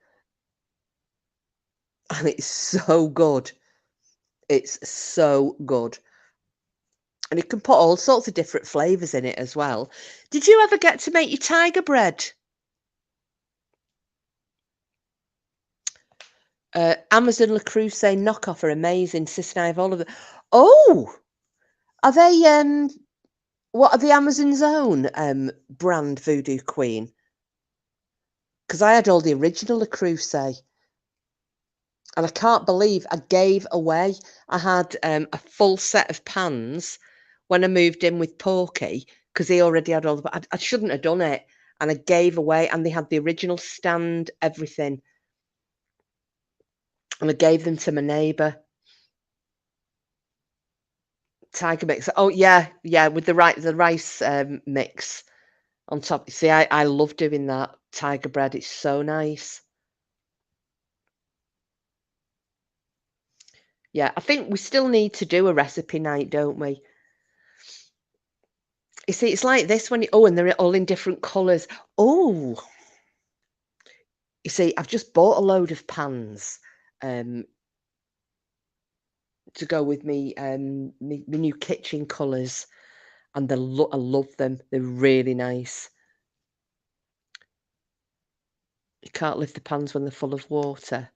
and it's so good. It's so good. And you can put all sorts of different flavours in it as well. Did you ever get to make your tiger bread? Amazon Le Creuset knockoff are amazing. Sister and I have all of them. Oh, are they what are the Amazon's own brand Voodoo Queen? Because I had all the original Le Creuset. And I can't believe I gave away. I had a full set of pans when I moved in with Porky, because he already had all the. I shouldn't have done it, and I gave away. And they had the original stand, everything, and I gave them to my neighbour. Tiger mix. Oh yeah, with the rice mix on top. See, I love doing that tiger bread. It's so nice. Yeah, I think we still need to do a recipe night, don't we? You see, it's like this when and they're all in different colours. Oh, you see, I've just bought a load of pans to go with me my new kitchen colours, and I love them. They're really nice. You can't lift the pans when they're full of water.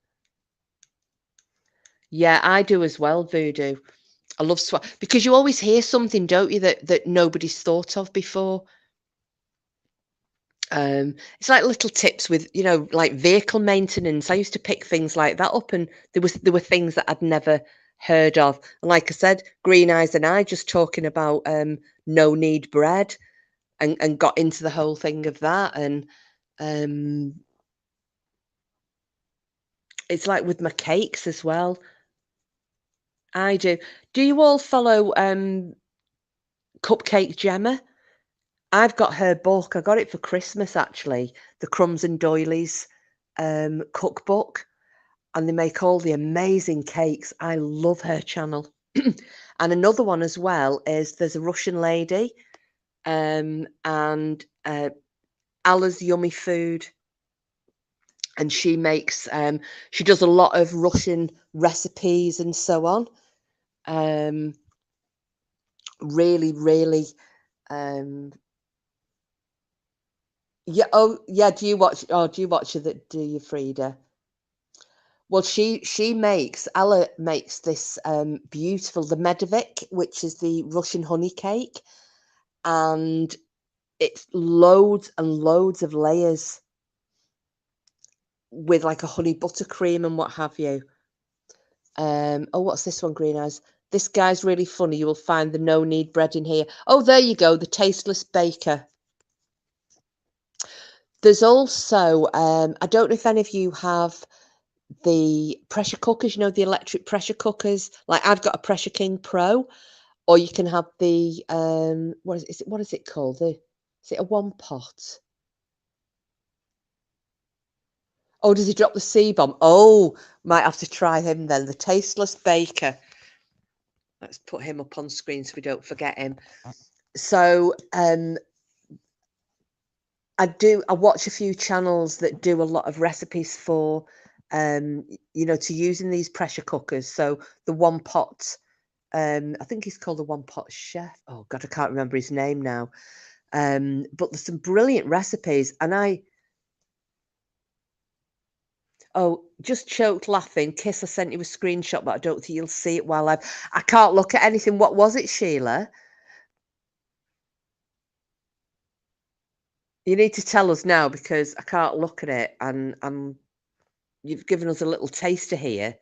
Yeah, I do as well, Voodoo. I love because you always hear something, don't you, that nobody's thought of before. It's like little tips with, like vehicle maintenance. I used to pick things like that up, and there were things that I'd never heard of. And like I said, Green Eyes and I just talking about no knead bread, and got into the whole thing of that. And it's like with my cakes as well. I do. Do you all follow Cupcake Gemma? I've got her book. I got it for Christmas actually. The Crumbs and Doilies cookbook. And they make all the amazing cakes. I love her channel. And another one as well is there's a Russian lady, and Alla's Yummy Food, and she makes she does a lot of Russian recipes and so on. Really, really. Yeah. Oh, yeah. Do you watch? Oh, do you watch it? Do you, Frida? Well, Ella makes this beautiful, the Medovik, which is the Russian honey cake, and it's loads and loads of layers with like a honey buttercream and what have you. Oh, what's this one, Green Eyes? This guy's really funny. You will find the no knead bread in here. Oh, there you go, the tasteless baker. There's also, I don't know if any of you have the pressure cookers, the electric pressure cookers. Like I've got a Pressure King Pro, or you can have the what is it called? Is it a one pot? Oh, does he drop the C bomb? Oh, might have to try him then. The tasteless baker. Let's put him up on screen so we don't forget him. So I watch a few channels that do a lot of recipes for, to using these pressure cookers. So the one pot, I think he's called the one pot chef. Oh God, I can't remember his name now. But there's some brilliant recipes, and just choked laughing. Kiss, I sent you a screenshot, but I don't think you'll see it while I can't look at anything. What was it, Sheila? You need to tell us now because I can't look at it, and you've given us a little taster here.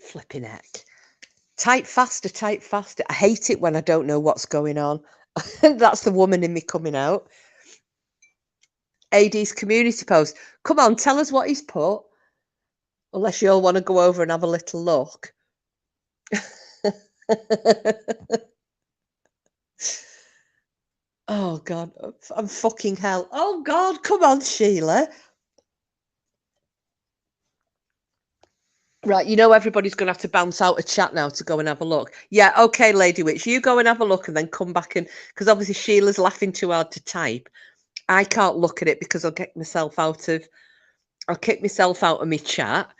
Flipping heck. Type faster, type faster. I hate it when I don't know what's going on. That's the woman in me coming out. AD's community post. Come on, tell us what he's put. Unless you all want to go over and have a little look. Oh God, I'm fucking hell. Oh God, come on, Sheila. Right, everybody's going to have to bounce out a chat now to go and have a look. Yeah, okay, Lady Witch, you go and have a look and then come back because obviously Sheila's laughing too hard to type. I can't look at it because I'll kick myself out of my chat.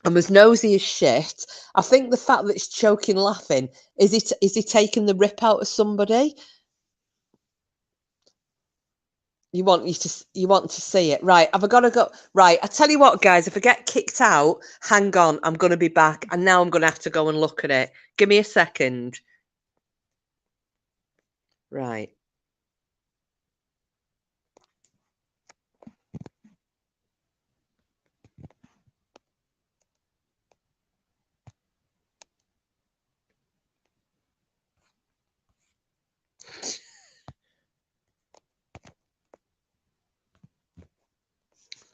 And was nosy as shit. I think the fact that it's choking laughing, is he taking the rip out of somebody? You want to see it, right? Have I got to go? Right, I tell you what, guys. If I get kicked out, hang on. I'm going to be back, and now I'm going to have to go and look at it. Give me a second. Right.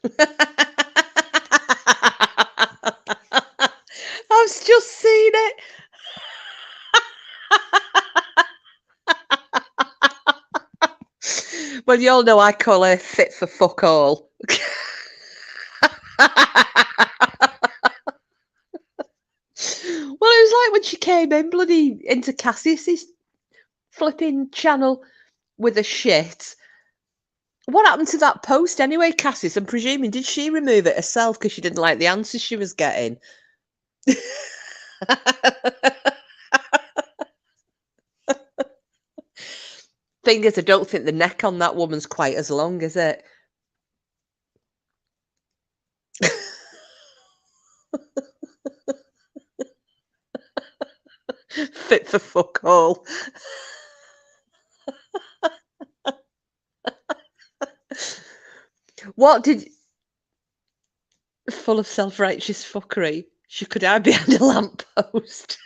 I've just seen it. Well, you all know I call her fit for fuck all. Well, it was like when she came in bloody into Cassius's flipping channel with a shit. What happened to that post anyway, Cassis? I'm presuming, did she remove it herself because she didn't like the answers she was getting? Thing is, I don't think the neck on that woman's quite as long, is it? Fit for fuck all. What did... Full of self-righteous fuckery. She could hide behind a lamppost.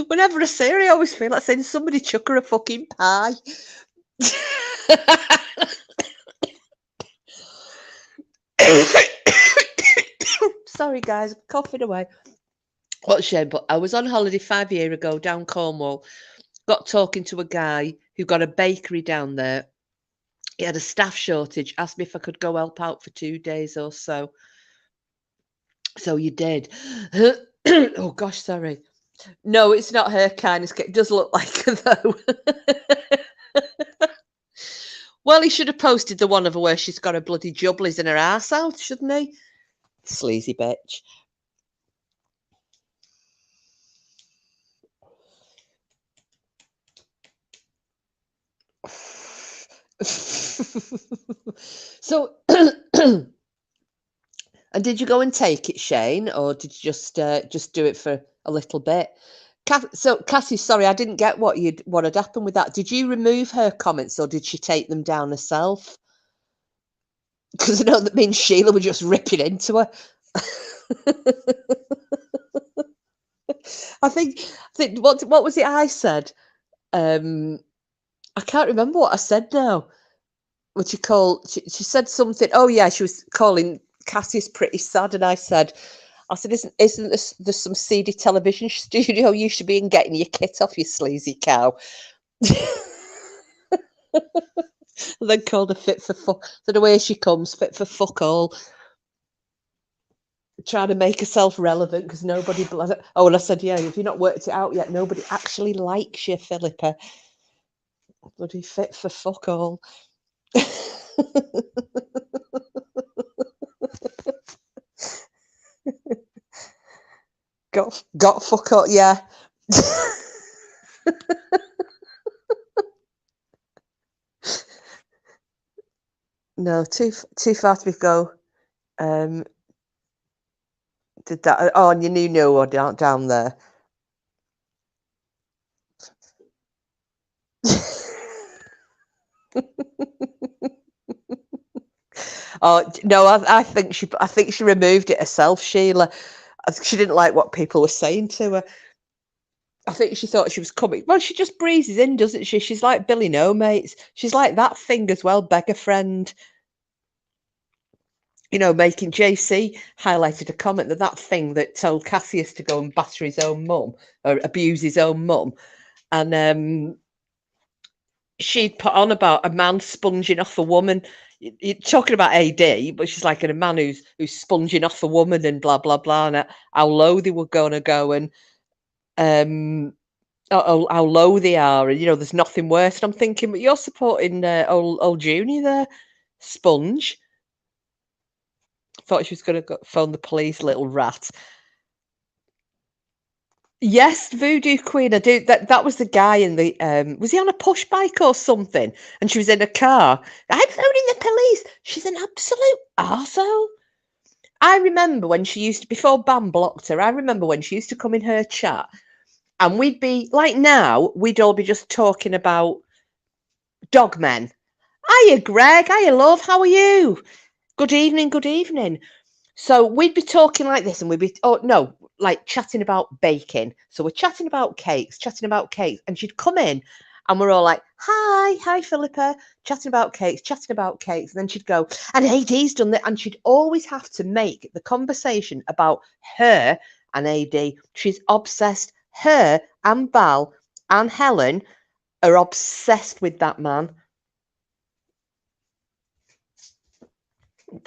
Whenever I see her, I always feel like saying, somebody chuck her a fucking pie. Sorry, guys, I'm coughing away. What a shame, but I was on holiday 5 years ago down Cornwall. Got talking to a guy who got a bakery down there. He had a staff shortage, asked me if I could go help out for 2 days or so. So you did. Oh, gosh, sorry. No, it's not her kindness. It does look like her, though. Well, he should have posted the one of her where she's got her bloody jubblies in her arse out, shouldn't he? Sleazy bitch. So, and did you go and take it, Shane, or did you just do it for a little bit? So, Cassie, sorry, I didn't get what had happened with that. Did you remove her comments, or did she take them down herself? Because I know that me and Sheila were just ripping into her. I think what was it I said? I can't remember what I said now. What she said something. Oh yeah, she was calling Cassie's pretty sad, and I said, isn't there's some seedy television studio you should be in getting your kit off, you sleazy cow. And then called her fit for fuck. So the way she comes, fit for fuck all. trying to make herself relevant because nobody. Oh, and I said, yeah, if you've not worked it out yet, nobody actually likes you, Philippa. Bloody fit for fuck all. got fuck all, yeah. No, too far to go. Did that? Oh, and you knew no one down there. Oh no, I think she removed it herself, Sheila. She didn't like what people were saying to her. I think she thought she was coming. Well, she just breezes in, doesn't she? She's like Billy No Mates. She's like that thing as well, beggar friend. You know, making JC highlighted a comment that thing that told Cassius to go and batter his own mum or abuse his own mum, and she'd put on about a man sponging off a woman. You're talking about AD, but she's like a man who's sponging off a woman and blah blah blah, and how low they were going to go, and how low they are, and there's nothing worse. And I'm thinking, but you're supporting old Junior there, sponge. Thought she was going to phone the police, little rat. Yes, Voodoo Queen. I do. That was the guy in the. Was he on a push bike or something? And she was in a car. I'm phoning the police. She's an absolute arsehole. I remember when she used to, before Bam blocked her, I remember when she used to come in her chat, and we'd be like now, we'd all be just talking about Dogmen. Hiya, Greg. Hiya, love. How are you? Good evening. Good evening. So we'd be talking like this, and we'd be, like chatting about baking. So we're chatting about cakes, and she'd come in, and we're all like, hi, Philippa, chatting about cakes, and then she'd go, and AD's done that, and she'd always have to make the conversation about her and AD. She's obsessed. Her and Val and Helen are obsessed with that man.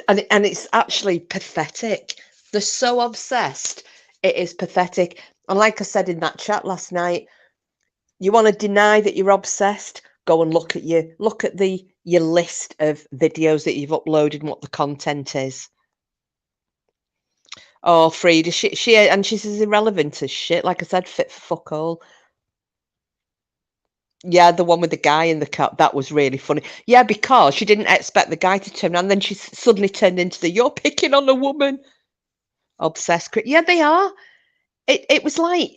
And it's actually pathetic. They're so obsessed. It is pathetic. And like I said in that chat last night, you want to deny that you're obsessed? Go and look at your list of videos that you've uploaded and what the content is. Oh, Frida, she's as irrelevant as shit. Like I said, fit for fuck all. Yeah, the one with the guy in the car, that was really funny. Yeah, because she didn't expect the guy to turn around, then she suddenly turned into you're picking on a woman. Obsessed. Yeah, they are. It was like,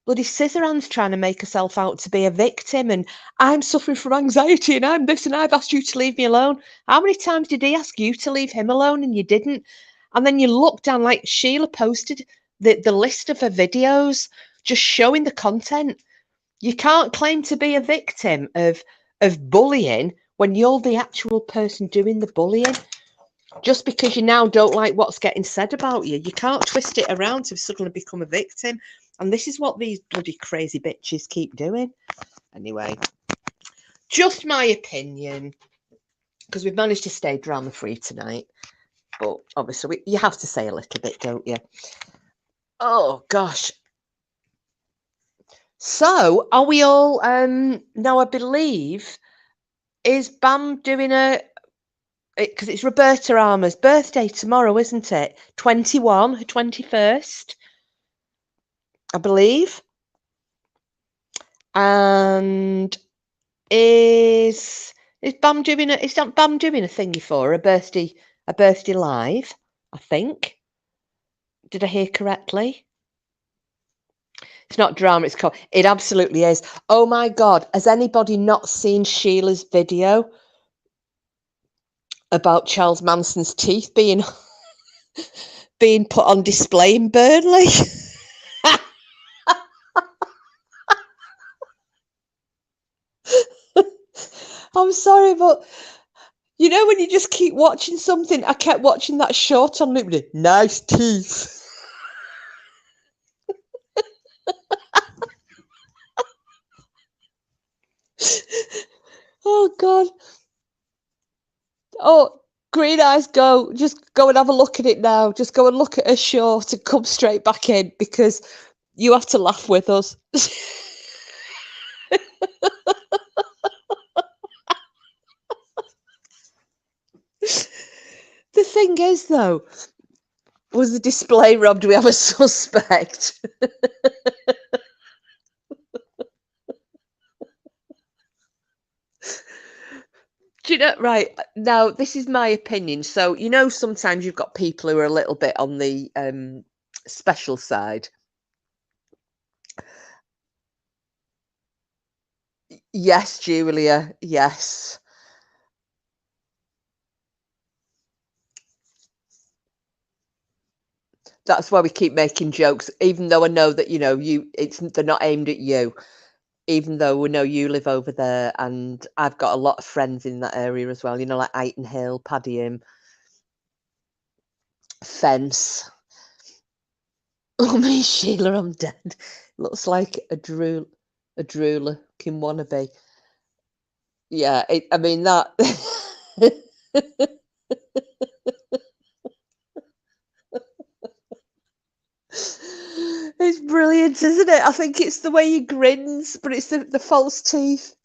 bloody Scissorhands trying to make herself out to be a victim, and I'm suffering from anxiety, and I'm this, and I've asked you to leave me alone. How many times did he ask you to leave him alone and you didn't? And then you look down, like Sheila posted the list of her videos just showing the content. You can't claim to be a victim of bullying when you're the actual person doing the bullying. Just because you now don't like what's getting said about you, you can't twist it around to suddenly become a victim. And this is what these bloody crazy bitches keep doing. Anyway, just my opinion, because we've managed to stay drama-free tonight. But obviously, you have to say a little bit, don't you? Oh, gosh. So, are we all... now, I believe, is Bam doing because it's Roberta Armour's birthday tomorrow, isn't it? 21, her 21st, I believe. And is Bam doing a thingy for her, a birthday live? I think. Did I hear correctly? It's not drama. It absolutely is. Oh my God! Has anybody not seen Sheila's video about Charles Manson's teeth being put on display in Burnley? I'm sorry, but when you just keep watching something, I kept watching that short on loop. Nice teeth. Oh God. Oh, Green eyes, go. Just go and have a look at it now. Just go and look at her short and come straight back in because you have to laugh with us. The thing is, though, was the display robbed? We have a suspect. Do you know, right, now this is my opinion. So, sometimes you've got people who are a little bit on the special side. Yes, Julia, yes. That's why we keep making jokes, even though I know that, they're not aimed at you, even though we know you live over there, and I've got a lot of friends in that area as well, like Aiton Hill, Padiham, Fence. Oh, me, Sheila, I'm dead. Looks like a drooler can wannabe. Yeah, I mean that. It's brilliant, isn't it? I think it's the way he grins, but it's the false teeth.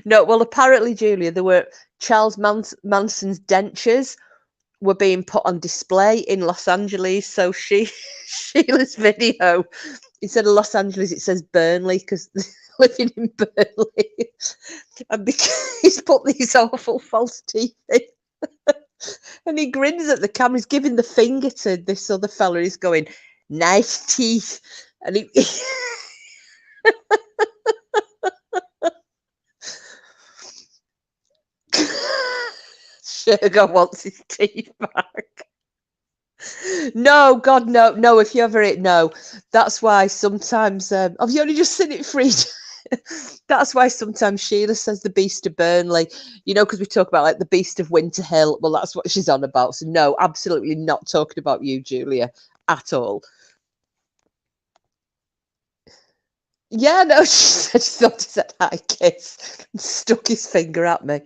No, well, apparently, Julia, there were Charles Manson's dentures were being put on display in Los Angeles. So Sheila's video, instead of Los Angeles, it says Burnley because living in Burnley, and because he's put these awful false teeth in. And he grins at the camera. He's giving the finger to this other fella. He's going, nice teeth. And he. Sugar wants his teeth back. No, God, no, no. If you ever it, no. That's why sometimes. Have you only just seen it free? That's why sometimes Sheila says the Beast of Burnley, because we talk about like the Beast of Winter Hill. Well, that's what she's on about. So, no, absolutely not talking about you, Julia, at all. Yeah, no, she thought he said hi, kiss, and stuck his finger at me.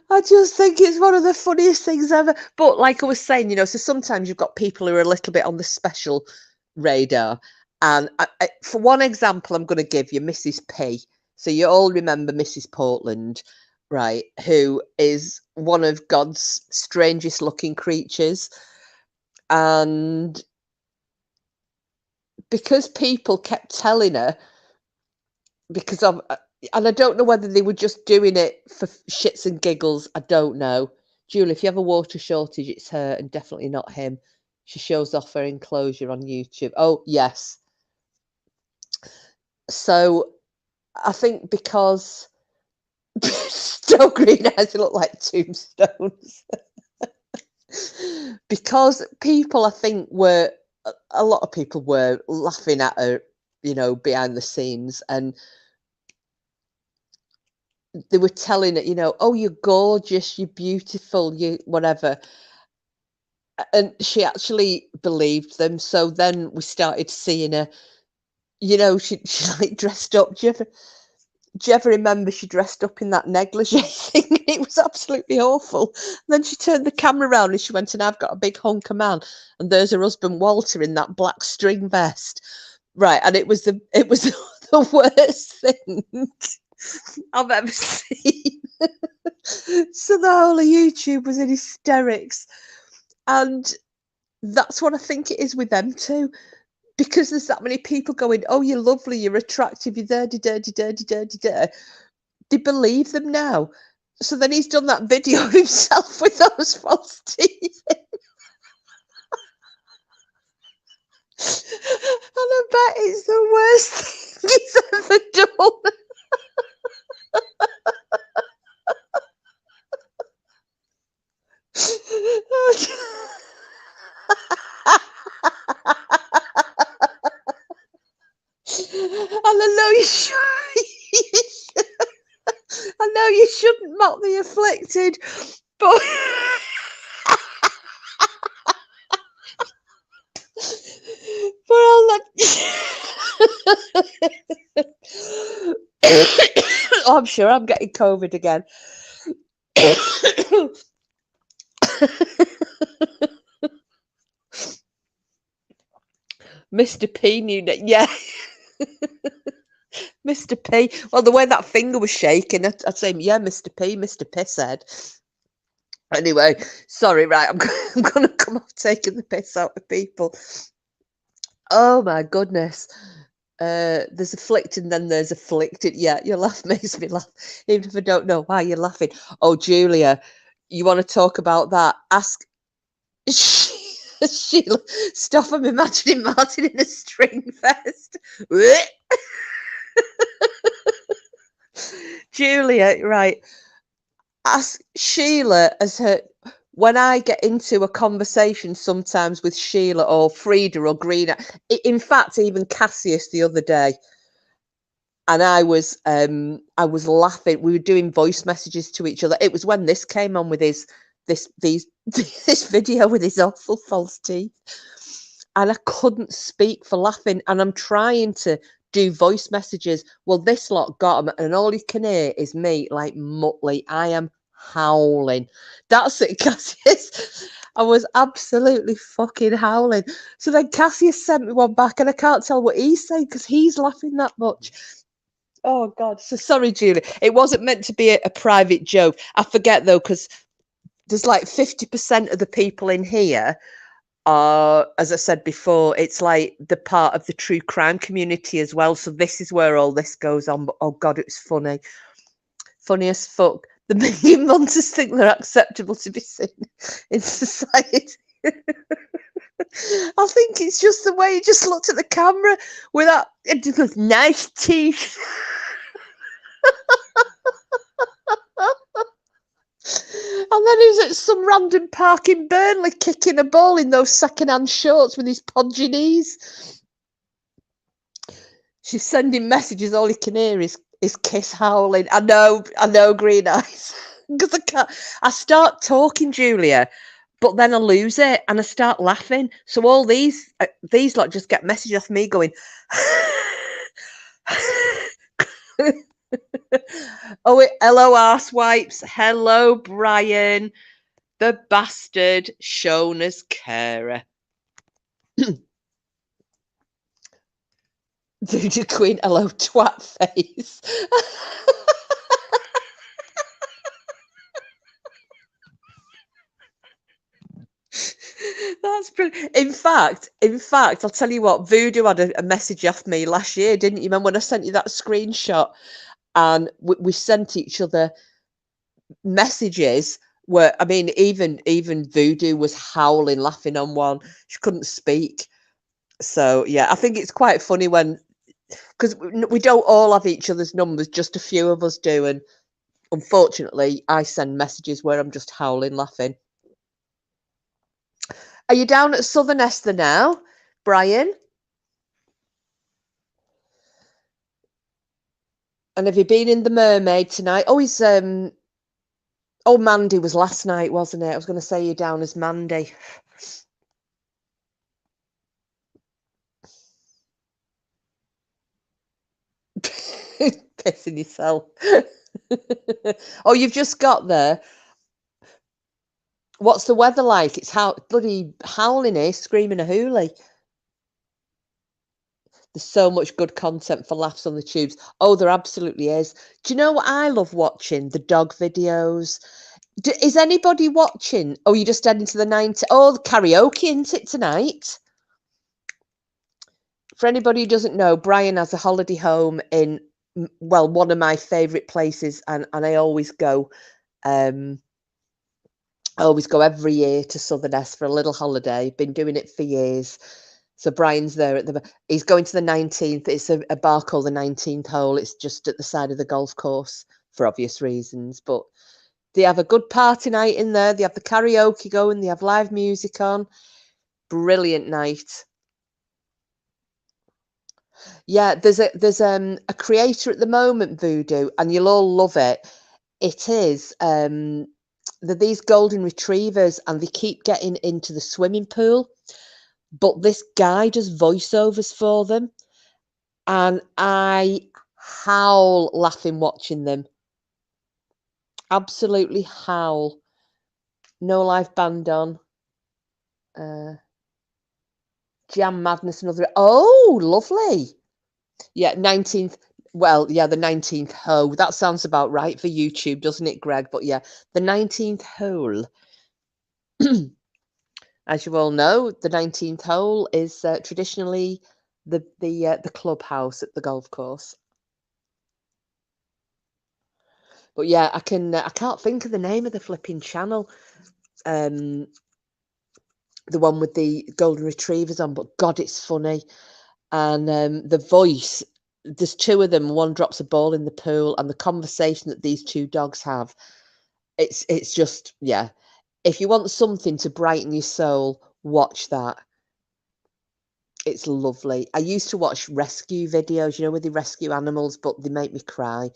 I just think it's one of the funniest things ever. But like I was saying, so sometimes you've got people who are a little bit on the special radar. And for one example, I'm going to give you Mrs. P. So you all remember Mrs. Portland, right? Who is one of God's strangest looking creatures. And because people kept telling her, because of, and I don't know whether they were just doing it for shits and giggles. I don't know. Julie, if you have a water shortage, it's her and definitely not him. She shows off her enclosure on YouTube. Oh, yes. So I think because Stowe Green eyes look like tombstones. Because people, I think, a lot of people were laughing at her, behind the scenes, and they were telling it, oh, you're gorgeous, you're beautiful, you whatever. And she actually believed them. So then we started seeing her, she like dressed up. Do you ever remember she dressed up in that negligee thing? It was absolutely awful. And then she turned the camera around and she went, and I've got a big hunk of man. And there's her husband Walter in that black string vest. Right. And it was the worst thing I've ever seen. So the whole of YouTube was in hysterics. And that's what I think it is with them too. Because there's that many people going, oh, you're lovely, you're attractive, you're dirty, dirty, dirty, dirty, dirty. They believe them now. So then he's done that video of himself with those false teeth. And I bet it's the worst thing he's ever done. And I know you shouldn't mock the afflicted, but Oh, I'm sure I'm getting COVID again. Mr. P knew that. Yeah. Mr. P. Well, the way that finger was shaking, I'd say, yeah, Mr. P. Mr. P said. Anyway, sorry, right? I'm going to come off taking the piss out of people. Oh my goodness. There's afflicted and then there's afflicted. Yeah, your laugh makes me laugh, even if I don't know why you're laughing. Oh, Julia, you want to talk about that? Ask Sheila. Stop! I'm imagining Martin in a string vest. Julia, right? Ask Sheila as her. When I get into a conversation sometimes with Sheila or Frida or Greener, in fact, even Cassius the other day, and I was laughing. We were doing voice messages to each other. It was when this came on with this video with his awful false teeth, and I couldn't speak for laughing. And I'm trying to do voice messages. Well, this lot got him, and all he can hear is me like Muttley. I am howling. That's it, Cassius. I was absolutely fucking howling. So then Cassius sent me one back, and I can't tell what he's saying because he's laughing that much. Oh God! So sorry, Julie. It wasn't meant to be a private joke. I forget though, because there's like 50% of the people in here are, as I said before, it's like the part of the true crime community as well. So this is where all this goes on. But oh God, it's funny. Funny as fuck. The million monsters think they're acceptable to be seen in society. I think it's just the way he just looked at the camera with that nice teeth. And then he was at some random park in Burnley kicking a ball in those second-hand shorts with his podgy knees. She's sending messages, all he can hear is Kiss howling. I know, green eyes. Because I start talking, Julia, but then I lose it and I start laughing. So all these lot just get messages off me going, oh, hello, arse wipes. Hello, Brian. The bastard shown as carer. Voodoo Queen, hello, twat face. That's brilliant. In fact, I'll tell you what, Voodoo had a message off me last year, didn't you? Remember when I sent you that screenshot? And we sent each other messages where, I mean, even Voodoo was howling, laughing on one. She couldn't speak. So yeah, I think it's quite funny when, because we don't all have each other's numbers, just a few of us do, and unfortunately, I send messages where I'm just howling, laughing. Are you down at Southern Esther now, Brian? And have you been in the Mermaid tonight? Oh, he's oh, Mandy was last night, wasn't it? I was going to say you're down as Mandy. Pissing yourself. Oh, you've just got there. What's the weather like? It's bloody howling here, screaming a hoolie. There's so much good content for laughs on the tubes. Oh, there absolutely is. Do you know what I love watching? The dog videos. Is anybody watching? Oh, you just heading to the 90. Oh, the karaoke, isn't it, tonight? For anybody who doesn't know, Brian has a holiday home in, well, one of my favourite places, and I always go. I always go every year to Southern Est for a little holiday. Been doing it for years. So Brian's there he's going to the 19th. It's a bar called the 19th Hole. It's just at the side of the golf course for obvious reasons. But they have a good party night in there. They have the karaoke going. They have live music on. Brilliant night. Yeah, there's a creator at the moment, Voodoo, and you'll all love it. It is these golden retrievers, and they keep getting into the swimming pool, but this guy does voiceovers for them, and I howl laughing watching them. Absolutely howl. No live band on. Jam Madness, another. Oh, lovely. Yeah, 19th. Well, yeah, the 19th hole. That sounds about right for YouTube, doesn't it, Greg? But yeah, the 19th hole. As you all know, the 19th hole is traditionally the clubhouse at the golf course. But yeah, I can't think of the name of the flipping channel. The one with the golden retrievers on, but God, it's funny. And the voice, there's two of them. One drops a ball in the pool, and the conversation that these two dogs have, it's just, yeah. If you want something to brighten your soul, watch that. It's lovely. I used to watch rescue videos, where they rescue animals, but they make me cry.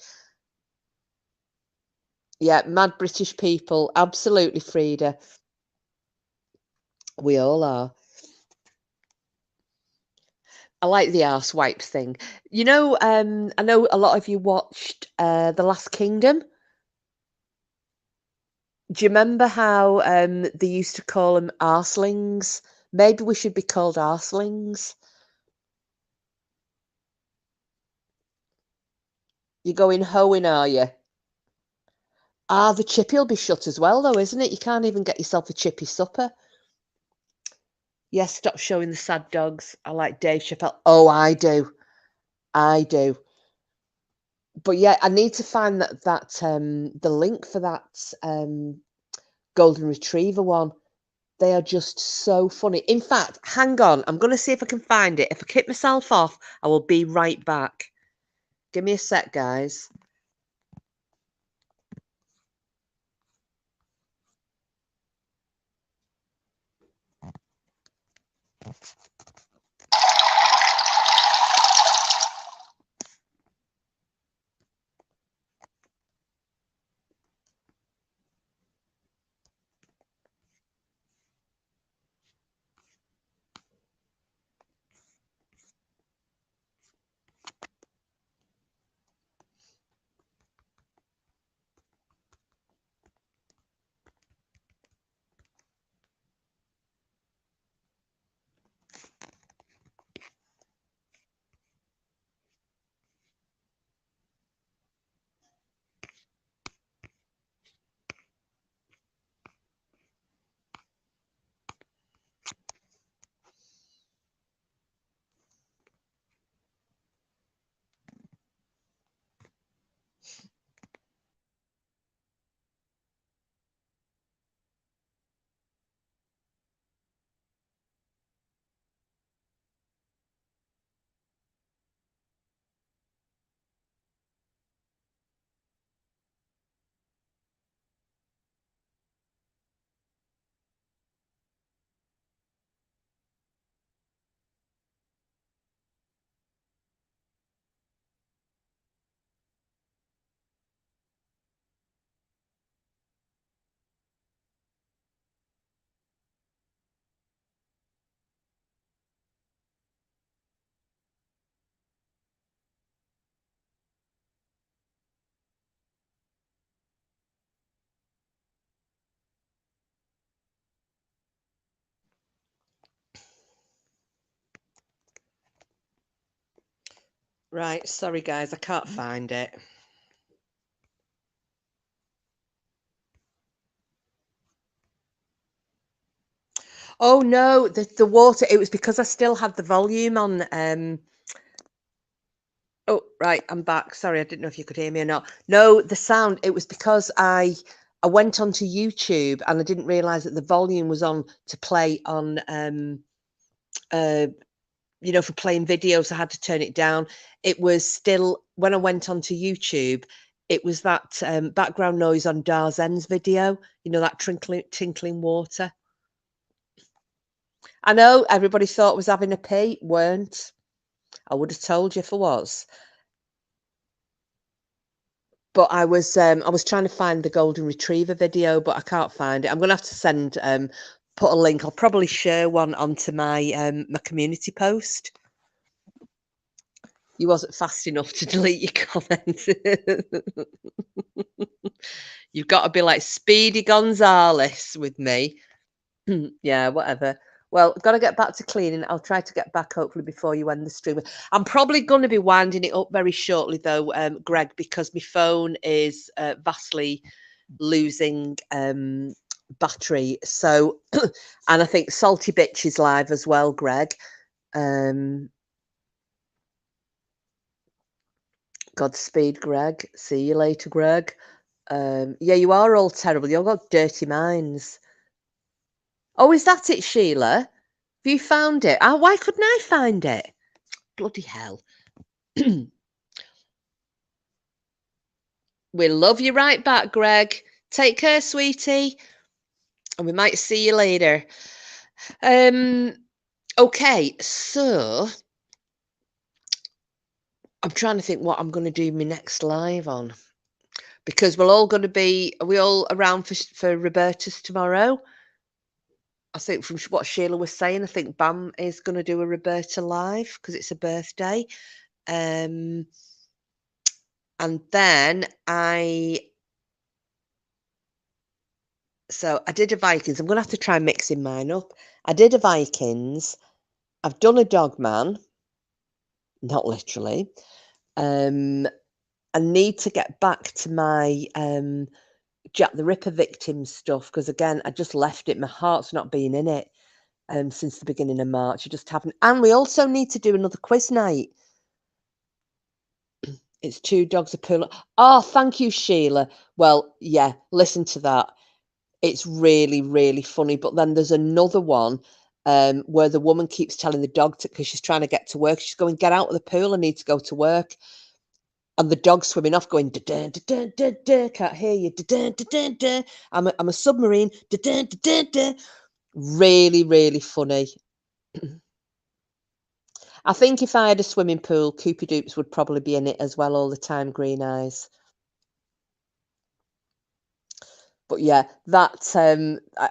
Yeah, mad British people, absolutely, Frida. We all are. I like the arse wipes thing. I know a lot of you watched The Last Kingdom. Do you remember how they used to call them arselings? Maybe we should be called arselings. You're going hoeing, are you? Ah, the chippy'll be shut as well, though, isn't it? You can't even get yourself a chippy supper. Yes, stop showing the sad dogs. I like Dave Chappelle. Oh, I do. I do. But yeah, I need to find the link for that golden retriever one. They are just so funny. In fact, hang on. I'm going to see if I can find it. If I kick myself off, I will be right back. Give me a sec, guys. Right, sorry guys, I can't find it. Oh no, the water, it was because I still had the volume on. Oh, right, I'm back. Sorry, I didn't know if you could hear me or not. No, the sound, it was because I went onto YouTube and I didn't realize that the volume was on to play on for playing videos. I had to turn it down. It was still when I went onto YouTube, it was that background noise on Darzen's video, that tinkling water. I know everybody thought I was having a pee, weren't. I would have told you if I was. But I was trying to find the golden retriever video, but I can't find it. I'm gonna have to put a link. I'll probably share one onto my my community post. You wasn't fast enough to delete your comment. You've got to be like Speedy Gonzales with me. Yeah, whatever. Well, got to get back to cleaning. I'll try to get back hopefully before you end the stream. I'm probably going to be winding it up very shortly though, Greg, because my phone is vastly losing battery. So, and I think Salty Bitch is live as well, Greg. Godspeed, Greg. See you later, Greg. Yeah, you are all terrible. You've got dirty minds. Oh, is that it, Sheila? Have you found it? Oh, why couldn't I find it? Bloody hell. We'll love you right back, Greg. Take care, sweetie. And we might see you later. Okay, so I'm trying to think what I'm going to do my next live on. Because we're all going to be, are we all around for Roberta's tomorrow? I think from what Sheila was saying, I think Bam is going to do a Roberta live because it's a birthday. And then I did a Vikings. I'm going to have to try mixing mine up. I did a Vikings. I've done a Dogman. Not literally. I need to get back to my Jack the Ripper victim stuff because again, I just left it. My heart's not been in it since the beginning of March. I just haven't. And we also need to do another quiz night. It's 2 dogs a pool. Oh, thank you, Sheila. Well, yeah, listen to that. It's really, really funny. But then there's another one where the woman keeps telling the dog because she's trying to get to work. She's going, get out of the pool. I need to go to work. And the dog's swimming off going, da-dun, da-dun, da-dun, can't hear you. Da-dun, da-dun, da. I'm a submarine. Da-dun, da-dun, da. Really, really funny. I think if I had a swimming pool, Coopy Doops would probably be in it as well all the time, Green Eyes. But yeah, that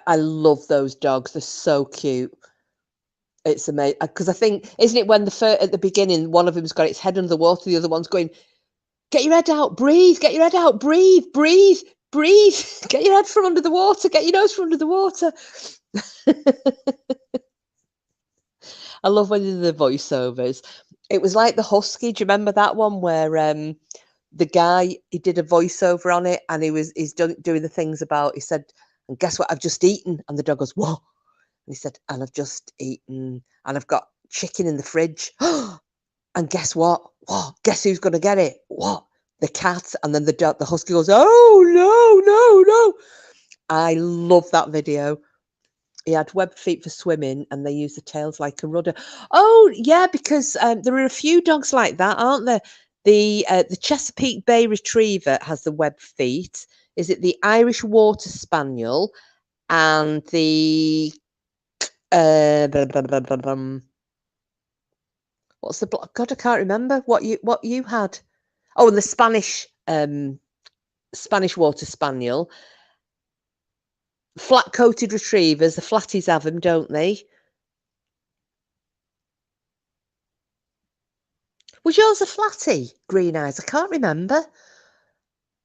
I love those dogs. They're so cute. It's amazing because I think, isn't it when at the beginning one of them's got its head under the water, the other one's going, "Get your head out, breathe. Get your head out, breathe, breathe, breathe. Get your head from under the water. Get your nose from under the water." I love when they do the voiceovers. It was like the Husky. Do you remember that one where the guy, he did a voiceover on it and he's doing the things about, he said, "And guess what I've just eaten?" And the dog goes, "What?" And he said, "And I've just eaten, and I've got chicken in the fridge." And guess what? What? Guess who's going to get it? What? The cat. And then the Husky goes, "Oh, no, no, no." I love that video. He had webbed feet for swimming and they use the tails like a rudder. Oh, yeah, because there are a few dogs like that, aren't there? The Chesapeake Bay Retriever has the webbed feet. Is it the Irish Water Spaniel and the what's the God? I can't remember what you had. Oh, and the Spanish Water Spaniel. Flat-coated retrievers. The flatties have them, don't they? Was yours a flatty, Green Eyes? I can't remember.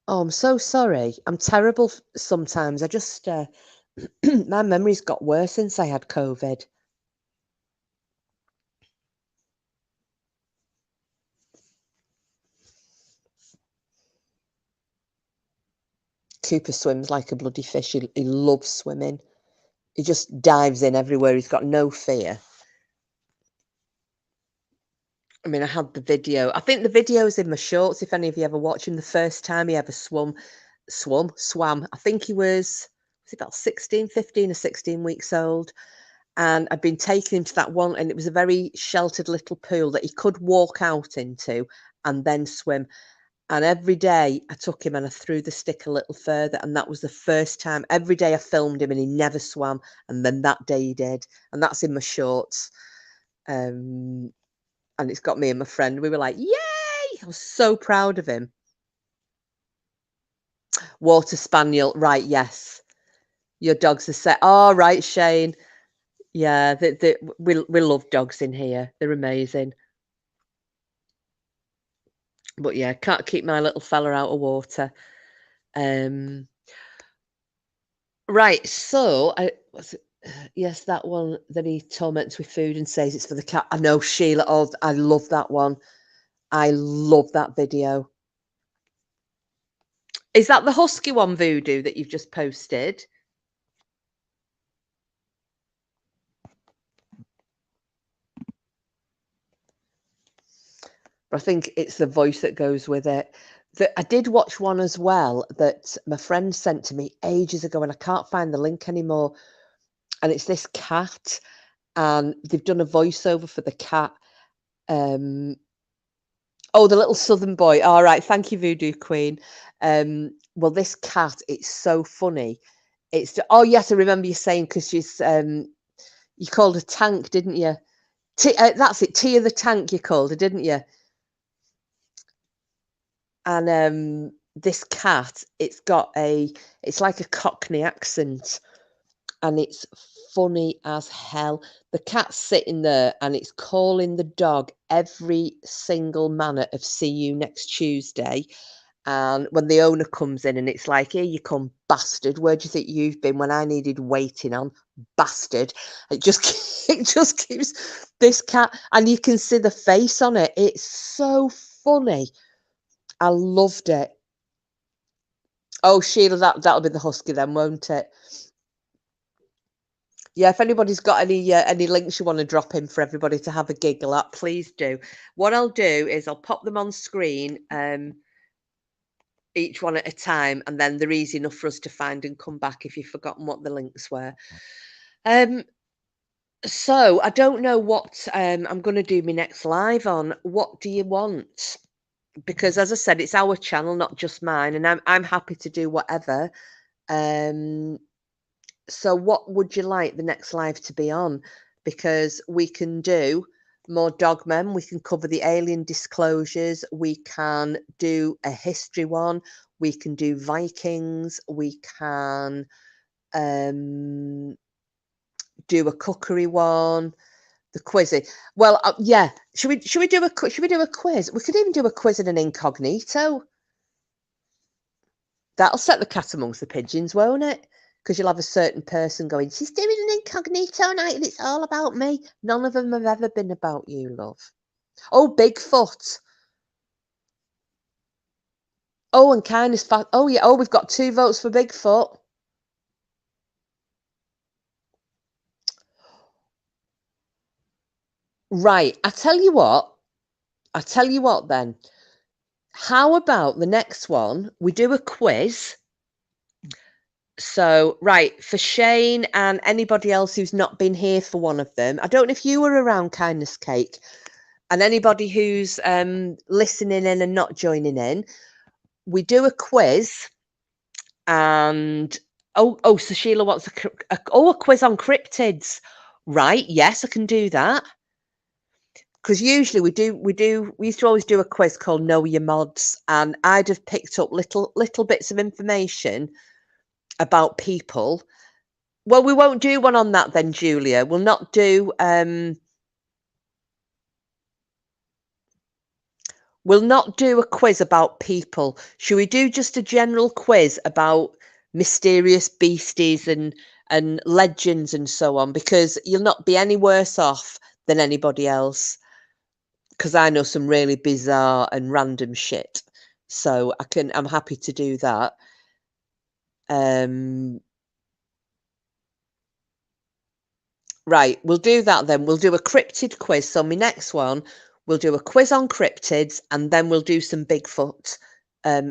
Oh, I'm so sorry. I'm terrible sometimes. I just my memory's got worse since I had COVID. Cooper swims like a bloody fish. He loves swimming. He just dives in everywhere. He's got no fear. I mean, I had the video. I think the video's in my shorts. If any of you ever watch him, the first time he ever swam. I think he was about 16, 15 or 16 weeks old. And I'd been taking him to that one, and it was a very sheltered little pool that he could walk out into and then swim. And every day I took him and I threw the stick a little further. And that was the first time. Every day I filmed him and he never swam. And then that day he did. And that's in my shorts. And it's got me and my friend. We were like, yay! I was so proud of him. Water Spaniel. Right, yes. Your dogs are set. Oh, right, Shane. Yeah, we love dogs in here. They're amazing. But yeah, can't keep my little fella out of water. Right, so yes, that one that he torments with food and says it's for the cat. I know, Sheila. Oh, I love that one. I love that video. Is that the husky one, Voodoo, that you've just posted? But I think it's the voice that goes with it. I did watch one as well that my friend sent to me ages ago, and I can't find the link anymore. And it's this cat, and they've done a voiceover for the cat. Oh, the little southern boy. All right, thank you, Voodoo Queen. Well, this cat, it's so funny. Oh yes, I remember you saying because she's you called her Tank, didn't you? That's it, Tia the Tank. You called her, didn't you? And this cat, it's like a Cockney accent, and it's funny as hell. The cat's sitting there and it's calling the dog every single manner of "see you next Tuesday." And when the owner comes in and it's like, "Here you come, bastard. Where do you think you've been when I needed waiting on, bastard?" It just it just keeps this cat, and you can see the face on it. It's so funny. I loved it. Oh, Sheila, that'll be the husky then, won't it? Yeah, if anybody's got any links you want to drop in for everybody to have a giggle at, please do. What I'll do is I'll pop them on screen, each one at a time, and then they're easy enough for us to find and come back if you've forgotten what the links were. So I don't know what I'm going to do my next live on. What do you want? Because as I said, it's our channel, not just mine, and I'm happy to do whatever. So what would you like the next live to be on? Because we can do more Dogmen, we can cover the alien disclosures, we can do a history one, we can do Vikings, we can do a cookery one, the quizzy. Well, yeah. Should we do a quiz? We could even do a quiz in an incognito. That'll set the cat amongst the pigeons, won't it? Because you'll have a certain person going, "She's doing an incognito night and it's all about me." None of them have ever been about you, love. Oh, Bigfoot. Oh, and kindness. Oh, yeah. Oh, we've got 2 votes for Bigfoot. Right. I tell you what then. How about the next one? We do a quiz. So, right, for Shane and anybody else who's not been here for one of them, I don't know if you were around, Kindness Cake, and anybody who's listening in and not joining in, we do a quiz, and so Sheila wants a quiz on cryptids. Right, yes, I can do that. Because usually we used to always do a quiz called Know Your Mods, and I'd have picked up little bits of information about people. Well, we won't do one on that then, Julia. We'll not do a quiz about people. Should we do just a general quiz about mysterious beasties and legends and so on? Because you'll not be any worse off than anybody else. Because I know some really bizarre and random shit. So I'm happy to do that. Right, we'll do that then. We'll do a cryptid quiz. So my next one, we'll do a quiz on cryptids, and then we'll do some Bigfoot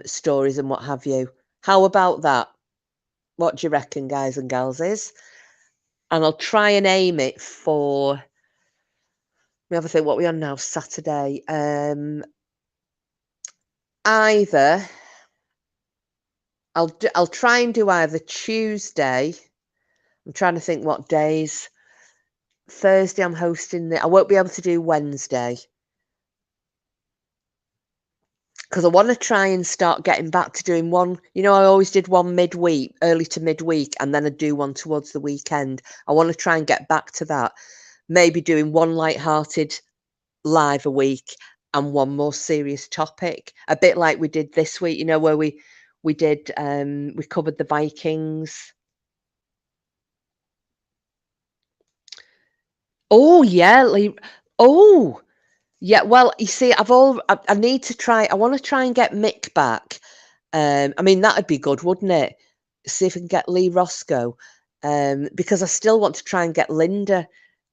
stories and what have you. How about that? What do you reckon, guys and gals? And I'll try and aim it for. We have a think. What are we on now? Saturday. Either I'll try and do either Tuesday. I'm trying to think what days. Thursday I'm hosting I won't be able to do Wednesday. Because I want to try and start getting back to doing one. I always did one midweek, early to midweek, and then I'd do one towards the weekend. I want to try and get back to that. Maybe doing one light-hearted live a week and one more serious topic, a bit like we did this week, you know, where we did we covered the Vikings. Oh yeah, oh yeah. Well, you see, I need to try. I want to try and get Mick back. I mean, that'd be good, wouldn't it? See if we can get Lee Roscoe. Because I still want to try and get Linda.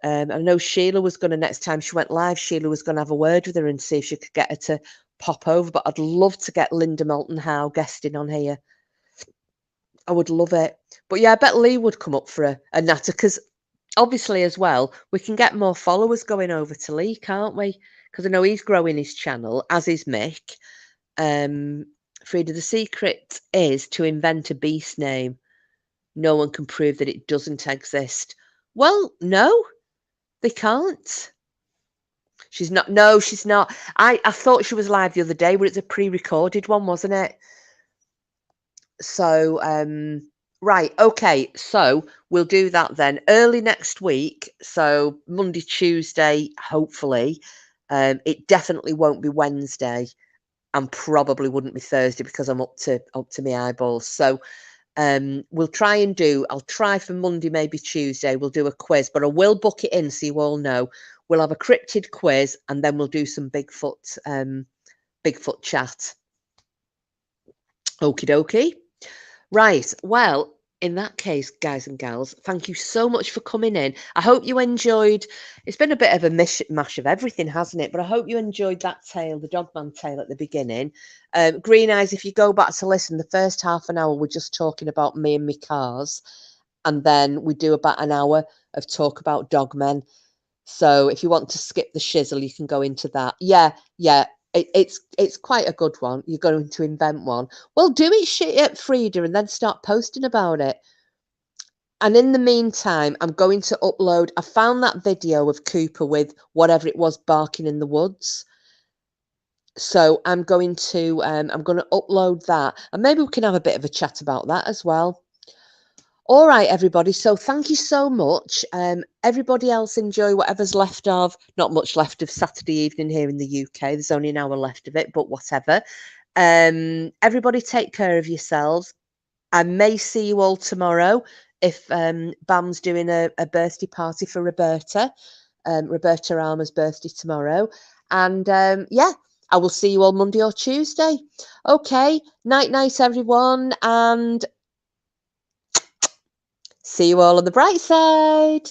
I know Sheila was going to, next time she went live, Sheila was going to have a word with her and see if she could get her to pop over. But I'd love to get Linda Moulton Howe guesting on here. I would love it. But yeah, I bet Lee would come up for a natter because obviously as well, we can get more followers going over to Lee, can't we? Because I know he's growing his channel, as is Mick. Frida, the secret is to invent a beast name. No one can prove that it doesn't exist. Well, no, they can't. She's not. No, she's not. I thought she was live the other day, but it's a pre-recorded one, wasn't it? So, right, okay. So we'll do that then early next week. So Monday, Tuesday, hopefully. It definitely won't be Wednesday, and probably wouldn't be Thursday because I'm up to my eyeballs. So we'll try and I'll try for Monday, maybe Tuesday. We'll do a quiz, but I will book it in so you all know. We'll have a cryptid quiz and then we'll do some Bigfoot chat. Okie dokie. Right. Well, in that case, guys and gals, thank you so much for coming in. I hope you enjoyed. It's been a bit of a mishmash of everything, hasn't it? But I hope you enjoyed that tale, the Dogman tale at the beginning. Green Eyes, if you go back to listen, the first half an hour, we're just talking about me and my cars. And then we do about an hour of talk about Dogmen. So if you want to skip the shizzle, you can go into that. Yeah. It's quite a good one. You're going to invent one. Well, do it shit at Frida and then start posting about it. And in the meantime, I'm going to upload. I found that video of Cooper with whatever it was barking in the woods. So I'm going to upload that, and maybe we can have a bit of a chat about that as well. All right, everybody. So thank you so much. Everybody else enjoy whatever's left of, not much left of Saturday evening here in the UK. There's only an hour left of it, but whatever. Everybody take care of yourselves. I may see you all tomorrow if Bam's doing a birthday party for Roberta. Roberta Alma's birthday tomorrow. And yeah, I will see you all Monday or Tuesday. Okay. Night, everyone. And see you all on the bright side.